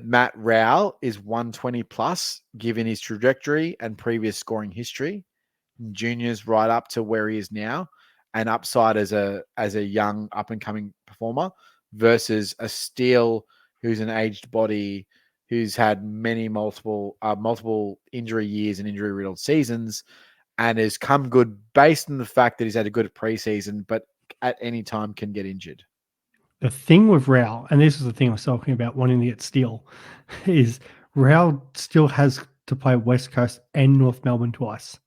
A: Matt Rowell is 120 plus given his trajectory and previous scoring history, juniors right up to where he is now, and upside as a young up and coming performer versus a Steele who's an aged body who's had multiple injury years and injury riddled seasons and has come good based on the fact that he's had a good preseason, but at any time can get injured.
B: The thing with Rowell, and this is the thing I was talking about wanting to get Steele, is Rowell still has to play West Coast and North Melbourne twice.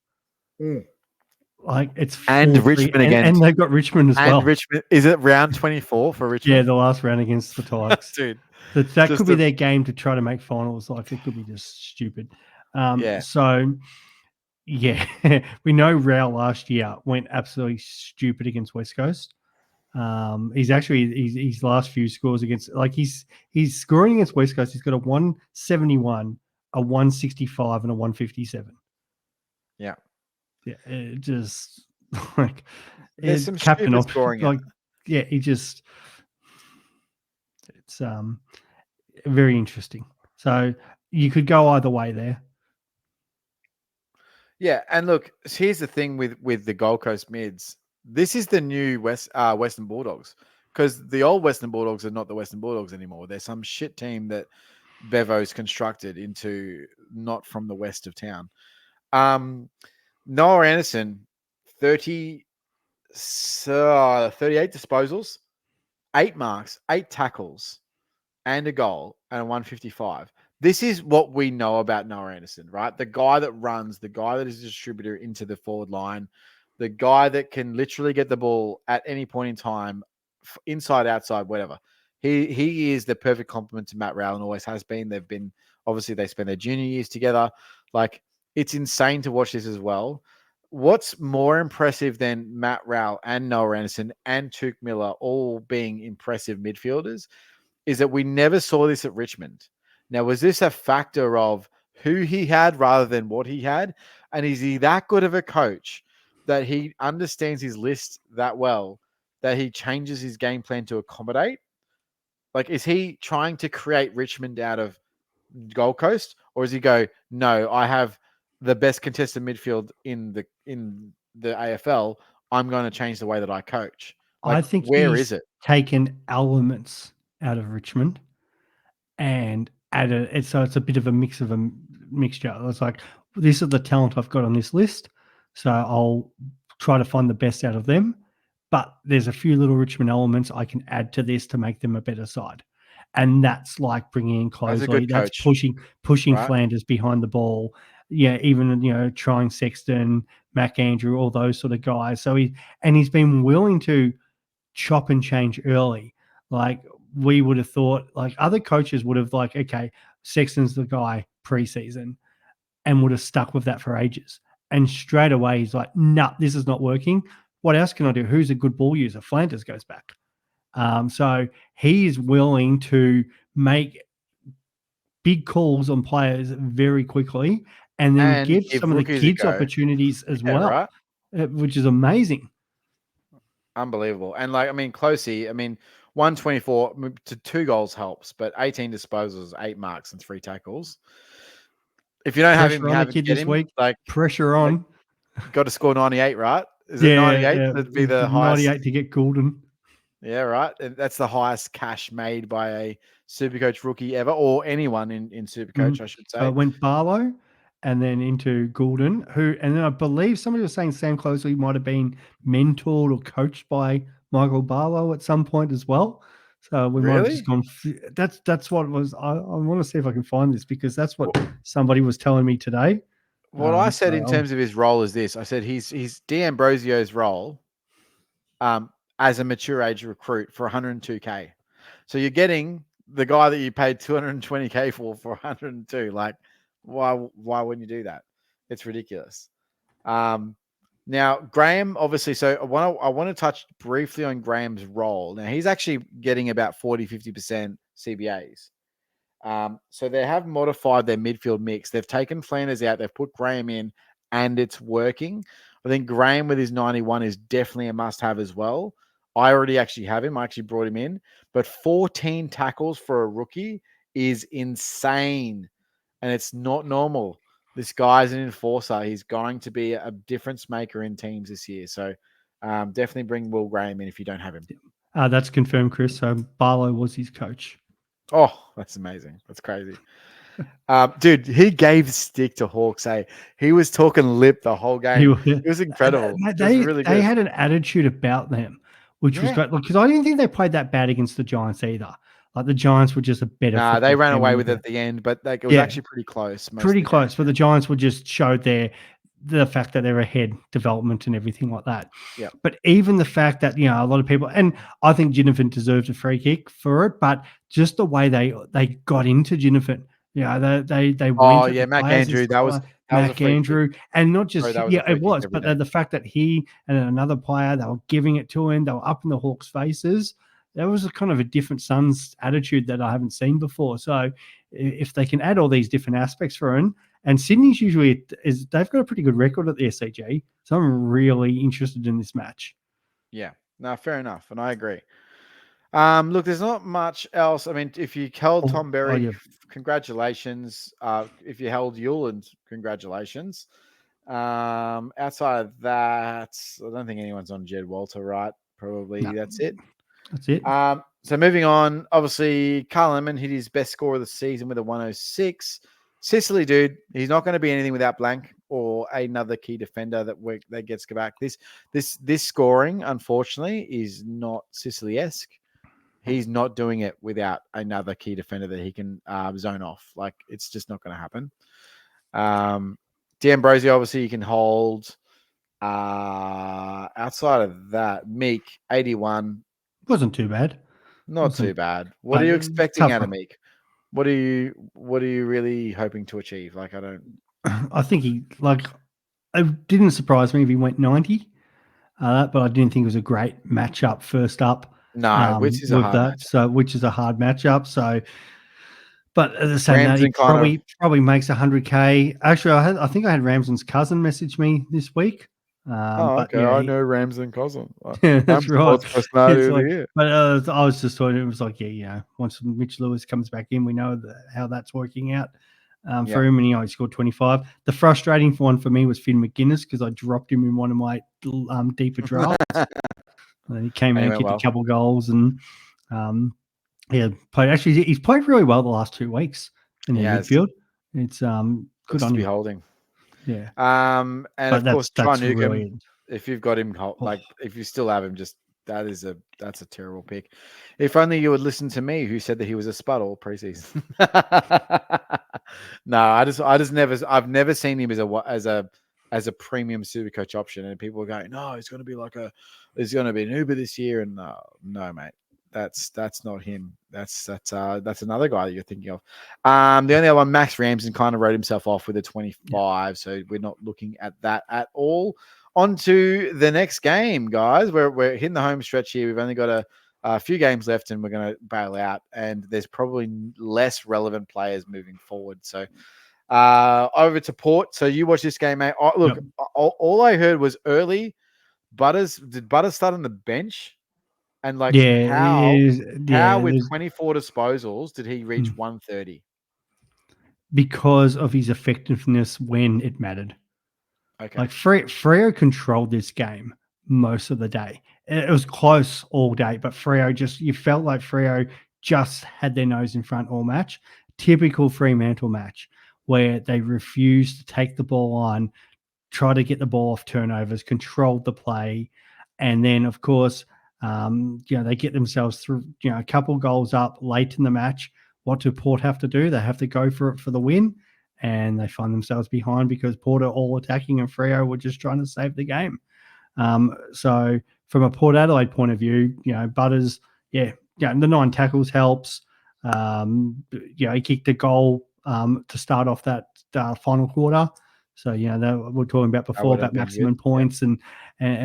B: Like it's
A: and Richmond again,
B: and they've got Richmond as well.
A: Richmond, is it round 24 for Richmond?
B: Yeah, the last round against the Tigers.
A: Dude,
B: that could be their game to try to make finals. Like it could be just stupid.
A: Yeah.
B: So yeah, we know Rowell last year went absolutely stupid against West Coast. He's actually his last few scores against, like he's scoring against West Coast. He's got a 171, a 165, and a 157.
A: Yeah,
B: it just like
A: there's some
B: captain
A: stupid scoring.
B: Like yeah, it's very interesting. So you could go either way there.
A: Yeah, and look, here's the thing with the Gold Coast mids. This is the new Western Bulldogs, because the old Western Bulldogs are not the Western Bulldogs anymore. They're some shit team that Bevo's constructed into not from the west of town. Noah Anderson, 38 disposals, 8 marks, 8 tackles, and a goal, and a 155. This is what we know about Noah Anderson, right? The guy that runs, the guy that is a distributor into the forward line, the guy that can literally get the ball at any point in time, inside, outside, whatever. He is the perfect complement to Matt Rowell and always has been. They've been, obviously, they spent their junior years together. Like, it's insane to watch this as well. What's more impressive than Matt Rowell and Noah Anderson and Tuke Miller all being impressive midfielders is that we never saw this at Richmond. Now, was this a factor of who he had rather than what he had? And is he that good of a coach that he understands his list that well that he changes his game plan to accommodate? Like, is he trying to create Richmond out of Gold Coast, or does he go, no, I have the best contested midfield in the AFL. I'm going to change the way that I coach.
B: I
A: Like,
B: think
A: where
B: he's
A: is it?
B: taken elements out of Richmond and added it, so it's a bit of a mixture. It's like, this is the talent I've got on this list, so I'll try to find the best out of them. But there's a few little Richmond elements I can add to this to make them a better side, and that's like bringing in
A: That's a good
B: Closeley. That's
A: coach,
B: pushing
A: right?
B: Flanders behind the ball. Yeah, even trying Sexton, Mac Andrew, all those sort of guys. So he's been willing to chop and change early. Like, we would have thought, like, other coaches would have, like, okay, Sexton's the guy preseason, and would have stuck with that for ages. And straight away he's like, nah, this is not working. What else can I do? Who's a good ball user? Flanders goes back. So he's willing to make big calls on players very quickly, and then
A: And
B: give
A: give
B: some of the
A: rookies a
B: kids
A: go.
B: opportunities as
A: Yeah,
B: well,
A: right?
B: which is amazing.
A: Unbelievable. And like, I mean, Closey, 124 to 2 goals helps, but 18 disposals, 8 marks, and 3 tackles. If you don't have him,
B: Pressure
A: you
B: on the
A: have to
B: kid
A: get
B: this
A: him.
B: week.
A: Like,
B: Pressure on.
A: got to score 98, right? Is it 98? That'd be the highest.
B: 98 to get Goulden.
A: Yeah, right. And that's the highest cash made by a Supercoach rookie ever, or anyone in Supercoach, I should say.
B: So it went Barlow and then into Goulden, and then I believe somebody was saying Sam Closeley might have been mentored or coached by Michael Barlow at some point as well. So we might have just gone. That's what it was. I want to see if I can find this, because that's what somebody was telling me today.
A: What I said in terms of his role is this. I said he's D'Ambrosio's role as a mature age recruit for 102K. So you're getting the guy that you paid 220K for 102. Like, why wouldn't you do that? It's ridiculous. Now, Graham, obviously, so I want to touch briefly on Graham's role. Now, he's actually getting about 40-50% CBAs. So they have modified their midfield mix. They've taken Flanders out. They've put Graham in, and it's working. I think Graham with his 91 is definitely a must-have as well. I already actually have him. I actually brought him in. But 14 tackles for a rookie is insane, and it's not normal. This guy's an enforcer. He's going to be a difference maker in teams this year. So definitely bring Will Graham in if you don't have him.
B: That's confirmed, Chris. So Barlow was his coach.
A: Oh, that's amazing. That's crazy. Dude, he gave stick to Hawks. He was talking lip the whole game. It was incredible.
B: They had an attitude about them, which was great. Because I didn't think they played that bad against the Giants either. Like, the Giants were just a better.
A: Nah, they ran away with it at the end, but it was actually pretty close.
B: Pretty close, but the Giants were just showed the fact that they're ahead, development and everything like that.
A: Yeah.
B: But even the fact that, a lot of people, and I think Jinnafin deserved a free kick for it, but just the way they got into Jinnafin. They went.
A: Oh yeah, Mac Andrew. That was
B: Mac Andrew, and not just it was, but
A: day.
B: The fact that he and another player, they were giving it to him. They were up in the Hawks' faces. That was a kind of a different Suns attitude that I haven't seen before. So if they can add all these different aspects for him, and Sydney's they've got a pretty good record at the SCG. So I'm really interested in this match.
A: Yeah, no, fair enough. And I agree. Look, there's not much else. I mean, if you held Tom Berry, congratulations. If you held Euland, congratulations. Outside of that, I don't think anyone's on Jed Walter, right? Probably that's it.
B: That's it.
A: So moving on, obviously, Carl Lemon hit his best score of the season with a 106. Sicily, dude, he's not going to be anything without Blank or another key defender that gets back. This scoring, unfortunately, is not Sicily-esque. He's not doing it without another key defender that he can zone off. Like, it's just not going to happen. D'Ambrosio, obviously, you can hold. Outside of that, Meek, 81.
B: Wasn't too bad.
A: Not too bad. What are you expecting out of Meek? What are you really hoping to achieve? Like,
B: I think it didn't surprise me if he went 90, but I didn't think it was a great matchup first up.
A: No, which is a hard matchup.
B: So which is a hard matchup. So, but at the same time, he probably makes 100K. Actually, I think I had Ramsden's cousin message me this week.
A: Okay. I know Ramsden cousin.
B: That's right.
A: But
B: I was just talking. It was like, once Mitch Lewis comes back in, we know how that's working out. for him, and he only scored 25. The frustrating one for me was Finn McGuinness because I dropped him in one of my deeper drafts. And then he came out and kicked a couple goals, and played. Actually, he's played really well the last 2 weeks in the midfield. It's good on
A: to be
B: him.
A: holding.
B: Yeah.
A: And
B: but
A: of course, Try Newcomb.
B: Really...
A: If you've got him, if you still have him, that's a terrible pick. If only you would listen to me, who said that he was a spud all preseason. No, I've never seen him as a premium Supercoach option, and people are going, no, he's going to be an Uber this year, and no, mate. That's not him. That's another guy that you're thinking of. The only other one, Max Ramsden, kind of wrote himself off with a 25, so we're not looking at that at all. On to the next game, guys. We're hitting the home stretch here. We've only got a few games left, and we're going to bail out. And there's probably less relevant players moving forward. So over to Port. So you watch this game, mate. Look, all I heard was early. Did Butters start on the bench? And how with 24 disposals did he reach 130?
B: Because of his effectiveness when it mattered.
A: Okay.
B: Like Freo controlled this game most of the day. It was close all day, but you felt like Freo just had their nose in front all match. Typical Fremantle match where they refused to take the ball on, try to get the ball off turnovers, controlled the play, and then of course, they get themselves through, a couple goals up late in the match. What do Port have to do? They have to go for it for the win, and they find themselves behind because Port are all attacking and Freo were just trying to save the game. So from a Port Adelaide point of view, Butters, the 9 tackles helps. He kicked a goal to start off that final quarter. So, we're talking about before about maximum points and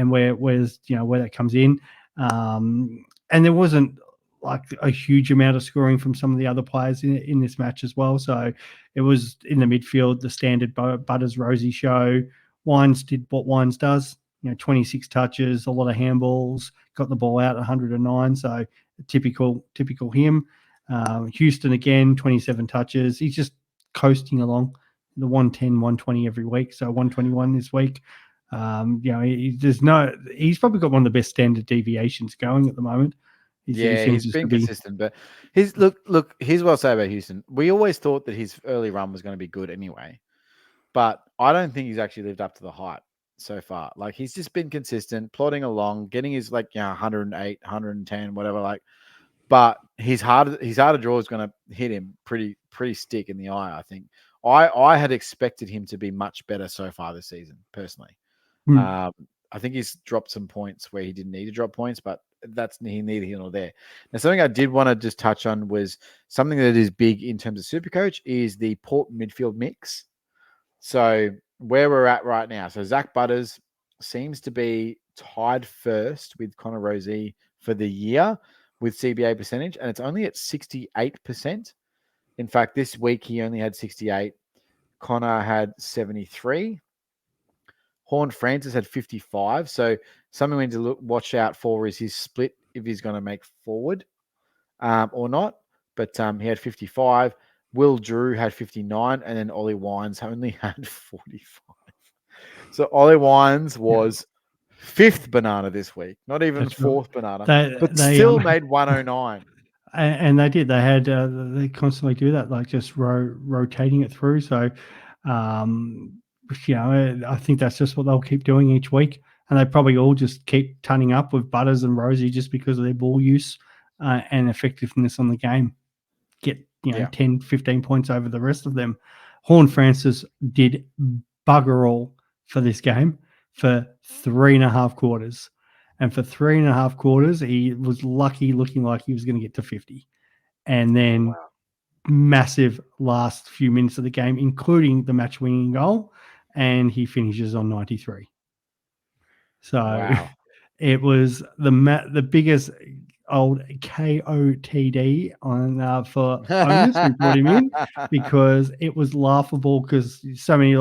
B: where that comes in. And there wasn't like a huge amount of scoring from some of the other players in this match as well. So it was in the midfield, the standard Butters Rosie show. Wines did what Wines does, 26 touches, a lot of handballs, got the ball out 109. So typical him. Houston again, 27 touches. He's just coasting along the 110, 120 every week. So 121 this week. He's probably got one of the best standard deviations going at the the
A: he's been consistent. But here's what I'll say about Houston. We always thought that his early run was going to be good anyway, but I don't think he's actually lived up to the hype so far. Like, he's just been consistent, plodding along, getting his 108, 110, whatever. But his harder draw is going to hit him pretty stick in the eye. I think I had expected him to be much better so far this season, personally. I think he's dropped some points where he didn't need to drop points, but that's neither here nor there. Now, something I did want to just touch on was something that is big in terms of Supercoach is the Port midfield mix. So where we're at right now. So Zach Butters seems to be tied first with Connor Rosie for the year with CBA percentage, and it's only at 68%. In fact, this week he only had 68. Connor had 73. Horn Francis had 55. So something we need to watch out for is his split, if he's going to make forward or not. But he had 55. Will Drew had 59. And then Ollie Wines only had 45. So Ollie Wines was fifth banana this week. Not even fourth banana. But still made 109.
B: And they did. They had they constantly do that, like just rotating it through. So I think that's just what they'll keep doing each week. And they probably all just keep turning up with Butters and Rosie just because of their ball use and effectiveness on the game. Get 10, 15 points over the rest of them. Horn Francis did bugger all for this game for 3.5 quarters. And for 3.5 quarters, he was lucky, looking like he was going to get to 50. And then massive last few minutes of the game, including the match-winning goal, and he finishes on 93. So it was the biggest old KOTD on for owners who brought him in, because it was laughable because so many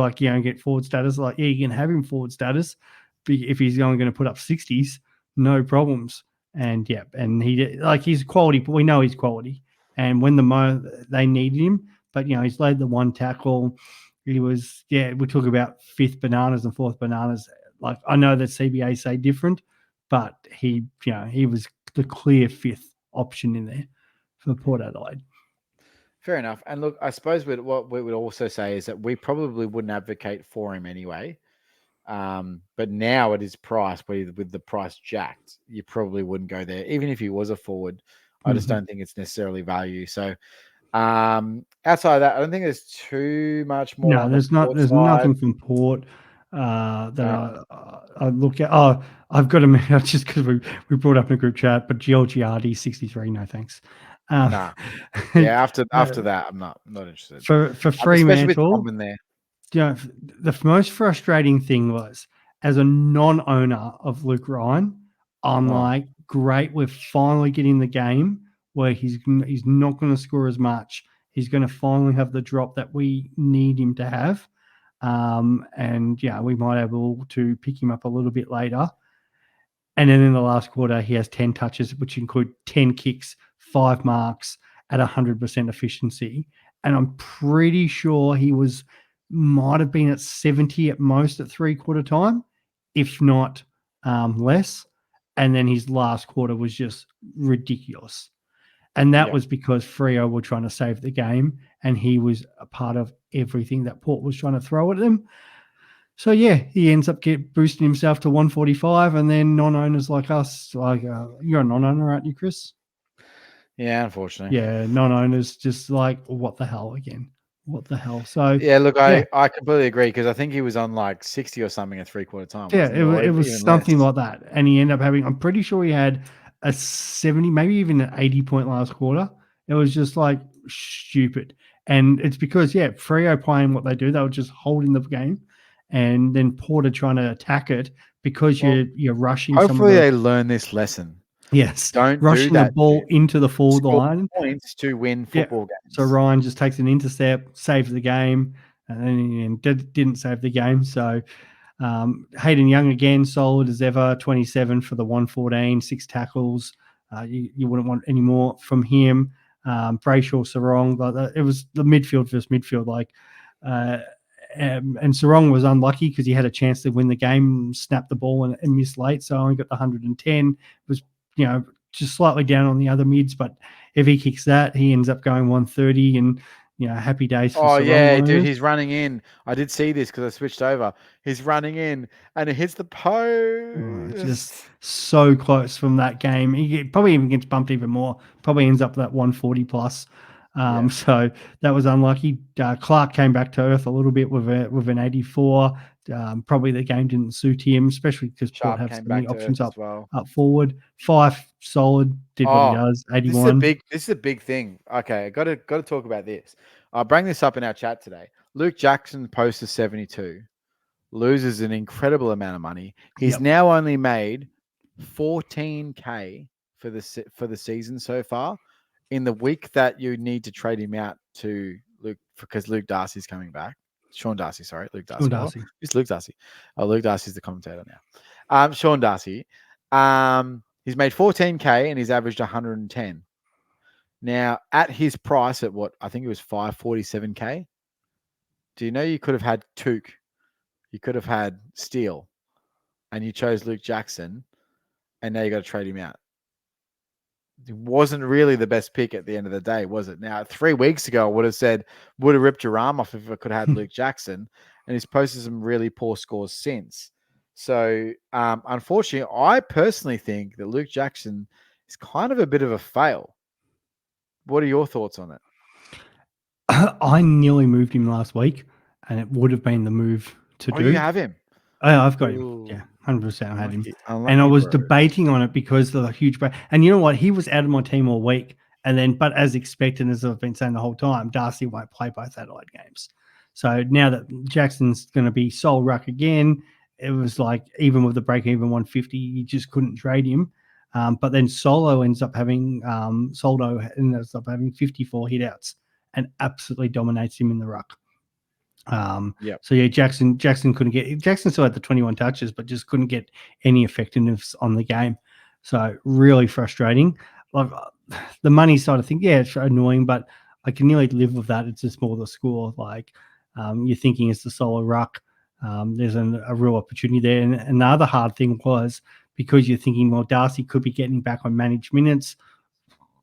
B: get forward status. You can have him forward status if he's only going to put up 60s, no problems. And and he did, he's quality, but we know he's quality. And when they needed him, but he's laid the one tackle. He was, we talk about fifth bananas and fourth bananas. Like, I know that CBA say different, but he was the clear fifth option in there for Port Adelaide.
A: Fair enough. And look, I suppose what we would also say is that we probably wouldn't advocate for him anyway. But now at his price, with the price jacked, you probably wouldn't go there, even if he was a forward. I just don't think it's necessarily value. So outside of that, I don't think there's too much more.
B: No, there's nothing from Port that I look at. Oh, I've got to just because we brought up in a group chat, but Giorgiardi 63, no thanks.
A: Nah. Yeah, after that, I'm not interested.
B: For Fremantle,
A: there.
B: The most frustrating thing was, as a non-owner of Luke Ryan, I'm like, great, we're finally getting the game where he's not going to score as much. He's going to finally have the drop that we need him to have. And we might be able to pick him up a little bit later. And then in the last quarter, he has 10 touches, which include 10 kicks, 5 marks at 100% efficiency. And I'm pretty sure he might have been at 70 at most at 3/4 time, if not less. And then his last quarter was just ridiculous. And that was because Freo were trying to save the game, and he was a part of everything that Port was trying to throw at them. So, he ends up boosting himself to 145, and then non-owners like us, you're a non-owner, aren't you, Chris?
A: Yeah, unfortunately.
B: Yeah, non-owners just like, what the hell again? What the hell? So
A: yeah, look, I completely agree, because I think he was on like 60 or something at 3/4 time.
B: Yeah, it was something like that, and he ended up having. I'm pretty sure he had a 70, maybe even an 80-point last quarter. It was just like stupid, and it's because Freo playing what they do, they were just holding the game, and then Porter trying to attack it because you're rushing.
A: Hopefully, they learn this lesson.
B: Yes,
A: don't
B: rushing
A: do that,
B: the ball into the forward line
A: points to win football games.
B: So Ryan just takes an intercept, saves the game, and then didn't save the game. So Hayden Young again, solid as ever, 27 for the 114, 6 tackles. You wouldn't want any more from him. Brayshaw, Sarong, it was the midfield versus midfield. And Sarong was unlucky because he had a chance to win the game, snapped the ball and missed late. So I only got the 110. It was just slightly down on the other mids, but if he kicks that, he ends up going 130 and happy days for Sarong.
A: Dude, he's running in. I did see this because I switched over. He's running in and it hits the post.
B: Just so close from that game. He probably even gets bumped even more. Probably ends up that 140 plus. So that was unlucky. Clark came back to earth a little bit with an 84. Probably the game didn't suit him, especially because Port have so many options up forward. 5 solid, did what he does. 81.
A: This is a big thing. Okay, I got to talk about this. I'll bring this up in our chat today. Luke Jackson posted 72, loses an incredible amount of money. He's now only made 14K for the season so far. In the week that you need to trade him out to Luke, because Luke Darcy's coming back. Sean Darcy, sorry, Luke Darcy. It's Luke Darcy. Oh, Luke Darcy's the commentator now. Sean Darcy. He's made 14K and he's averaged 110. Now, at his price at what I think it was 547K. Do you know you could have had Took, you could have had Steele, and you chose Luke Jackson, and now you got to trade him out. It wasn't really the best pick at the end of the day, was it? Now, 3 weeks ago, I would have ripped your arm off if I could have had Luke Jackson, and he's posted some really poor scores since. So, unfortunately, I personally think that Luke Jackson is kind of a bit of a fail. What are your thoughts on it?
B: I nearly moved him last week, and it would have been the move to do.
A: You have him?
B: Oh, I've got him. Yeah, 100% I had him. And I was debating on it because of the huge break. And you know what? He was out of my team all week. But as expected, as I've been saying the whole time, Darcy won't play both Adelaide games. So now that Jackson's going to be sole ruck again, it was like, even with the break-even 150, you just couldn't trade him. But then Soldo ends up having 54 hitouts and absolutely dominates him in the ruck. So Jackson couldn't get. Jackson still had the 21 touches, but just couldn't get any effectiveness on the game. So really frustrating. Like the money side of things, it's annoying, but I can nearly live with that. It's just more the score. Like you're thinking it's the solo ruck. There's a real opportunity there. And the other hard thing was because you're thinking, well, Darcy could be getting back on managed minutes.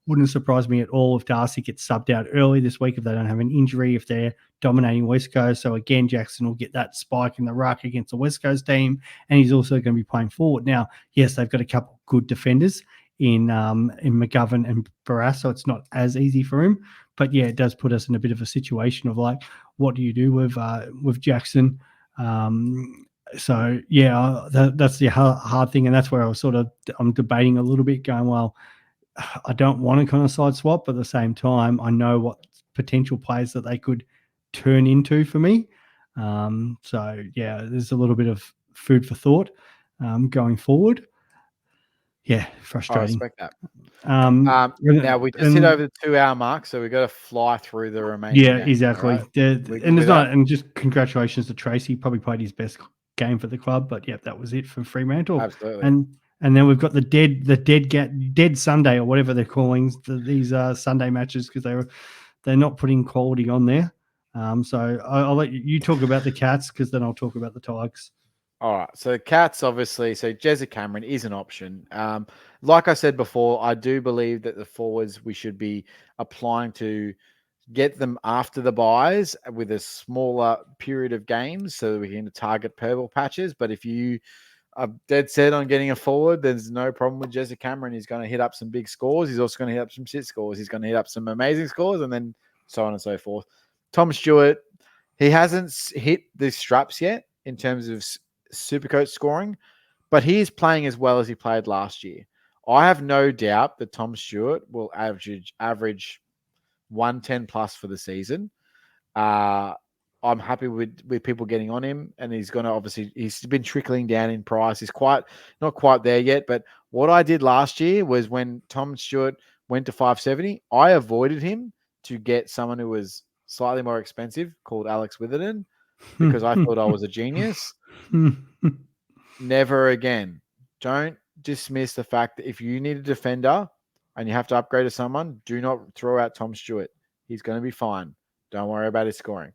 B: Wouldn't surprise me at all if Darcy gets subbed out early this week if they don't have an injury, if they're dominating West Coast. So again, Jackson will get that spike in the ruck against the West Coast team, and he's also going to be playing forward. Now, yes, they've got a couple good defenders in McGovern and Barras, so it's not as easy for him. But yeah, it does put us in a bit of a situation of like, what do you do with Jackson? So yeah, that's the hard thing, and that's where I'm debating a little bit, going, well, I don't want to kind of side swap, but at the same time, I know what potential players that they could turn into for me. So yeah, there's a little bit of food for thought going forward. Yeah, frustrating.
A: I respect that.
B: Now
A: we just hit over the 2-hour mark, so we've got to fly through the remaining.
B: Yeah,
A: games,
B: exactly.
A: right?
B: And just congratulations to Tracy. Probably played his best game for the club, but yeah, that was it for Fremantle.
A: Absolutely.
B: And then we've got the dead Sunday, or whatever they're calling these Sunday matches, because they're not putting quality on there. So I'll let you talk about the Cats, because then I'll talk about the Tigers.
A: All right. So Cats, obviously. So Jezza Cameron is an option. Like I said before, I do believe that the forwards we should be applying to get them after the buys with a smaller period of games, so that we can target purple patches. But if you are dead set on getting a forward, there's no problem with Jezza Cameron. He's going to hit up some big scores. He's also going to hit up some shit scores. He's going to hit up some amazing scores, and then so on and so forth. Tom Stewart, he hasn't hit the straps yet in terms of Supercoach scoring, but he is playing as well as he played last year. I have no doubt that Tom Stewart will average 110 plus for the season. I'm happy with people getting on him, and he's been trickling down in price. He's not quite there yet, but what I did last year was when Tom Stewart went to 570, I avoided him to get someone who was slightly more expensive called Alex Witherden, because I thought I was a genius. Never again. Don't dismiss the fact that if you need a defender and you have to upgrade to someone, do not throw out Tom Stewart. He's going to be fine. Don't worry about his scoring.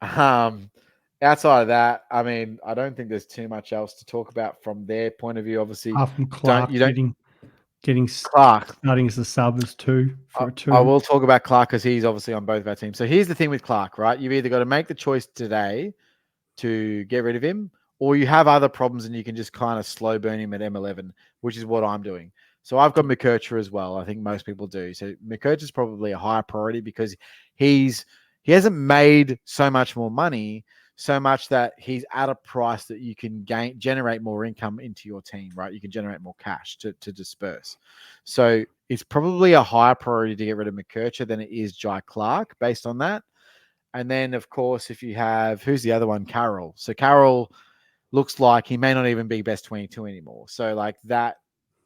A: Outside of that, I mean, I don't think there's too much else to talk about from their point of view. Obviously,
B: from Clark getting
A: Clark
B: starting as a sub as two.
A: I will talk about Clark because he's obviously on both of our teams. So here's the thing with Clark, right? You've either got to make the choice today to get rid of him, or you have other problems and you can just kind of slow burn him at M11, which is what I'm doing. So I've got McKercher as well. I think most people do. So McKercher is probably a higher priority because he hasn't made so much more money, so much that he's at a price that you can generate more income into your team, right? You can generate more cash to disperse. So it's probably a higher priority to get rid of McKercher than it is Jai Clark based on that. And then, of course, if you have, who's the other one? Carroll. So Carroll looks like he may not even be best 22 anymore. So like that,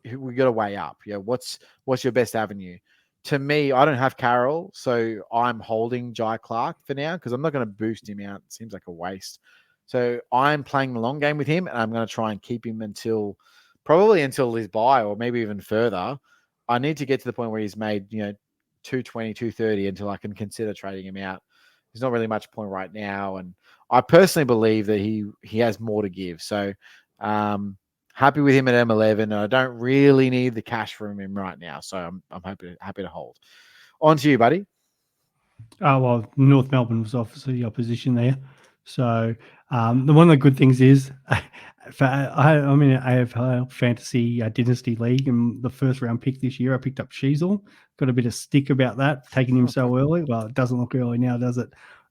A: we got to weigh up. Yeah, what's your best avenue? To me, I don't have Carroll, so I'm holding Jai Clark for now because I'm not going to boost him out. It seems like a waste. So I'm playing the long game with him, and I'm going to try and keep him until his buy, or maybe even further. I need to get to the point where he's made 220, 230 until I can consider trading him out. There's not really much point right now, and I personally believe that he has more to give. So happy with him at M11, and I don't really need the cash from him right now. So I'm happy to hold. On to you, buddy.
B: Well, North Melbourne was obviously the opposition there. So one of the good things is, I'm in an AFL Fantasy Dynasty League, and the first round pick this year, I picked up Sheasel. Got a bit of stick about that, taking him so early. Well, it doesn't look early now, does it?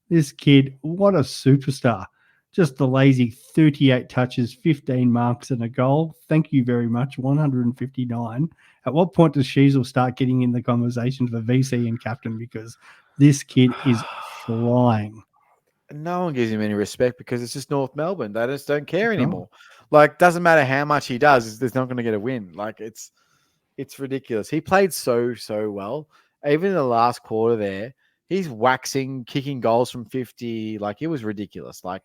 B: This kid, what a superstar. Just the lazy 38 touches, 15 marks and a goal. Thank you very much, 159. At what point does Sheasel start getting in the conversation for VC and captain? Because this kid is flying.
A: No one gives him any respect because it's just North Melbourne. They just don't care anymore. Like, doesn't matter how much he does, there's not going to get a win. Like, it's ridiculous. He played so well. Even in the last quarter there, he's waxing, kicking goals from 50. Like, it was ridiculous. Like,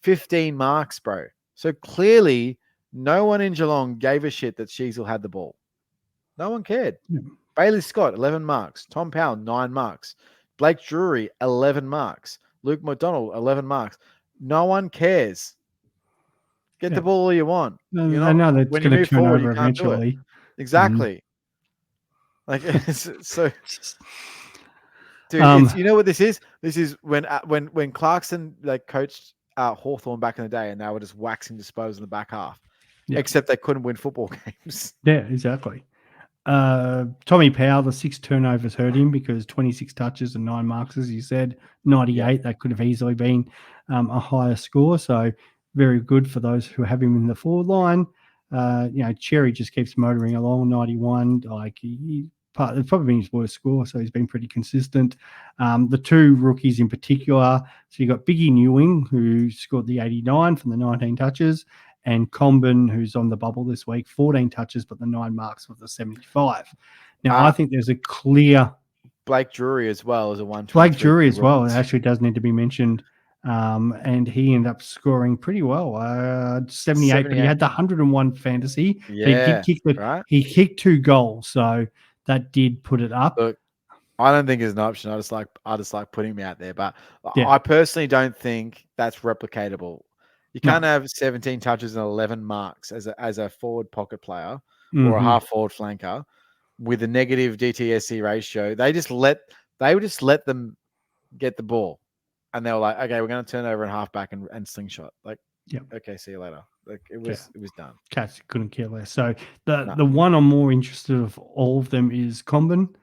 A: 15 marks, bro. So clearly, no one in Geelong gave a shit that Sheasel had the ball. No one cared. Yeah. Bailey Scott, 11 marks. Tom Powell, 9 marks. Blake Drury, 11 marks. Luke McDonald, 11 marks. No one cares. Get the ball all you want.
B: And I know that's
A: when you
B: going to
A: move
B: turn
A: forward, you
B: over
A: can't do it.
B: eventually.
A: Exactly. Like so, dude. You know what this is? This is when Clarkson like coached Hawthorn back in the day, and they were just waxing disposal in the back half.
B: Yeah.
A: Except they couldn't win football games.
B: Yeah, exactly. Tommy Powell, the 6 turnovers hurt him because 26 touches and 9 marks, as you said, 98. That could have easily been a higher score. So very good for those who have him in the forward line. Cherry just keeps motoring along, 91. Like it's probably been his worst score, so he's been pretty consistent. The 2 rookies in particular. So you got Biggie Newing, who scored the 89 from the 19 touches, and Comben, who's on the bubble this week, 14 touches, but the 9 marks with the 75. Now, I think there's a clear...
A: Blake Drury as well as a 123.
B: Blake Drury as well. It actually does need to be mentioned. And he ended up scoring pretty well, 78, but he had the 101 fantasy.
A: Yeah,
B: he kicked 2 goals, so that did put it up.
A: Look, I don't think it's an option. I just like putting him out there, but I personally don't think that's replicatable. You can't have 17 touches and 11 marks as a forward pocket player or a half forward flanker with a negative DTSC ratio. They would just let them get the ball, and they were like, okay, we're going to turn over and half back and slingshot. Like, okay, see you later. Like it was done.
B: Cats couldn't care less. So the one I'm more interested of all of them is Comben.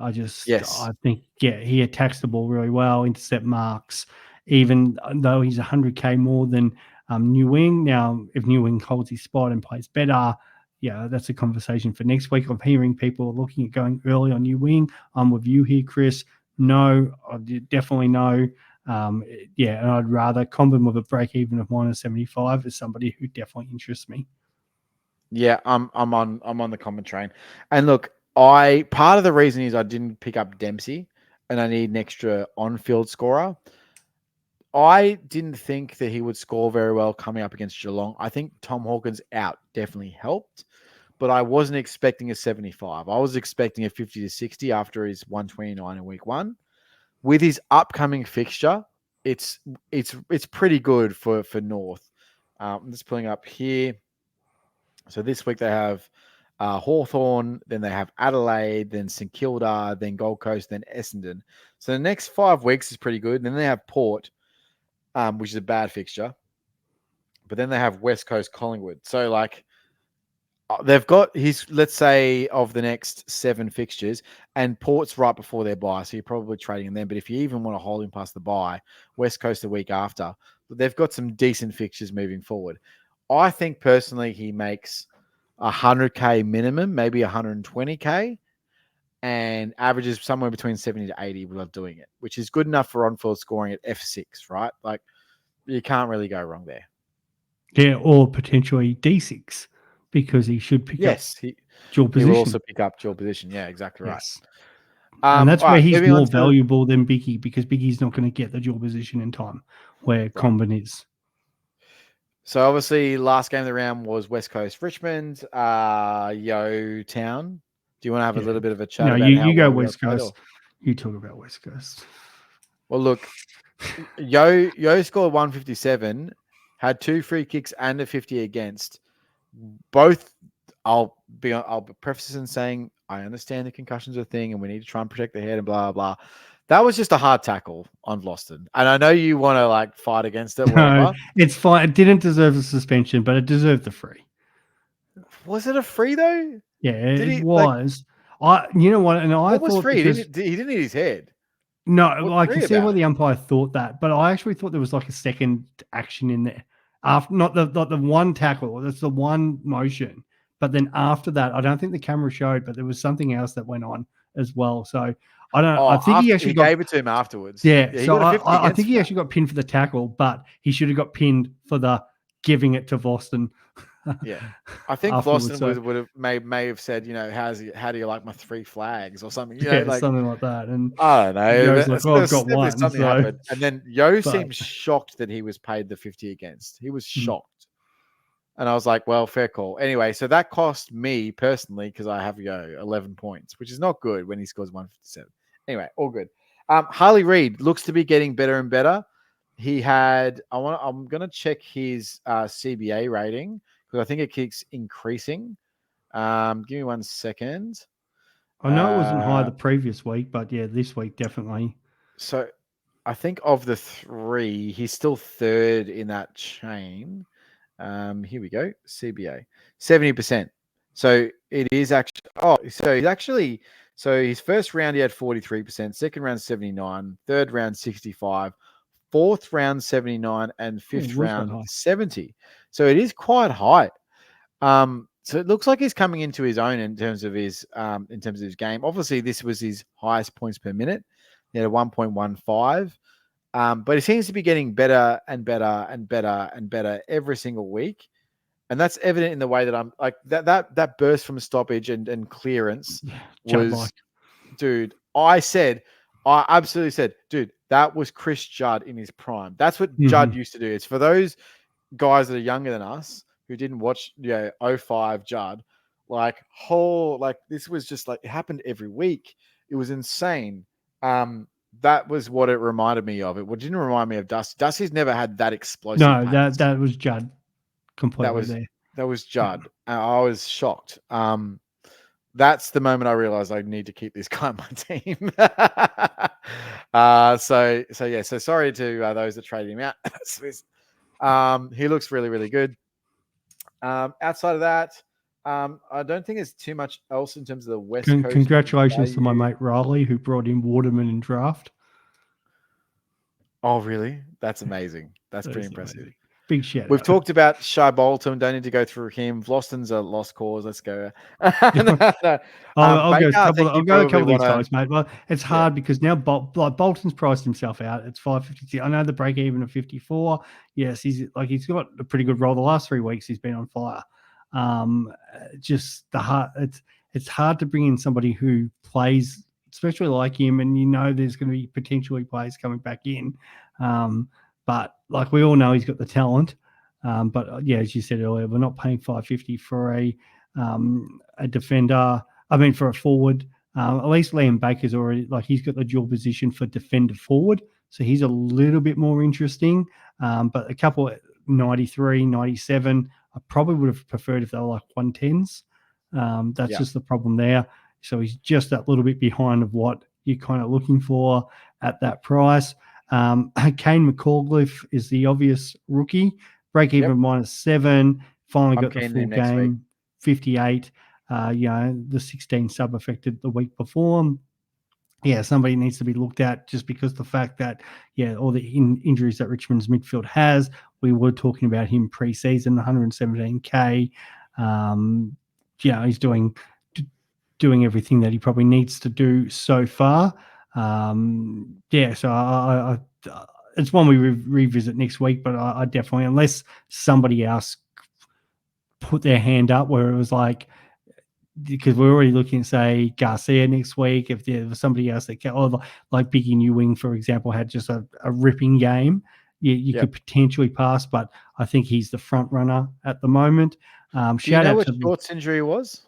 B: I think he attacks the ball really well, intercept marks, even though he's 100k more than New Wing. Now, if New Wing holds his spot and plays better, that's a conversation for next week. I'm hearing people looking at going early on New Wing. I'm with you here, Chris. No, I definitely no. And I'd rather Comben with a break even of -75 is somebody who definitely interests me.
A: Yeah, I'm on the Comben train. And look, part of the reason is I didn't pick up Dempsey, and I need an extra on-field scorer. I didn't think that he would score very well coming up against Geelong. I think Tom Hawkins out definitely helped, but I wasn't expecting a 75. I was expecting a 50 to 60 after his 129 in week 1. With his upcoming fixture, it's pretty good for North. I'm just pulling up here. So this week they have Hawthorn, then they have Adelaide, then St Kilda, then Gold Coast, then Essendon. So the next 5 weeks is pretty good. And then they have Port, which is a bad fixture. But then they have West Coast Collingwood. So like they've got let's say of the next 7 fixtures, and Port's right before their bye, so you're probably trading them. But if you even want to hold him past the bye, West Coast the week after, they've got some decent fixtures moving forward. I think personally he makes 100k minimum, maybe 120k, and averages somewhere between 70 to 80 without doing it, which is good enough for on-field scoring at F6, right? Like you can't really go wrong there.
B: Yeah, or potentially D6 because he should pick up dual position.
A: He will also pick up dual position. Yeah, exactly right.
B: And that's where he's more valuable than Biggie, because Biggie's not going to get the dual position in time where Comben is.
A: So obviously last game of the round was West Coast Richmond, Yo Town. Do you want to have a little bit of a chat about
B: you go West Coast. You talk about West Coast.
A: Well, look, Yo scored 157, had 2 free kicks and a 50 against. Both, I'll preface this in saying I understand the concussions are a thing and we need to try and protect the head and blah, blah, blah. That was just a hard tackle on Vlosten. And I know you want to like fight against it.
B: No, it's fine. It didn't deserve a suspension, but it deserved the free.
A: Was it a free though?
B: Yeah, it was. You know what? And I
A: was free? He didn't hit his head.
B: No, I can see why the umpire thought that, but I actually thought there was like a second action in there. After not the one tackle, that's the one motion. But then after that, I don't think the camera showed, but there was something else that went on as well. So I don't know. I think he actually
A: gave it to him afterwards.
B: Yeah. So I think he actually got pinned for the tackle, but he should have got pinned for the giving it to Vlosten.
A: Yeah. I think Vlosten would have may have said, how do you like my 3 flags or something?
B: Something like that. And
A: I don't know.
B: I've got one.
A: Something happened. And then Yo seemed shocked that he was paid the 50 against. He was shocked. And I was like, well, fair call. Anyway, so that cost me personally, because I have Yo 11 points, which is not good when he scores 157. Anyway, all good. Harley Reid looks to be getting better and better. He had. I'm going to check his CBA rating because I think it keeps increasing. Give me 1 second.
B: I know it wasn't high the previous week, but yeah, this week definitely.
A: So I think of the three, he's still third in that chain. Here we go. CBA 70%. So it is actually. Oh, so he's actually. So his first round he had 43%, second round 79, third round 65, fourth round 79, and fifth round 70. So it is quite high. So it looks like he's coming into his own in terms of his game. Obviously, this was his highest points per minute. He had a 1.15. But he seems to be getting better and better and better and better every single week. And that's evident in the way that I'm like that burst from stoppage and clearance was, dude. I absolutely said, dude, that was Chris Judd in his prime. That's what Judd used to do. It's for those guys that are younger than us who didn't watch 05 Judd, like this was just like it happened every week. It was insane. That was what it reminded me of. It didn't remind me of Dusty. Dusty's never had that explosive.
B: No, that was Judd. Completely
A: that was Judd. I was shocked. That's the moment I realized I need to keep this guy on my team. So sorry to those that traded him out. He looks really, really good. Outside of that, I don't think there's too much else in terms of the West Coast.
B: Congratulations to my mate Riley, who brought in Waterman in draft.
A: Oh, really? That's amazing. That's pretty impressive.
B: Amazing. Big shout.
A: We've talked about Shai Bolton. Don't need to go through him. Vlosten's a lost cause. Let's go.
B: I'll go a couple of these guys, mate. Well, it's hard because now Bolton's priced himself out. It's 5.52. I know the break even of 54. Yes, he's got a pretty good role. The last 3 weeks he's been on fire. Just it's hard to bring in somebody who plays, especially like him, and there's going to be potentially players coming back in. But like we all know, he's got the talent. But yeah, as you said earlier, we're not paying $5.50 for a defender. I mean, for a forward. At least Liam Baker's already he's got the dual position for defender forward, so he's a little bit more interesting. But a couple 93, 97, I probably would have preferred if they were like 110s. That's just the problem there. So he's just that little bit behind of what you're kind of looking for at that price. Kane McAuliffe is the obvious rookie. Break even -7. Finally got the full game. 58. The 16 sub affected the week before. Yeah, somebody needs to be looked at just because the fact that all the injuries that Richmond's midfield has. We were talking about him pre-season, 117K. He's doing everything that he probably needs to do so far. So I it's one we revisit next week, but I definitely, unless somebody else put their hand up where it was like, because we're already looking at, say, Garcia next week, if there was somebody else that like Biggie New Wing, for example, had just a ripping game, you could potentially pass, but I think he's the front runner at the moment.
A: Do you know what Short's injury was?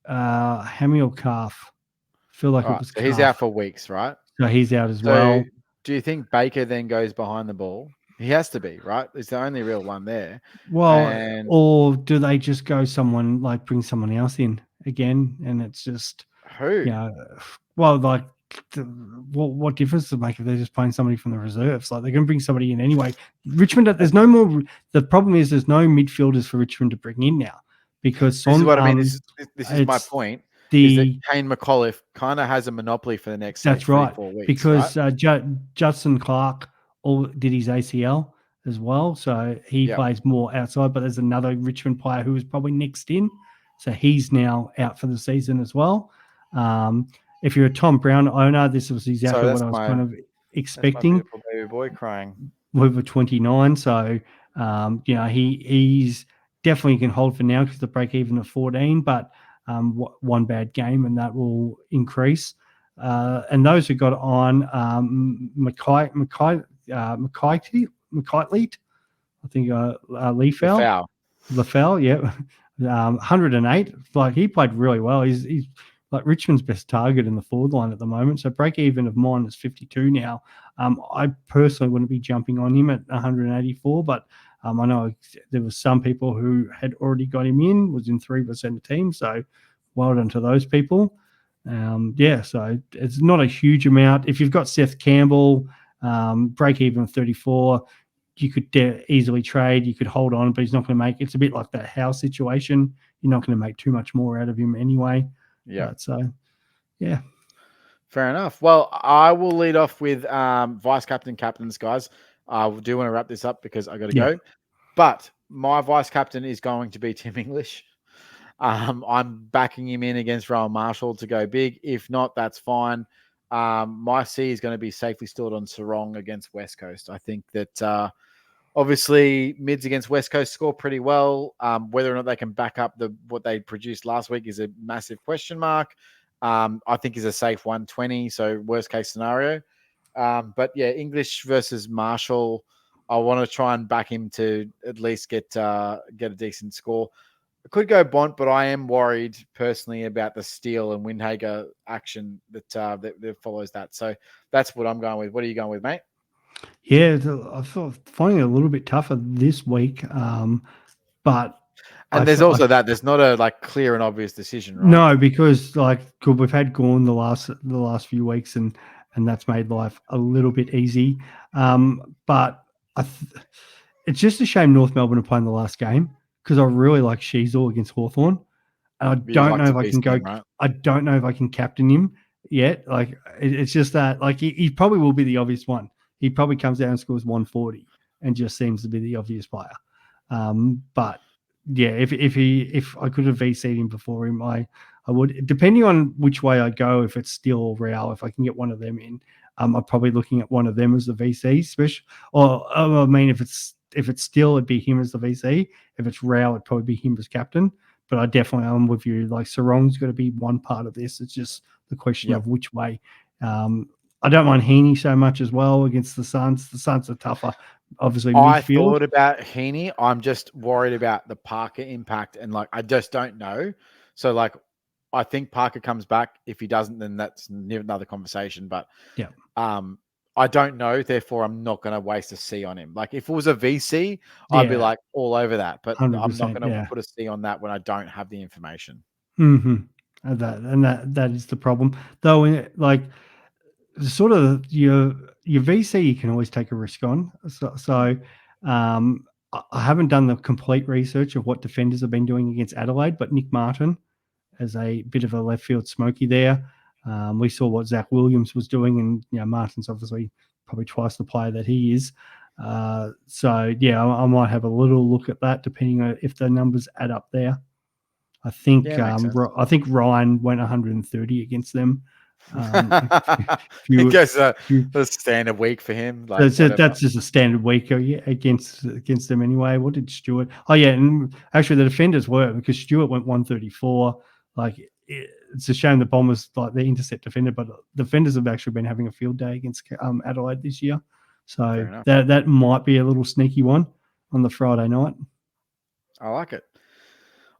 B: Hammy or calf. Feel like it was calf.
A: He's out for weeks, right?
B: So he's out as well.
A: Do you think Baker then goes behind the ball? He has to be, right? It's the only real one there.
B: Well, or do they just go bring someone else in again? And it's just
A: who?
B: What difference does it make if they're just playing somebody from the reserves? Like they're going to bring somebody in anyway. Richmond, there's no more. The problem is there's no midfielders for Richmond to bring in now because
A: this is what I mean. This is my point. Kane McAuliffe kind of has a monopoly for the next 3-4 weeks.
B: Because Judson Clark did his ACL as well, so he plays more outside. But there's another Richmond player who was probably next in, so he's now out for the season as well. If you're a Tom Brown owner, this was exactly what I was kind of expecting.
A: That's my beautiful baby boy crying.
B: We were 29, so he's definitely can hold for now because the break even at 14, but. One bad game and that will increase. And those who got on McKightley, I think Lefel, 108. Like he played really well. He's like Richmond's best target in the forward line at the moment. So break even of mine is 52 now. I personally wouldn't be jumping on him at 184, but I know there was some people who had already got him in, was in 3% of teams. So well done to those people. So it's not a huge amount. If you've got Seth Campbell, break even 34, you could easily trade. You could hold on, but he's not going to make. It's a bit like that House situation. You're not going to make too much more out of him anyway.
A: Yeah.
B: Yeah.
A: Fair enough. Well, I will lead off with vice captain captains, guys. I do want to wrap this up because I got to go. But my vice captain is going to be Tim English. I'm backing him in against Rowan Marshall to go big. If not, that's fine. My C is going to be safely stored on Sarong against West Coast. I think that obviously mids against West Coast score pretty well. Whether or not they can back up what they produced last week is a massive question mark. I think is a safe 120. So worst case scenario. But yeah, English versus Marshall. I want to try and back him to at least get a decent score. I could go Bont, but I am worried personally about the Steele and Windhager action that follows that. So that's what I'm going with. What are you going with, mate?
B: Yeah, I feel finding it a little bit tougher this week, but
A: there's also that there's not a clear and obvious decision, right?
B: No, because we've had Gawn the last few weeks, and that's made life a little bit easy. But it's just a shame North Melbourne are playing the last game because I really like Sheasel against Hawthorn. And I don't know if I can go. Right? I don't know if I can captain him yet. It's just that he probably will be the obvious one. He probably comes down and scores 140 and just seems to be the obvious player. But yeah, if I could have VC'd him before him, I would. Depending on which way I go, if it's Steele or Real, if I can get one of them in, I'm probably looking at one of them as the VC, especially. I mean, if it's Steele, it'd be him as the VC. If it's Real, it'd probably be him as captain. But I definitely am with you. Sarong's got to be one part of this. It's just the question of which way. I don't mind Heaney so much as well against the Suns. The Suns are tougher, obviously.
A: I
B: midfield.
A: thought about Heaney. I'm just worried about the Parker impact, and I just don't know. So I think Parker comes back. If he doesn't, then that's another conversation. But I don't know. Therefore, I'm not going to waste a C on him. If it was a VC, I'd be all over that. But I'm not going to put a C on that when I don't have the information.
B: Mm-hmm. That is the problem. Though, sort of your VC, you can always take a risk on. So I haven't done the complete research of what defenders have been doing against Adelaide, but Nick Martin as a bit of a left field smoky there. We saw what Zach Williams was doing, and Martin's obviously probably twice the player that he is. I might have a little look at that depending on if the numbers add up there. I think Ryan went 130 against them.
A: It goes a standard week for him.
B: That's just a standard week against them anyway. What did Stewart? Oh yeah, and actually the defenders were, because Stewart went 134. It's a shame the Bombers the intercept defender, but defenders have actually been having a field day against Adelaide this year. So that might be a little sneaky one on the Friday night.
A: I like it.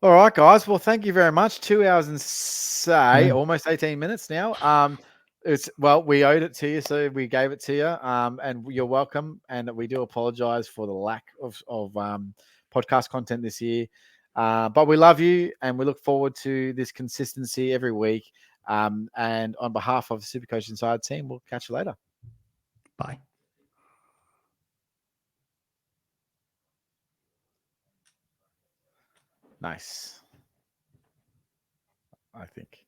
A: All right, guys. Well, thank you very much. 2 hours and almost 18 minutes now. We owed it to you, so we gave it to you. And you're welcome. And we do apologize for the lack of podcast content this year. But we love you, and we look forward to this consistency every week. And on behalf of the Supercoach Insider team, we'll catch you later.
B: Bye.
A: Nice. I think.